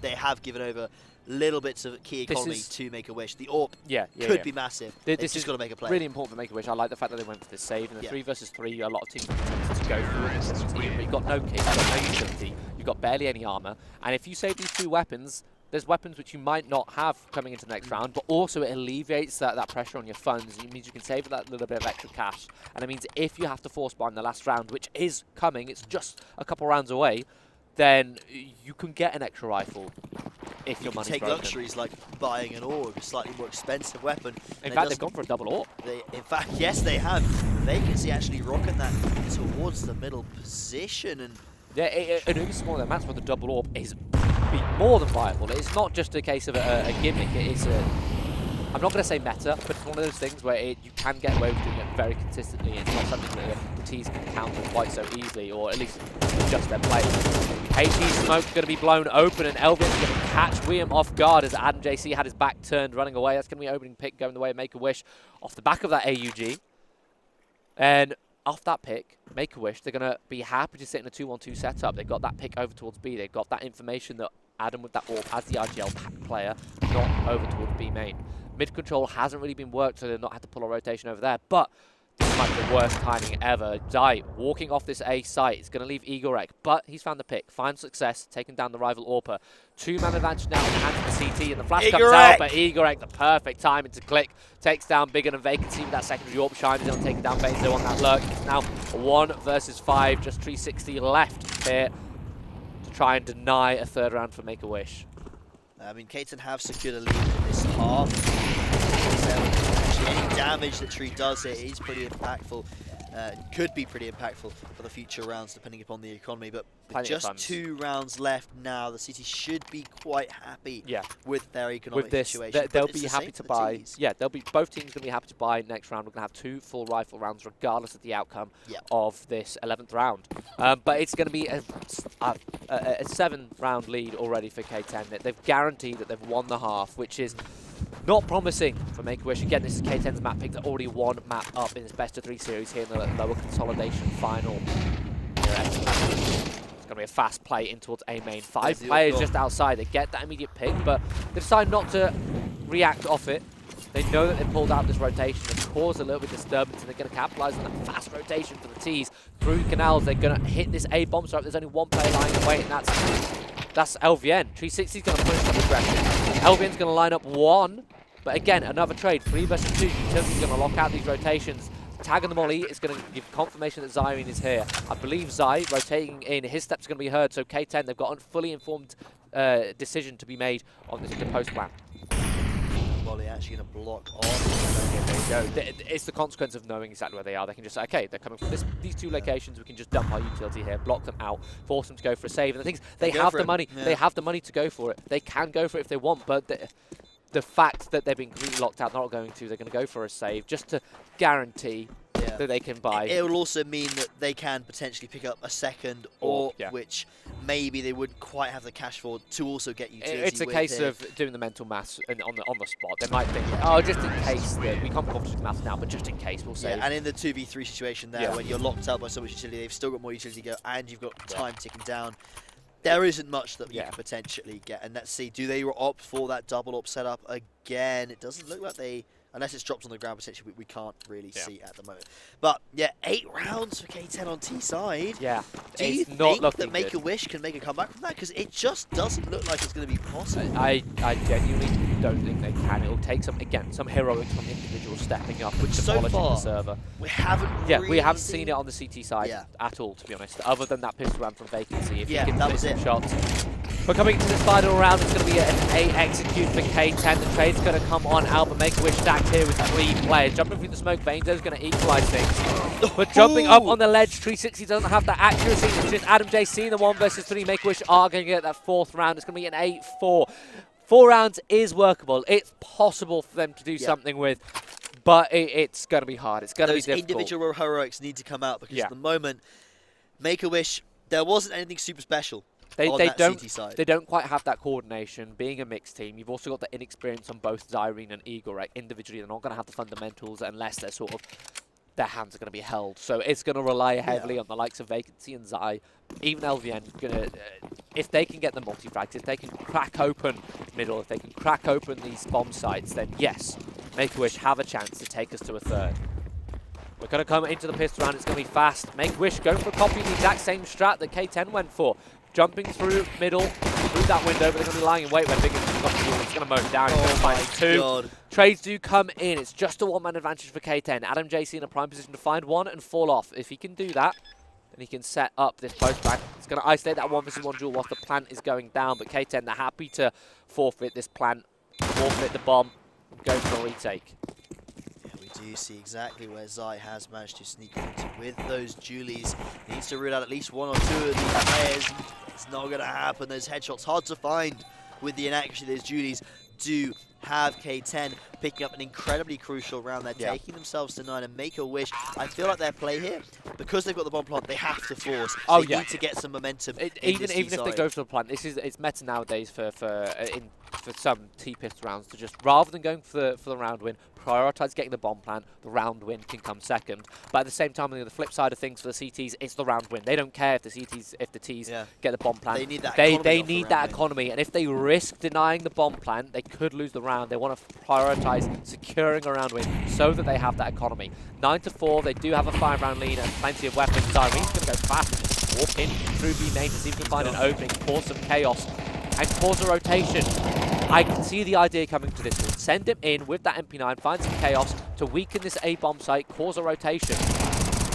they have given over little bits of key economy to Make-A-Wish. The AWP could be massive. This just got to make a play. Really important for Make-A-Wish. I like the fact that they went for this save. In the 3 versus 3, a lot of teams tend to go for it. But you've got no kit, you've got no utility, you've got barely any armor. And if you save these 2 weapons, there's weapons which you might not have coming into the next round, but also it alleviates that pressure on your funds. It means you can save that little bit of extra cash. And it means if you have to force buy in the last round, which is coming, it's just a couple rounds away, then you can get an extra rifle if your money's broken. Take luxuries like buying an AUG, a slightly more expensive weapon. In fact, they've gone for a double AWP. In fact, yes, they have. Vacancy actually rocking that towards the middle position. And yeah, an even smaller match with the double AWP is more than viable. It's not just a case of a gimmick. It is I'm not going to say meta, but it's one of those things where you can get away with doing it very consistently. It's not something that the teams can counter quite so easily, or at least adjust their play. HE smoke's going to be blown open, and Elvin's going to catch William off guard as Adam JC had his back turned, running away. That's going to be an opening pick going the way of Make-A-Wish off the back of that AUG. And off that pick, Make-A-Wish, they're going to be happy to sit in a 2-1-2 setup. They've got that pick over towards B. They've got that information that Adam with that AWP as the RGL pack player, not over towards B main. Mid control hasn't really been worked, so they've not had to pull a rotation over there. But this might be the worst timing ever. Zai walking off this A site. It's going to leave Igorek, but he's found the pick. Finds success, taking down the rival AWPer. 2-man advantage now in the hands of the CT, and the flash comes out, but Igorek, the perfect timing to click, takes down Bigger than Vacancy with that secondary AWP shine. He's going to take down Benzo on that lurk. It's now 1 versus 5, just 360 left here to try and deny a 3rd round for Make-A-Wish. I mean, K10 have secured a lead in this half. Actually, any damage that Tree does here is pretty impactful. Could be pretty impactful for the future rounds, depending upon the economy. But with just 2 rounds left now, the City should be quite happy with their economic situation. They'll be happy to buy. Yeah, both teams going to be happy to buy next round. We're going to have 2 full rifle rounds, regardless of the outcome of this 11th round. But it's going to be a 7-round lead already for K10. They've guaranteed that they've won the half, which is not promising for Make-A-Wish. Again, this is K10's map pick. They're already 1 map up in this best-of-3 series here in the lower consolidation final. It's going to be a fast play in towards A main. 5 players just outside. They get that immediate pick, but they decide not to react off it. They know that they pulled out this rotation that's caused a little bit of disturbance, and they're going to capitalize on that fast rotation for the T's through canals. They're going to hit this A bomb site. There's only one player lying in wait, and that's LVN. 360's going to push some aggression. LVN's going to line up one, but again, another trade. 3 versus 2. Utility's going to lock out these rotations. Tagging the molly is going to give confirmation that Zyrene is here. I believe Zy rotating in. His steps are going to be heard, so K10, they've got a fully informed decision to be made on this post plan. Molly actually going to block off. There you go. It's the consequence of knowing exactly where they are. They can just say, okay, they're coming from these 2 locations. We can just dump our utility here, block them out, force them to go for a save. And the thing is, they have the money. Yeah. They have the money to go for it. They can go for it if they want, but the fact that they've been completely locked out, not going to, they're going to go for a save just to guarantee that they can buy. It will also mean that they can potentially pick up a second, or which maybe they wouldn't quite have the cash for to also get utility. It's a case of doing the mental maths on the spot. They might think, oh, just in case, we can't be confident maths now, but just in case, we'll save. Yeah, and in the 2v3 situation there, when you're locked out by so much utility, they've still got more utility to go, and you've got time ticking down. There isn't much that you can potentially get. And let's see, do they opt for that double op setup again? It doesn't look like they, unless it's dropped on the ground, potentially we can't really see at the moment. But yeah, 8 rounds for K10 on T side. Yeah. Do you think that Make-A-Wish can make a comeback from that? Because it just doesn't look like it's going to be possible. I genuinely don't think they can. It'll take some heroics from individuals stepping up, which is demolishing the server. We haven't we haven't seen it on the CT side at all, to be honest, other than that pistol round from Vacancy. If you can hit some shots. But coming into this final round, it's going to be an A execute for K10. The trade's going to come on Alba. Make-A-Wish stacked here with 3 players. Jumping through the smoke veins is going to equalize things. But jumping up on the ledge, 360 doesn't have that accuracy. It's just Adam JC in the 1 versus 3. Make-A-Wish are going to get that 4th round. It's going to be an 8-4. 4 rounds is workable. It's possible for them to do something with, but it's going to be hard. It's going to be difficult. Those individual heroics need to come out because at the moment, Make-A-Wish, there wasn't anything super special. They don't quite have that coordination. Being a mixed team, you've also got the inexperience on both Zyrene and Igor. Individually, they're not going to have the fundamentals unless they're sort of their hands are going to be held. So it's going to rely heavily on the likes of Vacancy and Zy. Even LVN, if they can get the multi-frags, if they can crack open middle, if they can crack open these bomb sites, then yes, Make-A-Wish have a chance to take us to a 3rd. We're going to come into the pistol round. It's going to be fast. Make-A-Wish going for a copy of the exact same strat that K10 went for. Jumping through middle, through that window, but they're going to be lying in wait when Big is going to mow him down. He's going to find 2. God. Trades do come in. It's just a 1-man advantage for K10. Adam JC in a prime position to find one and fall off. If he can do that, then he can set up this post back. It's going to isolate that 1 versus 1 duel whilst the plant is going down. But K10, they're happy to forfeit this plant, forfeit the bomb, go for a retake. Do you see exactly where Zy has managed to sneak into with those Julies? Needs to rule out at least 1 or 2 of these players. It's not going to happen. Those headshots hard to find with the inaccuracy. Those Julies do have K10 picking up an incredibly crucial round. They're taking themselves to 9 and Make-A-Wish. I feel like their play here, because they've got the bomb plant, they have to force. They need to get some momentum. Even if they go for the plant, it's meta nowadays for some T-pist rounds to just, rather than going for the round win, prioritize getting the bomb plant. The round win can come second. But at the same time, on the flip side of things for the CTs, it's the round win. They don't care if the Ts get the bomb plant. They need that they need that economy. And if they risk denying the bomb plant, they could lose the round. They want to prioritize securing a round win so that they have that economy. 9-4, they do have a 5-round lead and plenty of weapons. Zyrene's going to go fast and just walk in through B main to see if we can find an opening, cause some chaos, and cause a rotation. I can see the idea coming to this one. Send him in with that MP9, find some chaos to weaken this A-bomb site, cause a rotation.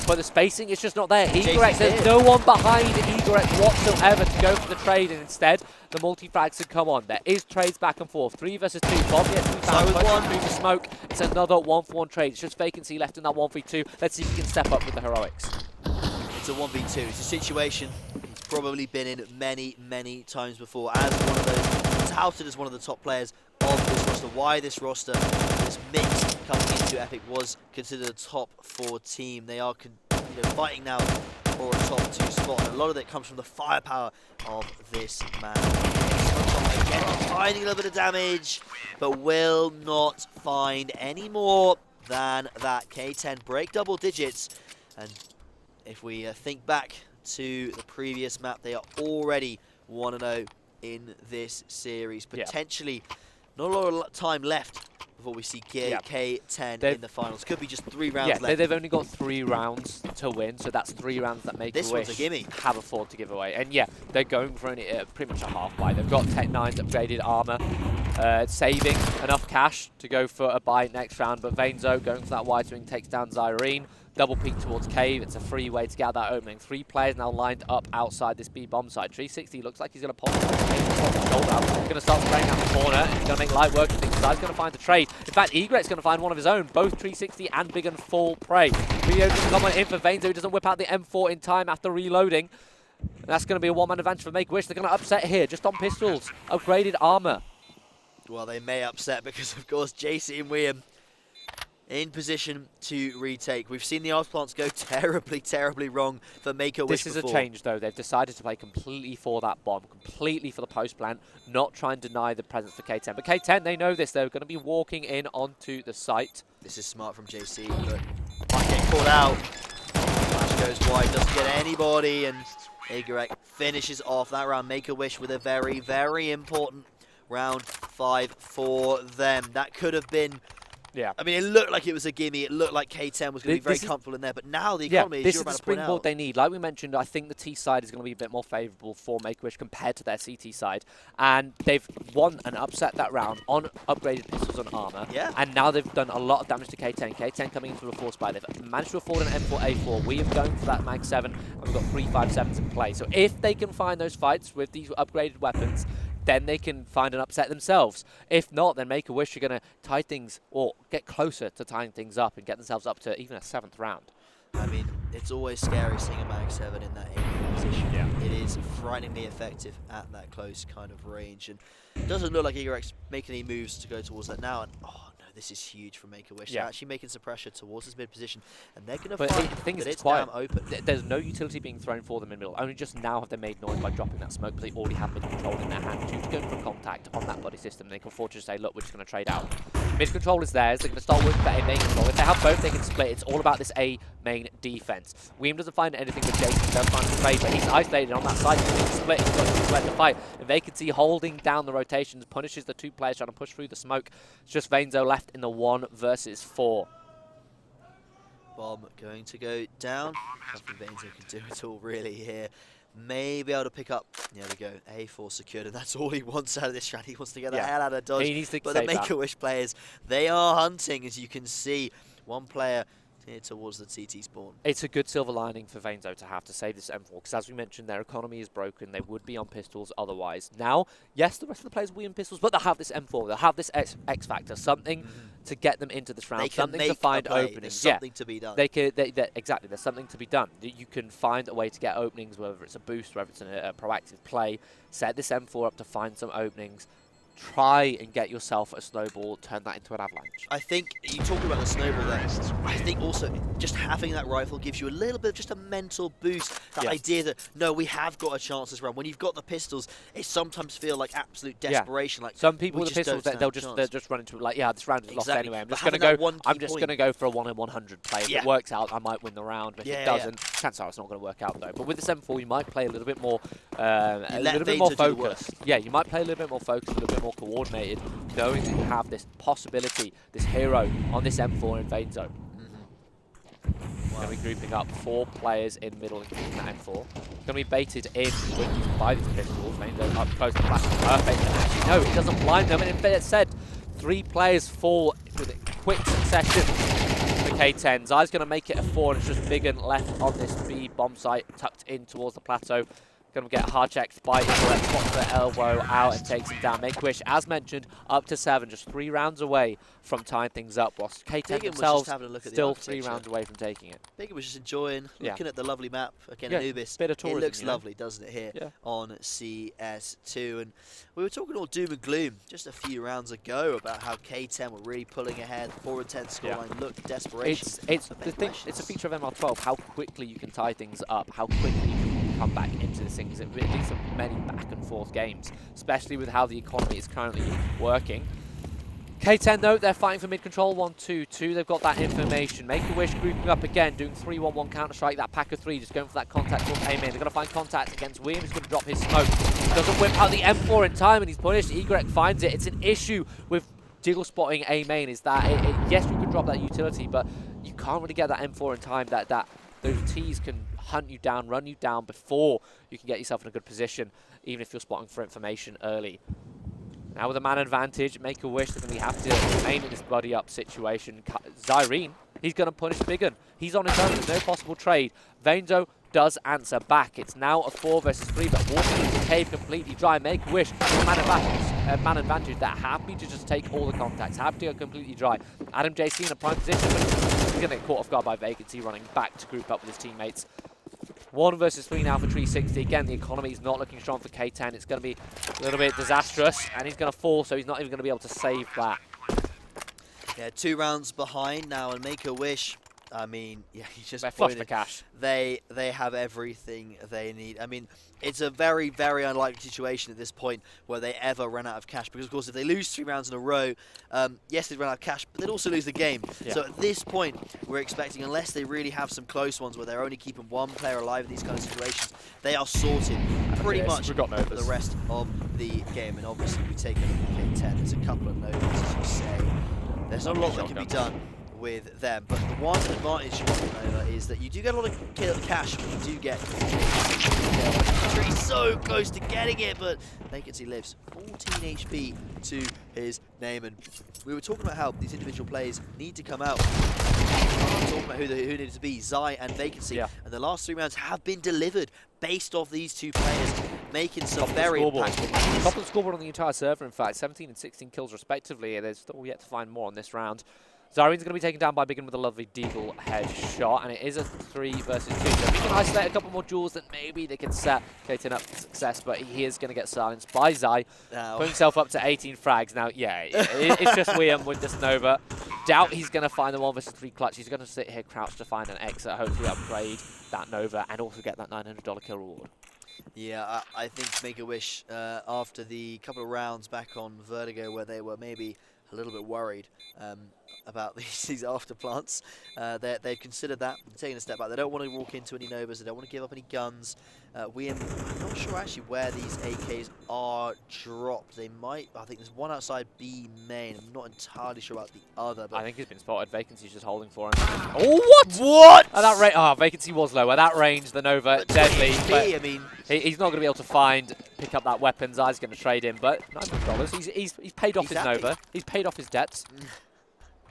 But the spacing is just not there. Egorex, there's no one behind Egorex whatsoever to go for the trade, and instead, the multi-frags have come on. There is trades back and forth. 3 versus 2. Bob yet to be found. Through the smoke. It's another 1-for-1 trade. It's just Vacancy left in that 1v2. Let's see if he can step up with the heroics. It's a 1v2. It's a situation he's probably been in many, many times before as one of those touted as one of the top players of this roster. Why this roster, this mix coming into Epic was considered a top 4 team. They are fighting now for a top 2 spot, and a lot of it comes from the firepower of this man. Again, finding a little bit of damage, but will not find any more than that. K10 break double digits, and if we think back to the previous map, they are already 1-0 in this series. Potentially not a lot of time left before we see K10 in the finals. Could be just 3 rounds left. Yeah, they've only got 3 rounds to win, so that's 3 rounds that Make-A-Wish have afford to give away. And yeah, they're going for pretty much a half buy. They've got Tech9's upgraded armor, saving enough cash to go for a buy next round, but Vainzo going for that wide swing takes down Zyrene. Double peek towards Cave. It's a free way to get out that opening. 3 players now lined up outside this B bomb site. 360 looks like he's going to pop the shoulder out. He's going to start spraying out the corner. He's going to make light work of things. He's going to find the trade. In fact, Egret's going to find one of his own. Both 360 and Big and fall prey. Rio doesn't come in for Vainzo. He doesn't whip out the M4 in time after reloading. And that's going to be a one-man advantage for Make-A-Wish. They're going to upset here, just on pistols. Upgraded armor. Well, they may upset because, of course, JC and William in position to retake. We've seen the arse plants go terribly, terribly wrong for Make-A-Wish This is a change, though. They've decided to play completely for that bomb, completely for the post plant, not try and deny the presence for K10. But K10, they know this. They're going to be walking in onto the site. This is smart from JC, but might get caught out. Flash goes wide, doesn't get anybody, and Egret finishes off that round. Make-A-Wish with a very, very important round 5 for them. That could have been... Yeah. I mean, it looked like it was a gimme. It looked like K10 was going to be very comfortable in there. But now the economy this is the springboard they need. Like we mentioned, I think the T side is going to be a bit more favourable for Make-A-Wish compared to their CT side. And they've won and upset that round on upgraded pistols and armour. Yeah. And now they've done a lot of damage to K10. K10 coming into a force buy. They've managed to afford an M4A4. We are going for that Mag 7. And we've got 357s in play. So if they can find those fights with these upgraded weapons, then they can find an upset themselves. If not, then Make-A-Wish are going to tie things or get closer to tying things up and get themselves up to even a 7th round. I mean, it's always scary seeing a Mag 7 in that aiming position. Yeah. It is frighteningly effective at that close kind of range. And it doesn't look like Egret's making any moves to go towards that now. And oh no, this is huge for Make-A-Wish. Yeah. They're actually making some pressure towards this mid position, and they're going to But fight. the thing is, it's quiet. damn open. There's no utility being thrown for them in the middle. Only just now have they made noise by dropping that smoke, but they already have mid-control in their hand. Due to going for contact on that body system, they can afford to say, look, we're just going to trade out. Mid-control is theirs. They're going to start working for A main control. If they have both, they can split. It's all about this A main defense. William doesn't find anything with Jason. Does find his trade, but he's isolated on that side. He's split. He's got to split the fight. And Vacancy holding down the rotations punishes the 2 players trying to push through the smoke. It's just Vainzo left in the 1 versus 4. Bomb going to go down. Nothing Vainzo can do at all really here. May be able to pick up. There we go. A4 secured, and that's all he wants out of this strat. He wants to get the hell out of Dodge. He needs to but the Make-A-Wish players, they are hunting, as you can see. One player here towards the TT spawn. It's a good silver lining for Vainzo to have to save this M4, because as we mentioned, their economy is broken. They would be on pistols otherwise. Now, yes, the rest of the players will be on pistols, but they'll have this M4. They'll have this X factor, something to get them into this round, something to find openings. There's something to be done. Exactly, there's something to be done. You can find a way to get openings, whether it's a boost, whether it's a proactive play. Set this M4 up to find some openings. Try and get yourself a snowball, turn that into an avalanche. I think, you talk about the snowball there, I think also just having that rifle gives you a little bit of just a mental boost. That idea that, no, we have got a chance this round. When you've got the pistols, it sometimes feels like absolute desperation. Like some people with the pistols, they'll just run into it like, yeah, this round is lost anyway. I'm just going to go for a 1 in 100 play. If it works out, I might win the round. But if it doesn't, chances are it's not going to work out though. But with this M4, you might play a little bit more, focused. Yeah, you might play a little bit more focused, a little bit more coordinated, knowing that you have this possibility, this hero on this M4 in Vainzo. Going to be grouping up 4 players in middle, including that M4. Going to be baited in by these pistols. Vainzo up close to flash, perfect. And actually, no, it doesn't blind them. And instead, 3 players fall with a quick succession. The K10. Zai's going to make it a 4, and it's just Biggin left on this B bomb site, tucked in towards the plateau. Going to get hard checked by Egret, pops the elbow out and takes him down. Make-A-Wish, as mentioned, up to 7, just 3 rounds away from tying things up, whilst K10 themselves still 3 rounds away from taking it. Biggin was just enjoying, looking at the lovely map. Again, Anubis. Bit of tourism, it looks lovely, doesn't it, here on CS2. And we were talking all doom and gloom just a few rounds ago about how K10 were really pulling ahead. 4-10 scoreline looked desperation. It's a feature of ML12, how quickly you can tie things up, how quickly you can come back into this thing. It leads to many back and forth games, especially with how the economy is currently working. K10 though, they're fighting for mid-control, 1-2-2. They've got that information. Make-A-Wish grouping up again, doing 3-1-1 Counter-Strike. That pack of 3 just going for that contact towards A-main. They're going to find contact against William. He's going to drop his smoke. He doesn't whip out the M4 in time, and he's punished. Egret finds it. It's an issue with Jiggle spotting A main is that, yes, you can drop that utility, but you can't really get that M4 in time that those Ts can hunt you down, run you down before you can get yourself in a good position, even if you're spotting for information early. Now with a man advantage, Make-A-Wish, they're going to have to aim at this buddy up situation. Zyrene, he's going to punish Biggin. He's on his own, there's no possible trade. Vainzo does answer back. It's now a 4 versus 3, but walking into the cave completely dry. Make-A-Wish, man advantage, they're happy to just take all the contacts, happy to go completely dry. Adam JC in a prime position, but he's going to get caught off guard by Vacancy, running back to group up with his teammates. 1 versus 3 now for 360. Again, the economy is not looking strong for K10. It's going to be a little bit disastrous, and he's going to fall, so he's not even going to be able to save that. Yeah, 2 rounds behind now, and Make-A-Wish, I mean, yeah, he's just flush the cash. They have everything they need. I mean, it's a very, very unlikely situation at this point where they ever run out of cash, because of course if they lose 3 rounds in a row, yes, they'd run out of cash, but they'd also lose the game. Yeah. So at this point, we're expecting, unless they really have some close ones where they're only keeping 1 player alive in these kind of situations, they are sorted pretty much for the rest of the game. And obviously we take a look at K10. There's a couple of Novas, as you say. There's not a lot that can be done with them, but the one advantage of Nova is that you do get a lot of cash when you do get He's so close to getting it, but Vacancy lives 14 HP to his name. And we were talking about how these individual players need to come out. Talking about who needed to be, Zai and Vacancy, and the last 3 rounds have been delivered based off these 2 players making some very impactful. Top of the scoreboard on the entire server, in fact, 17 and 16 kills respectively, and there's still yet to find more on this round. Zarene's going to be taken down by Biggin with a lovely deagle headshot, and it is a 3 versus 2. So if he can isolate a couple more duels, then maybe they can set K10 up for success, but he is going to get silenced by Zai, putting himself up to 18 frags. Now, yeah, it's just William with this Nova. Doubt he's going to find the 1 versus 3 clutch. He's going to sit here crouched to find an exit, hopefully upgrade that Nova, and also get that $900 kill reward. Yeah, I think Make-A-Wish, after the couple of rounds back on Vertigo where they were maybe a little bit worried about these afterplants, they've considered that, taking a step back. They don't want to walk into any Novas, they don't want to give up any guns. I'm not sure actually where these AKs are dropped. They might, I think there's one outside B main. I'm not entirely sure about the other. But I think he's been spotted. Vacancy's just holding for him. Oh, what? What? At that rate, Vacancy was low. At that range, the Nova, but deadly. HP, I mean, he's not going to be able to pick up that weapon. Zai's going to trade him, but $900. He's paid off his happy. Nova. He's paid off his debts.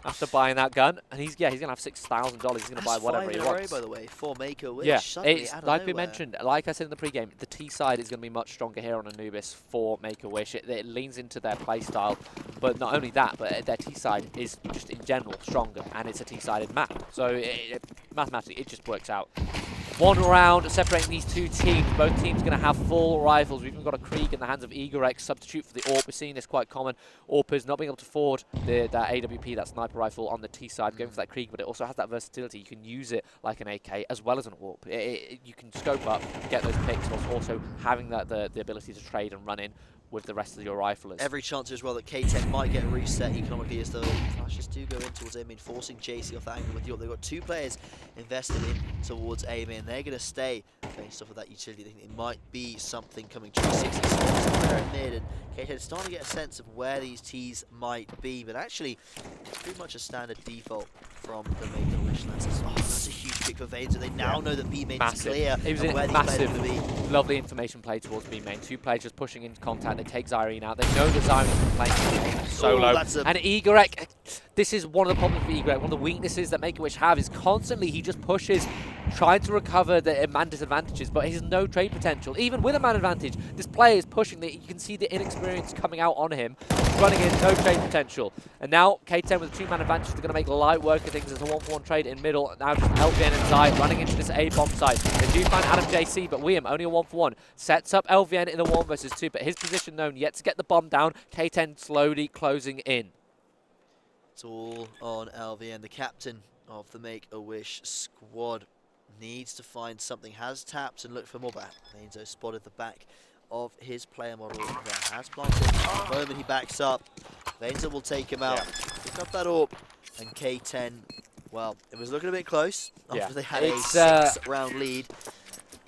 After buying that gun, and he's going to have $6,000. He's going to buy whatever he wants. By the way, for Make-A-Wish. Yeah, it's like we mentioned, like I said in the pregame, the T side is going to be much stronger here on Anubis for Make-A-Wish. It leans into their playstyle, but not only that, but their T side is just in general stronger, and it's a T-sided map. So mathematically, it just works out. 1 round separating these 2 teams. Both teams going to have full rifles. We've even got a Krieg in the hands of Egorex, substitute for the AWP. We're seeing this quite common. AWPers not being able to afford that AWP, that sniper rifle on the T side, going for that Krieg, but it also has that versatility. You can use it like an AK as well as an AWP. You can scope up, get those picks, whilst also having the ability to trade and run in with the rest of your riflers. Every chance as well that K10 might get reset economically as the flashes do go in towards A-main, forcing JC off that angle with York. They've got 2 players invested in towards A-main. They're going to stay based off of that utility. They think it might be something coming. 360 spots there in mid, and K10 starting to get a sense of where these Ts might be, but actually it's pretty much a standard default from the Make-A-Wish. That's a huge pick for Vader. So they now know that B-main is clear. It was a massive, lovely information play towards B-main. 2 players just pushing into contact. They take Zyrene out. They know that Zyrene's been playing solo. And Igorek, this is one of the problems for Igorek. One of the weaknesses that Make-A-Wish have is constantly he just pushes, trying to recover the man disadvantages, but he has no trade potential. Even with a man advantage, this player is pushing. You can see the inexperience coming out on him. Running in, no trade potential. And now K10 with a 2-man advantage, they're going to make light work of things. There's a 1-for-1 trade in middle. Now just LVN and Zai running into this A-bomb site. They do find Adam JC, but William only a 1-for-1. Sets up LVN in a 1 versus 2, but his position known yet to get the bomb down. K10 slowly closing in. It's all on LVN, the captain of the Make-A-Wish squad. Needs to find something, has tapped and looked for more back. Mainzo spotted the back of his player model there, has planted. The moment he backs up, Mainzo will take him out, pick up that AWP, and K10, well, it was looking a bit close after they had a 6-round lead.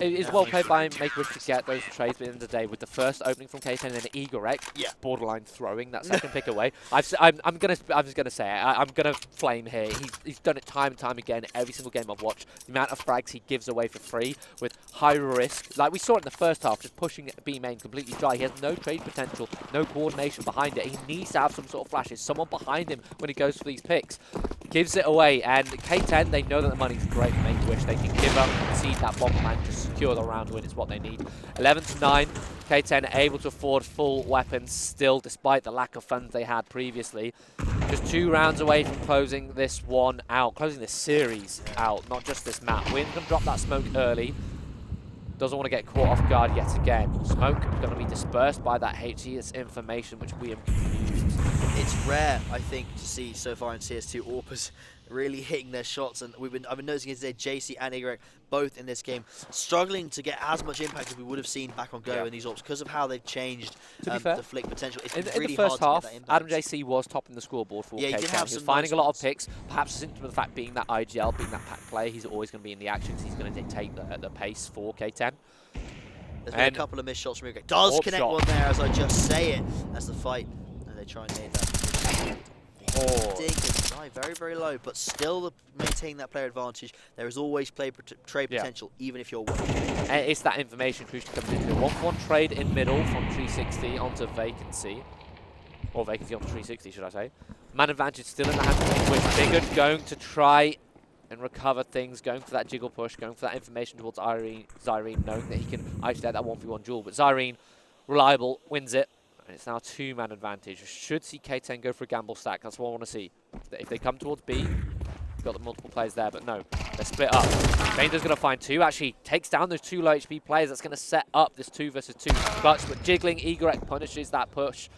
it is well played by Make-A-Wish to get those trades, but at the end of the day, with the first opening from K10 and then Igorek, borderline throwing that second pick away. I'm just gonna say it. I'm gonna flame here. He's done it time and time again. Every single game I've watched, the amount of frags he gives away for free with high risk, like we saw it in the first half, just pushing B main completely dry. He has no trade potential, no coordination behind it. He needs to have some sort of flashes, someone behind him when he goes for these picks. Gives it away, and K10, they know that the money's great for Make-A-Wish. They can give up, concede that bomb and just secure the round win is what they need. 11-9, K10 able to afford full weapons still, despite the lack of funds they had previously. Just 2 rounds away from closing this one out, closing this series out, not just this map. Win can drop that smoke early. Doesn't want to get caught off guard yet again. Smoke going to be dispersed by that HES information, which we have confused. It's rare, I think, to see so far in CS2 AWPers really hitting their shots, and I've been noticing it today. JC and Igorek both in this game struggling to get as much impact as we would have seen back on Go in these AWPs because of how they've changed to be fair, the flick potential. It's in really the first hard half, to get that impact. Adam JC was topping the scoreboard for K10. He was finding a lot of picks, perhaps symptom of the fact being that IGL, being that pack player, he's always going to be in the action because he's going to dictate the pace for K10. There's been a couple of missed shots from Igorek. Does connect one there as I just say it. That's the fight. And they try and nade that. Very, very low, but still maintaining that player advantage. There is always trade potential, even if you're one. It's that information crucial comes into it. 1-for-1 trade in middle from 360 onto Vacancy. Or Vacancy onto 360, should I say. Man advantage still in the hands of Make-A-Wish. Biggood going to try and recover things, going for that jiggle push, going for that information towards Zyrene, knowing that he can actually get that 1v1 duel. But Zyrene, reliable, wins it. And it's now a 2-man advantage. Should see K10 go for a gamble stack. That's what I want to see. If they come towards B, you've got the multiple players there, but no. They're split up. Vander's going to find 2. Actually, takes down those 2 low HP players. That's going to set up this 2 versus 2 clutch. But jiggling, Igorek punishes that push.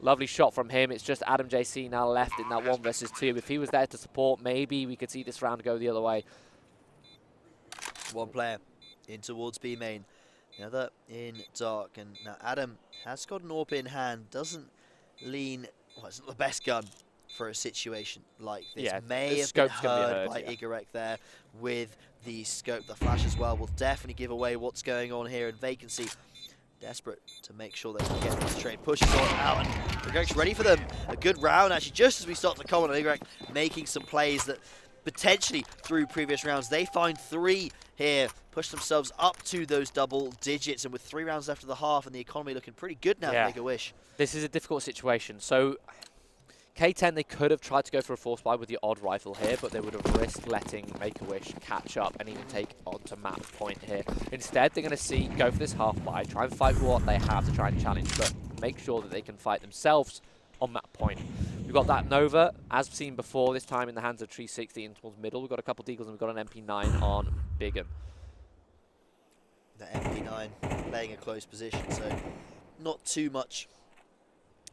Lovely shot from him. It's just Adam JC now left in that 1 versus 2. If he was there to support, maybe we could see this round go the other way. One player in towards B main. The other in dark. And now Adam has got an AWP in hand. Doesn't lean... Well, it's not the best gun for a situation like this. Yeah, may have been heard by Igorek there with the scope. The flash as well will definitely give away what's going on here in Vacancy. Desperate to make sure they can get this trade. Pushes on out, and Igorek's ready for them. A good round, actually, just as we start to come on. Igorek making some plays that potentially through previous rounds. They find 3 here, push themselves up to those double digits, and with 3 rounds left of the half and the economy looking pretty good now to Make-A-Wish. This is a difficult situation. So K10, they could have tried to go for a force buy with the odd rifle here, but they would have risked letting Make-A-Wish catch up and even take onto map point here. Instead, they're going to go for this half buy, try and fight for what they have to try and challenge, but make sure that they can fight themselves on that point. We've got that Nova, as seen before, this time in the hands of 360 and towards middle. We've got a couple deagles and we've got an MP9 on Biggin. The MP9 playing a close position, so not too much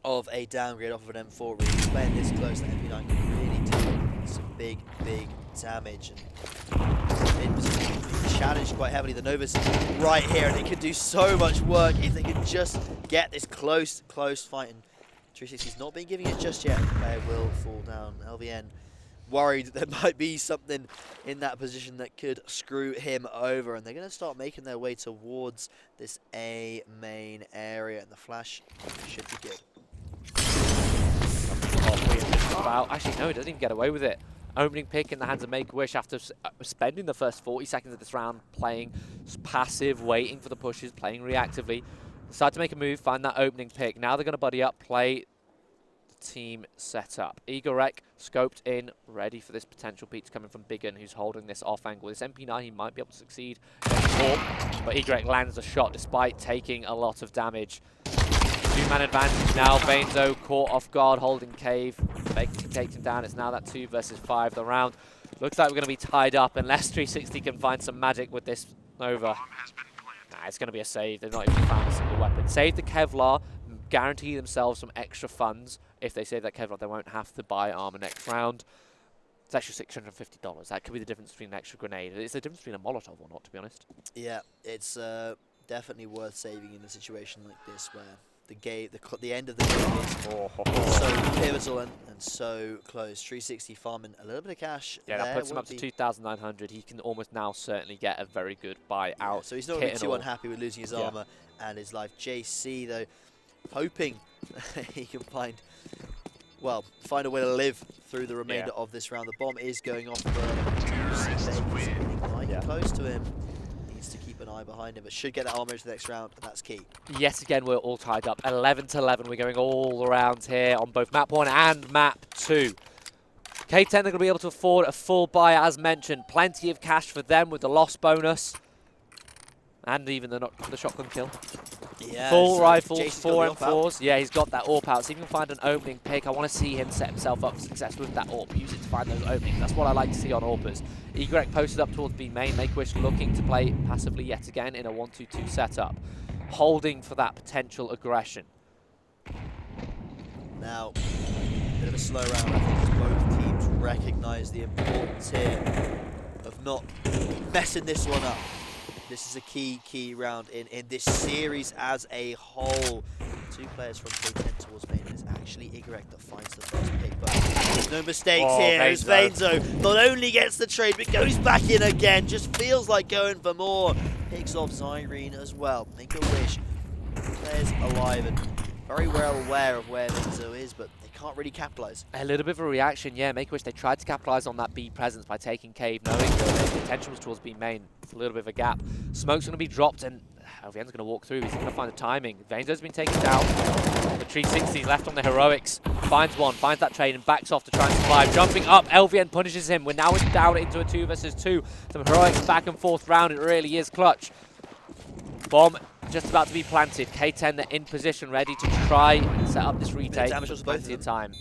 of a downgrade off of an M4 really. Playing this close, the MP9 can really do some big damage. And being challenged quite heavily. The Nova's right here, and it can do so much work if they can just get this close fight. And 360's not been giving it just yet. The player will fall down. LVN worried that there might be something in that position that could screw him over, and they're going to start making their way towards this A main area, and the flash should be good. Actually, no, he doesn't even get away with it. Opening pick in the hands of Make-A-Wish after spending the first 40 seconds of this round playing passive, waiting for the pushes, playing reactively. Decide to make a move, find that opening pick. Now they're going to buddy up, play the team setup. Igorek scoped in, ready for this potential peak coming from Biggin, who's holding this off angle. This MP9, he might be able to succeed. But Igorek lands a shot despite taking a lot of damage. 2-man advantage now. Vainzo caught off guard, holding cave. Vacancy takes him down. It's now that 2 versus 5. The round looks like we're going to be tied up unless 360 can find some magic with this Nova. Nah, it's going to be a save. They've not even found a single weapon. Save the Kevlar, guarantee themselves some extra funds. If they save that Kevlar, they won't have to buy armor next round. It's actually $650. That could be the difference between an extra grenade. It's the difference between a Molotov or not, to be honest. Yeah, it's definitely worth saving in a situation like this where the end of the game is so pivotal and so close. 360 farming a little bit of cash. Yeah, that puts him up to 2,900. He can almost now certainly get a very good buy out. So he's not going to be too unhappy with losing his armor and his life. JC, though, hoping he can find a way to live through the remainder of this round. The bomb is going off for close to him. Needs to keep an eye behind him, but should get that armor into the next round, and that's key. Yet again, we're all tied up. 11-11. We're going all around here on both map 1 and map 2. K10 are going to be able to afford a full buy, as mentioned. Plenty of cash for them with the loss bonus. And even the shotgun kill. Yeah, Full rifles, 4M4s. Yeah, he's got that AWP out. So if he can find an opening pick, I want to see him set himself up for success with that AWP. Use it to find those openings. That's what I like to see on AWPers. Egret posted up towards B main. Make-A-Wish looking to play passively yet again in a 1-2-2 setup. Holding for that potential aggression. Now, a bit of a slow round. I think both teams recognise the importance here of not messing this one up. This is a key round in this series as a whole. 2 players from K10 towards main, and it's actually Igorek that finds the first pick. But there's no mistakes here. As Vainzo not only gets the trade, but goes back in again. Just feels like going for more. Picks off Zyrene as well. Make-A-Wish. Players alive and very well aware of where Vainzo is, but they can't really capitalise. A little bit of a reaction, yeah. Make-A-Wish, they tried to capitalise on that B presence by taking Cave, knowing that the attention was towards B main. It's a little bit of a gap. Smoke's going to be dropped, and LVN's going to walk through. He's going to find the timing. Vainzo's been taken down. The 360 left on the heroics. Finds one, finds that trade, and backs off to try and survive. Jumping up, LVN punishes him. We're now down into a 2 versus 2. Some heroics back and forth round. It really is clutch. Bomb just about to be planted. K10, they're in position, ready to try and set up this retake. Plenty of time.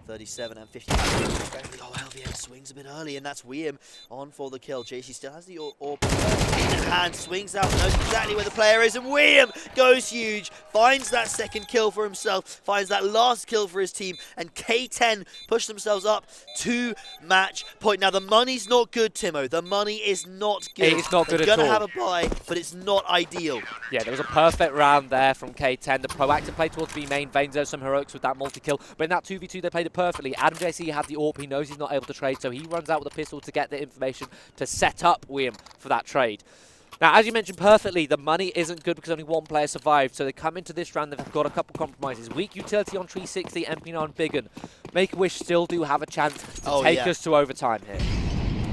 37 and 50. Oh, LVN swings a bit early, and that's William on for the kill. JC still has the AWP in hand, swings out, knows exactly where the player is, and William goes huge, finds that second kill for himself, finds that last kill for his team, and K10 push themselves up to match point. Now, the money's not good, Timo. The money is not good. It's not good at all. They're going to have a buy, but it's not ideal. Yeah, there was a perfect round there from K10. The proactive play towards B main. Vainzo, some heroics with that multi-kill, but in that 2v2, they played it perfectly. Adam JC had the AWP. He knows he's not able to trade, so he runs out with a pistol to get the information to set up William for that trade. Now, as you mentioned perfectly, the money isn't good because only 1 player survived, so they come into this round, they've got a couple compromises. Weak utility on 360, MP9 Biggin. Make-A-Wish still do have a chance to take us to overtime here.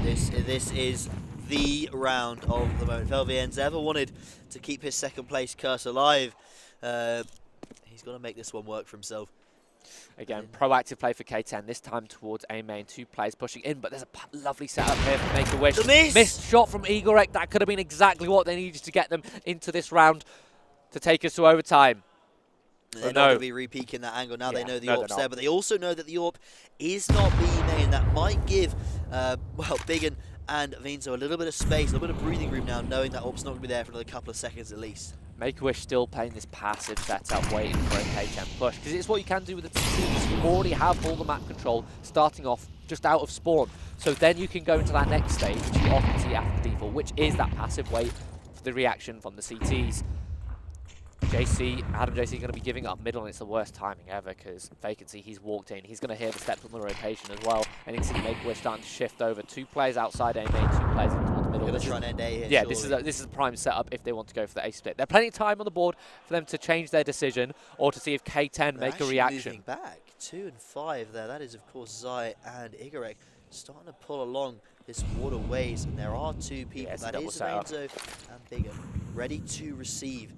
This is the round of the moment. If LVN's ever wanted to keep his second place curse alive, he's got to make this one work for himself. Again, proactive play for K10, this time towards A main. 2 players pushing in, but there's a lovely setup here for Make-A-Wish. The miss! Missed shot from Igorek. That could have been exactly what they needed to get them into this round to take us to overtime. They're not going to be re-peeking that angle. Now they know the AWP's there, but they also know that the AWP is not B main. That might give, Biggin and Vainzo a little bit of space, a little bit of breathing room now, knowing that AWP's not going to be there for another couple of seconds at least. Make-A-Wish still playing this passive setup, waiting for a K10 push, because it's what you can do with the teams. You already have all the map control starting off just out of spawn, so then you can go into that next stage, which you often see after default, which is that passive wait for the reaction from the CTs. Adam JC going to be giving up middle, and it's the worst timing ever because Vacancy, he's walked in. He's going to hear the steps on the rotation as well, and you can see Make-A-Wish starting to shift over. 2 players outside A main, 2 players into the middle. Going to try and end A here, yeah, this is a prime setup if they want to go for the A split. There's plenty of time on the board for them to change their decision or to see if K10 make a reaction. Moving back 2 and 5 there. That is of course Zai and Igorek starting to pull along this waterways, and there are 2 people. That is Vainzo and Biggin ready to receive.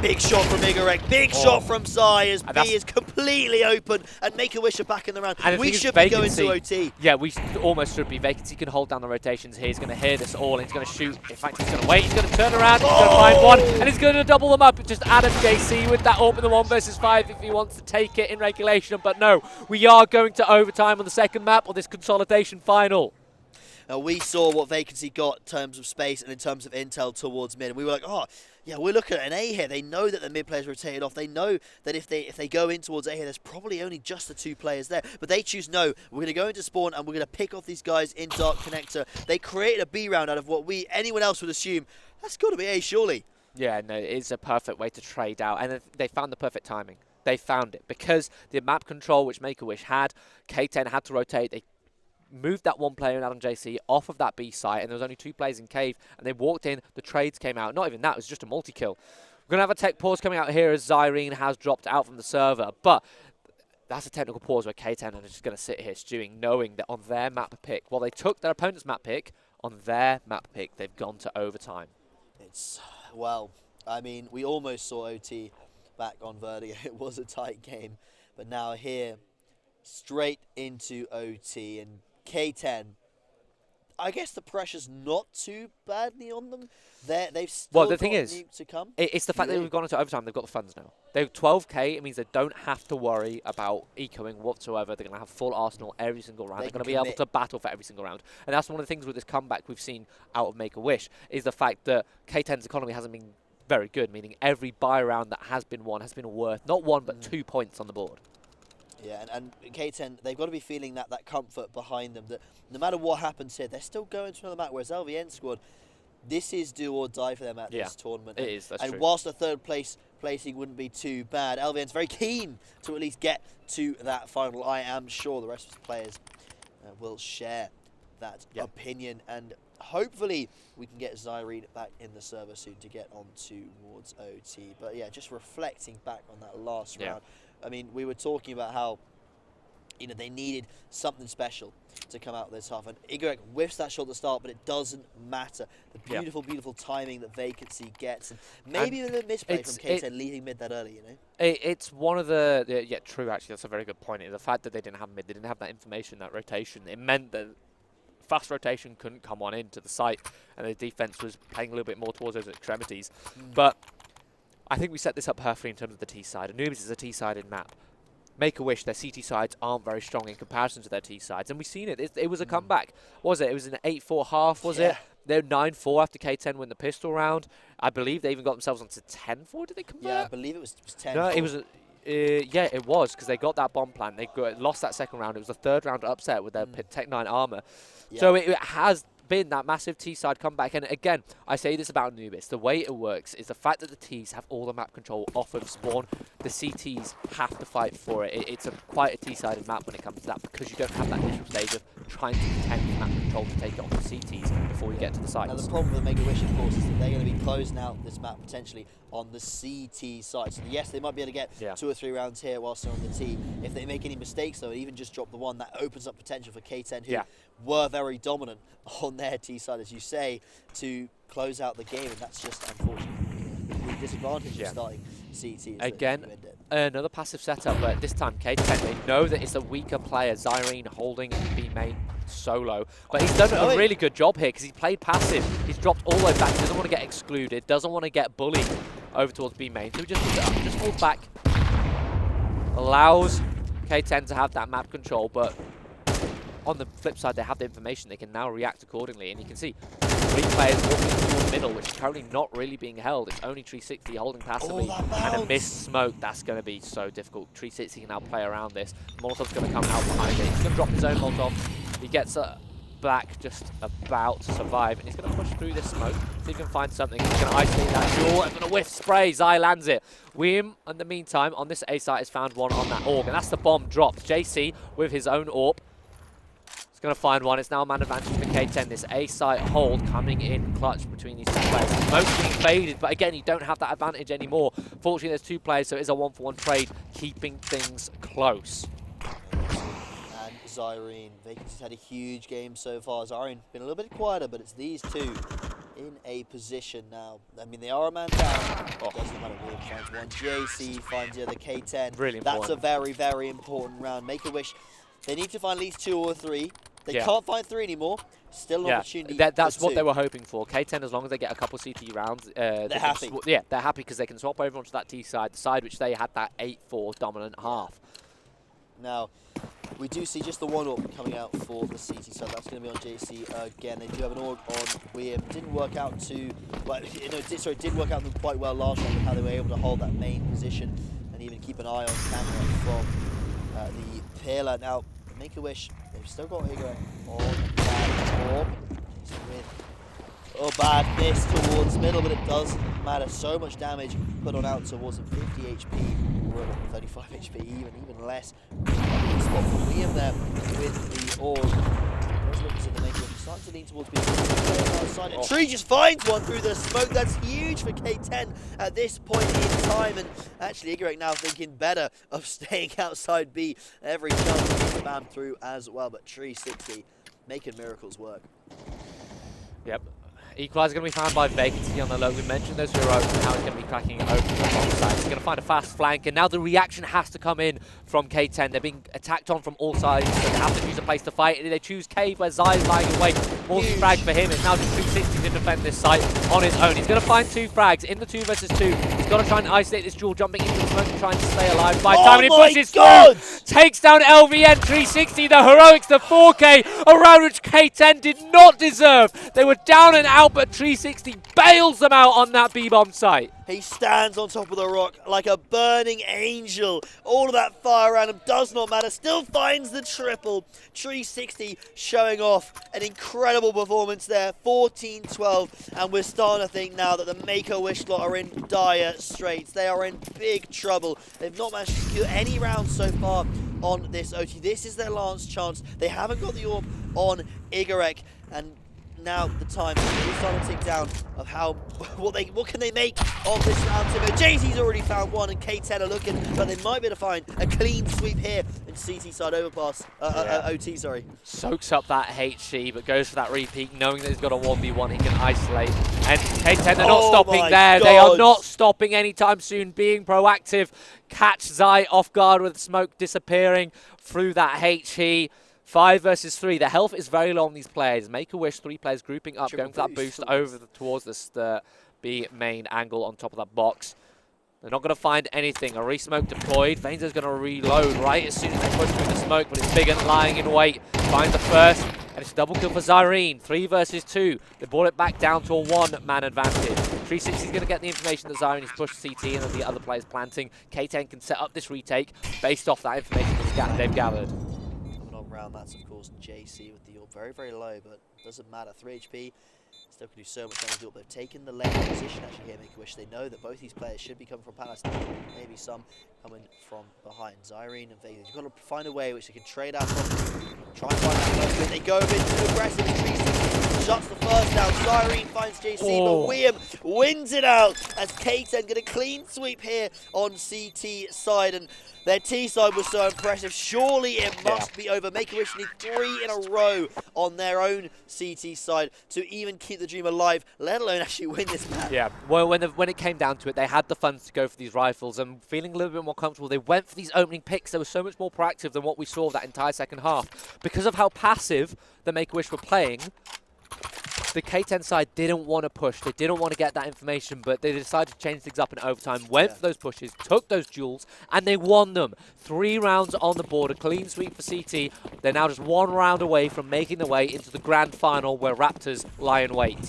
Big shot from Igorek, big shot from Zai as B is completely open, and Make-A-Wish are back in the round. We should be going to OT. Yeah, we almost should be. Vacancy can hold down the rotations here. He's going to hear this all, and he's going to shoot. In fact, he's going to wait. He's going to turn around. He's going to find one, and he's going to double them up. Just Adam JC with that AWP in the 1 versus 5 if he wants to take it in regulation. But no, we are going to overtime on the second map of this consolidation final. Now, we saw what Vacancy got in terms of space and in terms of intel towards mid, and we were like, oh, yeah, we're looking at an A here. They know that the mid players rotated off. They know that if they go in towards A here, there's probably only just the 2 players there. But they choose no. We're going to go into spawn, and we're going to pick off these guys in Dark Connector. They created a B round out of what anyone else would assume. That's got to be A, surely. Yeah, no, it's a perfect way to trade out, and they found the perfect timing. They found it because the map control which Make-A-Wish had, K10 had to rotate. They moved that one player in Adam JC off of that B site, and there was only 2 players in Cave, and they walked in, the trades came out. Not even that, it was just a multi-kill. We're going to have a tech pause coming out here as Zyrene has dropped out from the server, but that's a technical pause where K10 are just going to sit here stewing, knowing that on their map pick, while they took their opponent's map pick, on their map pick, they've gone to overtime. It's, well, I mean, we almost saw OT back on Vertigo. It was a tight game, but now here, straight into OT, and K10, I guess the pressure's not too badly on them. They've still got Nuke to come. It's the fact that we've gone into overtime, they've got the funds now. They've 12k, it means they don't have to worry about ecoing whatsoever. They're going to have full arsenal every single round. They're going to be able to battle for every single round. And that's one of the things with this comeback we've seen out of Make-A-Wish, is the fact that K10's economy hasn't been very good, meaning every buy round that has been won has been worth not 1 but 2 points on the board. Yeah, and K10, they've got to be feeling that comfort behind them, that no matter what happens here, they're still going to another map, whereas LVN squad, this is do or die for them at this tournament. It is, that's true. And whilst the third placing wouldn't be too bad, LVN's very keen to at least get to that final. I am sure the rest of the players will share that opinion, and hopefully we can get Zyrene back in the server soon to get on towards OT. But yeah, just reflecting back on that last round, I mean, we were talking about how, you know, they needed something special to come out of this half, and Igorek whiffs that shot at the start, but it doesn't matter. The beautiful, beautiful timing that Vacancy gets, and maybe a little misplay from K10 leaving mid that early, you know? It's one of the, true, actually, that's a very good point. The fact that they didn't have mid, they didn't have that information, that rotation, it meant that fast rotation couldn't come on into the site, and the defense was playing a little bit more towards those extremities. But I think we set this up perfectly in terms of the T side. Anubis is a T-sided map. Make-A-Wish, their CT sides aren't very strong in comparison to their T sides, and we've seen it. It was a comeback, was it? It was an 8-4 half, was it? They're 9-4 after K10 win the pistol round. I believe they even got themselves onto 10-4. Did they convert? Yeah, I believe it was 10-4. No, it was. Yeah, it was, because they got that bomb plant. They lost that second round. It was the third round upset with their Tech 9 armor. So it has been that massive T-side comeback. And again, I say this about Anubis. The way it works is the fact that the Ts have all the map control off of spawn. The CTs have to fight for it. It's quite a T-sided map when it comes to that, because you don't have that initial stage of trying to contend map control to take it off the CTs before you get to the sites. Now the problem with Make-A-Wish, of course, is that they're going to be closing out this map potentially on the CT side. So yes, they might be able to get 2 or 3 rounds here whilst they're on the T. If they make any mistakes, though, and even just drop the one, that opens up potential for K10, who were very dominant on their T side, as you say, to close out the game, and that's just unfortunate. The disadvantage of starting CT is again, another passive setup, but this time K10, they know that it's a weaker player, Zyrene holding B main solo, but he's done a really good job here because he played passive. He's dropped all the way back. He doesn't want to get excluded, doesn't want to get bullied over towards B main, so he just holds back, allows K10 to have that map control, but on the flip side, they have the information. They can now react accordingly, and you can see 3 players walking towards the middle, which is currently not really being held. It's only 360 holding passively, and a missed smoke. That's going to be so difficult. 360 can now play around this. Molotov's going to come out behind it. He's going to drop his own Molotov. He gets back just about to survive, and he's going to push through this smoke. See if he can find something. He's going to isolate that duel. And going to whiff spray. Zai lands it. William, in the meantime, on this A site, has found one on that AUG, and that's the bomb dropped. JC with his own AWP. Going to find one. It's now a man advantage for K10. This A site hold coming in clutch between these 2 players. Smoke's being faded, but again, you don't have that advantage anymore. Fortunately, there's 2 players, so it is a 1-for-1 trade, keeping things close. And Zyrene, Vacancy's had a huge game so far. Zyrene been a little bit quieter, but it's these 2 in a position now. I mean, they are a man down. Doesn't matter. William finds one. JC finds the other. K10. Really important. That's a very, very important round. Make-A-Wish. They need to find at least 2 or 3. They can't find 3 anymore. Still an opportunity. That's what they were hoping for. K10, as long as they get a couple CT rounds, they're happy. They're happy because they can swap over onto that T side, the side which they had that 8-4 dominant half. Now, we do see just the one AWP coming out for the CT side. That's going to be on JC again. They do have an AWP on William. Didn't work out too, well, it did work out them quite well last round with how they were able to hold that main position and even keep an eye on camera from the pillar. Now, Make-A-Wish, they've still got Igor on that AWP. With Oh, bad miss towards middle, but it doesn't matter. So much damage put on out towards him. 50 HP, or 35 HP, even less. Spot for Liam there with the orb. Those looks at the main one. Starting to lean towards being outside. And Tree just finds one through the smoke. That's huge for K10 at this point in time. And actually, Igorek now thinking better of staying outside B. Every chance to spam through as well. But Tree 60 making miracles work. Yep. Equalizer going to be found by Vacancy on the low. We mentioned those heroes and how he's going to be cracking it open the long side. He's going to find a fast flank, and now the reaction has to come in from K10. They're being attacked on from all sides, so they have to choose a place to fight. They choose Cave, where Zai is lying in wait. More frag for him. It's now just 260 to defend this site on his own. He's going to find 2 frags in the 2 versus 2. He's got to try and isolate this duel, jumping into the smoke and trying to stay alive. By the time he pushes through, takes down LVN 360. The heroics, the 4K, around which K10 did not deserve. They were down and out, but 360 bails them out on that B-bomb site. He stands on top of the rock like a burning angel. All of that fire around him does not matter. Still finds the triple. 360 showing off an incredible performance there. 14-12. And we're starting to think now that the Make-A-Wish lot are in dire straits. They are in big trouble. They've not managed to secure any rounds so far on this OT. This is their last chance. They haven't got the orb on Igorek. And now the time is starting to tick down of how what can they make of this round. JC's already found one, and K10 are looking, but they might be able to find a clean sweep here in CT side overpass. OT, sorry. Soaks up that HC, but goes for that repeat, knowing that he's got a 1v1 he can isolate. And K10, they're not stopping there. God. They are not stopping anytime soon, being proactive. Catch Zai off guard with smoke disappearing through that HE. 5 versus 3. The health is very low on these players. Make-A-Wish, 3 players grouping up, going for that boost over towards the B main angle on top of that box. They're not going to find anything. A re-smoke deployed. Vainzer's going to reload right as soon as they push through the smoke, but it's Bigger lying in wait. Finds the first, and it's a double kill for Zyrene. 3 versus 2. They brought it back down to a 1-man advantage. 360 is going to get the information that Zyrene has pushed CT and that the other players planting. K10 can set up this retake based off that information that they've gathered. Round, that's of course JC with the orb, very low, but doesn't matter. 3 HP, still can do so much damage. They've taken the lane position actually here. Make-A-Wish, they know that both these players should be coming from Palace, maybe some coming from behind. Zyrene and Vega, you've got to find a way which they can trade out from. Try and find that first bit. They go a bit too aggressive, and 360 shuts the first down. Zyrene finds JC, but William wins it out as K10 get a clean sweep here on CT side, and their T side was so impressive. Surely it must be over. Make-A-Wish need 3 in a row on their own CT side to even keep the dream alive, let alone actually win this match. Yeah, well, when it came down to it, they had the funds to go for these rifles, and feeling a little bit more comfortable, they went for these opening picks. They were so much more proactive than what we saw that entire second half. Because of how passive the Make-A-Wish were playing, the K10 side didn't want to push. They didn't want to get that information, but they decided to change things up in overtime, went for those pushes, took those duels, and they won them. 3 rounds on the board, a clean sweep for CT. They're now just 1 round away from making their way into the grand final where Raptors lie in wait.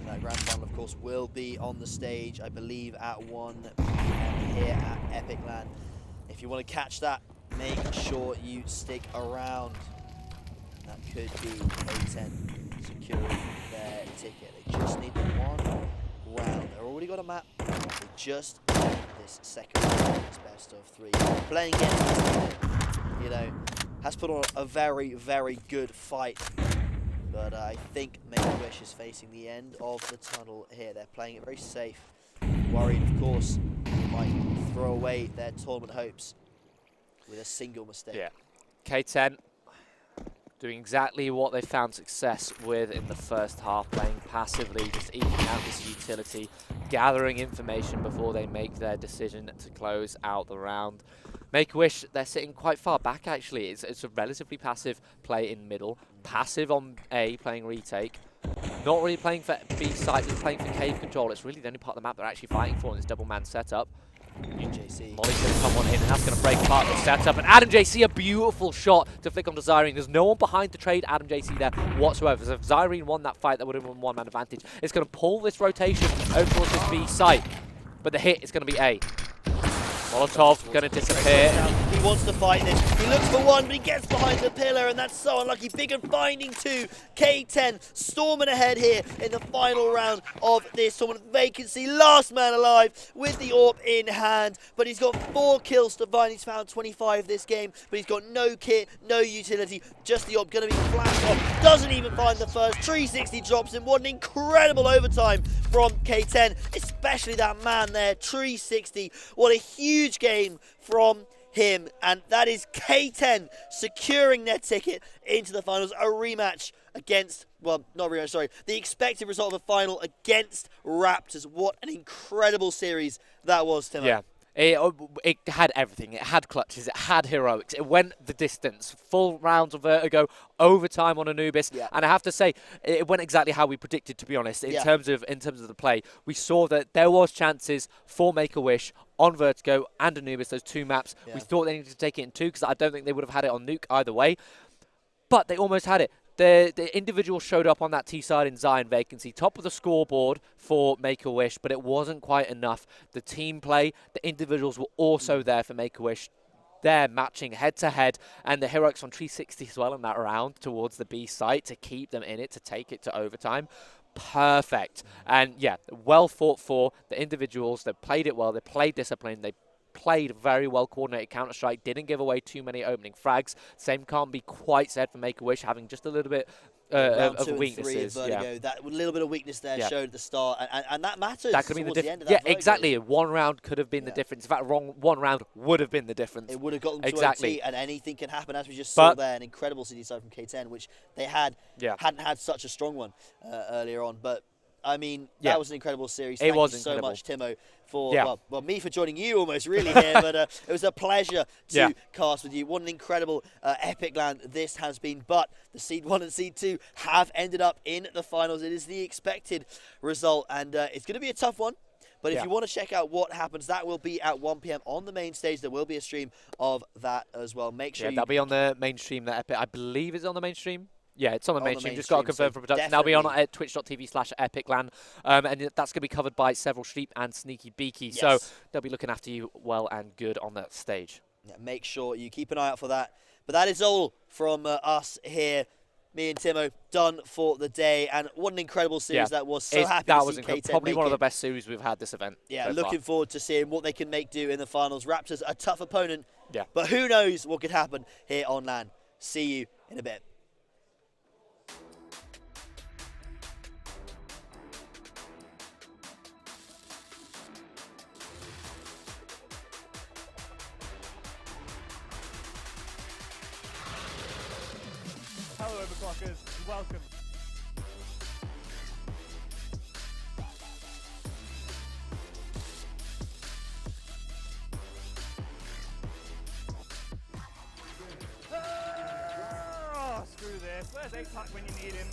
That grand final, of course, will be on the stage, I believe, at 1 here at Epic Land. If you want to catch that, make sure you stick around. That could be K10 securing their ticket. They just need 1 round. They've already got a map. They just need this second round, this best of 3. Playing against, you know, has put on a very good fight. But I think Make-A-Wish is facing the end of the tunnel here. They're playing it very safe. Worried, of course, they might throw away their tournament hopes with a single mistake. Yeah. K10 doing exactly what they found success with in the first half, playing passively, just eking out this utility, gathering information before they make their decision to close out the round. Make-A-Wish, they're sitting quite far back actually. It's a relatively passive play in middle, passive on A, playing retake, not really playing for B site, just playing for cave control. It's really the only part of the map they're actually fighting for in this double man setup. JC. Molly's going to come on in, and that's going to break apart the setup. And Adam JC, a beautiful shot to flick onto Zyrene. There's no one behind to trade Adam JC there whatsoever. So if Zyrene won that fight, that would have been 1-man advantage. It's going to pull this rotation over towards this B site. But the hit is going to be A. Molotov going to disappear. wants to fight this. He looks for one, but he gets behind the pillar, and that's so unlucky. Big and finding two. K10 storming ahead here in the final round of this tournament. Vacancy, last man alive with the AWP in hand, but he's got 4 kills to find. He's found 25 this game, but he's got no kit, no utility, just the AWP. Going to be flashed off. Doesn't even find the first. 360 drops him. What an incredible overtime from K10, especially that man there. 360. What a huge game from him, and that is K10 securing their ticket into the finals. A rematch against, well, not rematch, sorry, the expected result of a final against Raptors. What an incredible series that was, Timo. Yeah. It had everything. It had clutches. It had heroics. It went the distance. Full rounds of Vertigo, overtime on Anubis, and I have to say, it went exactly how we predicted. To be honest, in terms of the play, we saw that there was chances for Make-A-Wish on Vertigo and Anubis. Those 2 maps, we thought they needed to take it in 2 because I don't think they would have had it on Nuke either way, but they almost had it. The individual showed up on that T-side in Zion Vacancy, top of the scoreboard for Make-A-Wish, but it wasn't quite enough. The team play, the individuals were also there for Make-A-Wish. They're matching head-to-head, and the heroics on 360 as well in that round towards the B site to keep them in it, to take it to overtime. Perfect. And, yeah, well fought for. The individuals, they played it well. They played disciplined. They played very well coordinated Counter-Strike, didn't give away too many opening frags. Same can't be quite said for Make-A-Wish, having just a little bit of weaknesses. That little bit of weakness there showed at the start, and that matters. That could be the difference. Yeah, exactly. 1 round could have been the difference. In fact, 1 round would have been the difference. It would have got them to OT, and anything can happen, as we just saw there. An incredible CD side from K10, which they hadn't had such a strong one earlier on, but. I mean, that was an incredible series. Thank you so much, Timo, for well, me for joining you almost really here, but it was a pleasure to cast with you. What an incredible epic land this has been. But the Seed 1 and Seed 2 have ended up in the finals. It is the expected result, and it's going to be a tough one. But if you want to check out what happens, that will be at 1 PM on the main stage. There will be a stream of that as well. Make sure that'll be on the main stream. That Epic, I believe, is on the main stream. Yeah, it's on the main stream. Just got to confirm for production. That'll be on at twitch.tv/epiclan. And that's going to be covered by several Sheep and Sneaky Beaky. Yes. So they'll be looking after you well and good on that stage. Yeah, make sure you keep an eye out for that. But that is all from us here. Me and Timo done for the day. And what an incredible series that was. So happy to see K10 probably one of the best series we've had this event. Yeah, looking forward to seeing what they can make do in the finals. Raptors, a tough opponent. Yeah. But who knows what could happen here on LAN. See you in a bit. Hello, Overclockers. Welcome. Screw this. Where's A-Pack when you need him?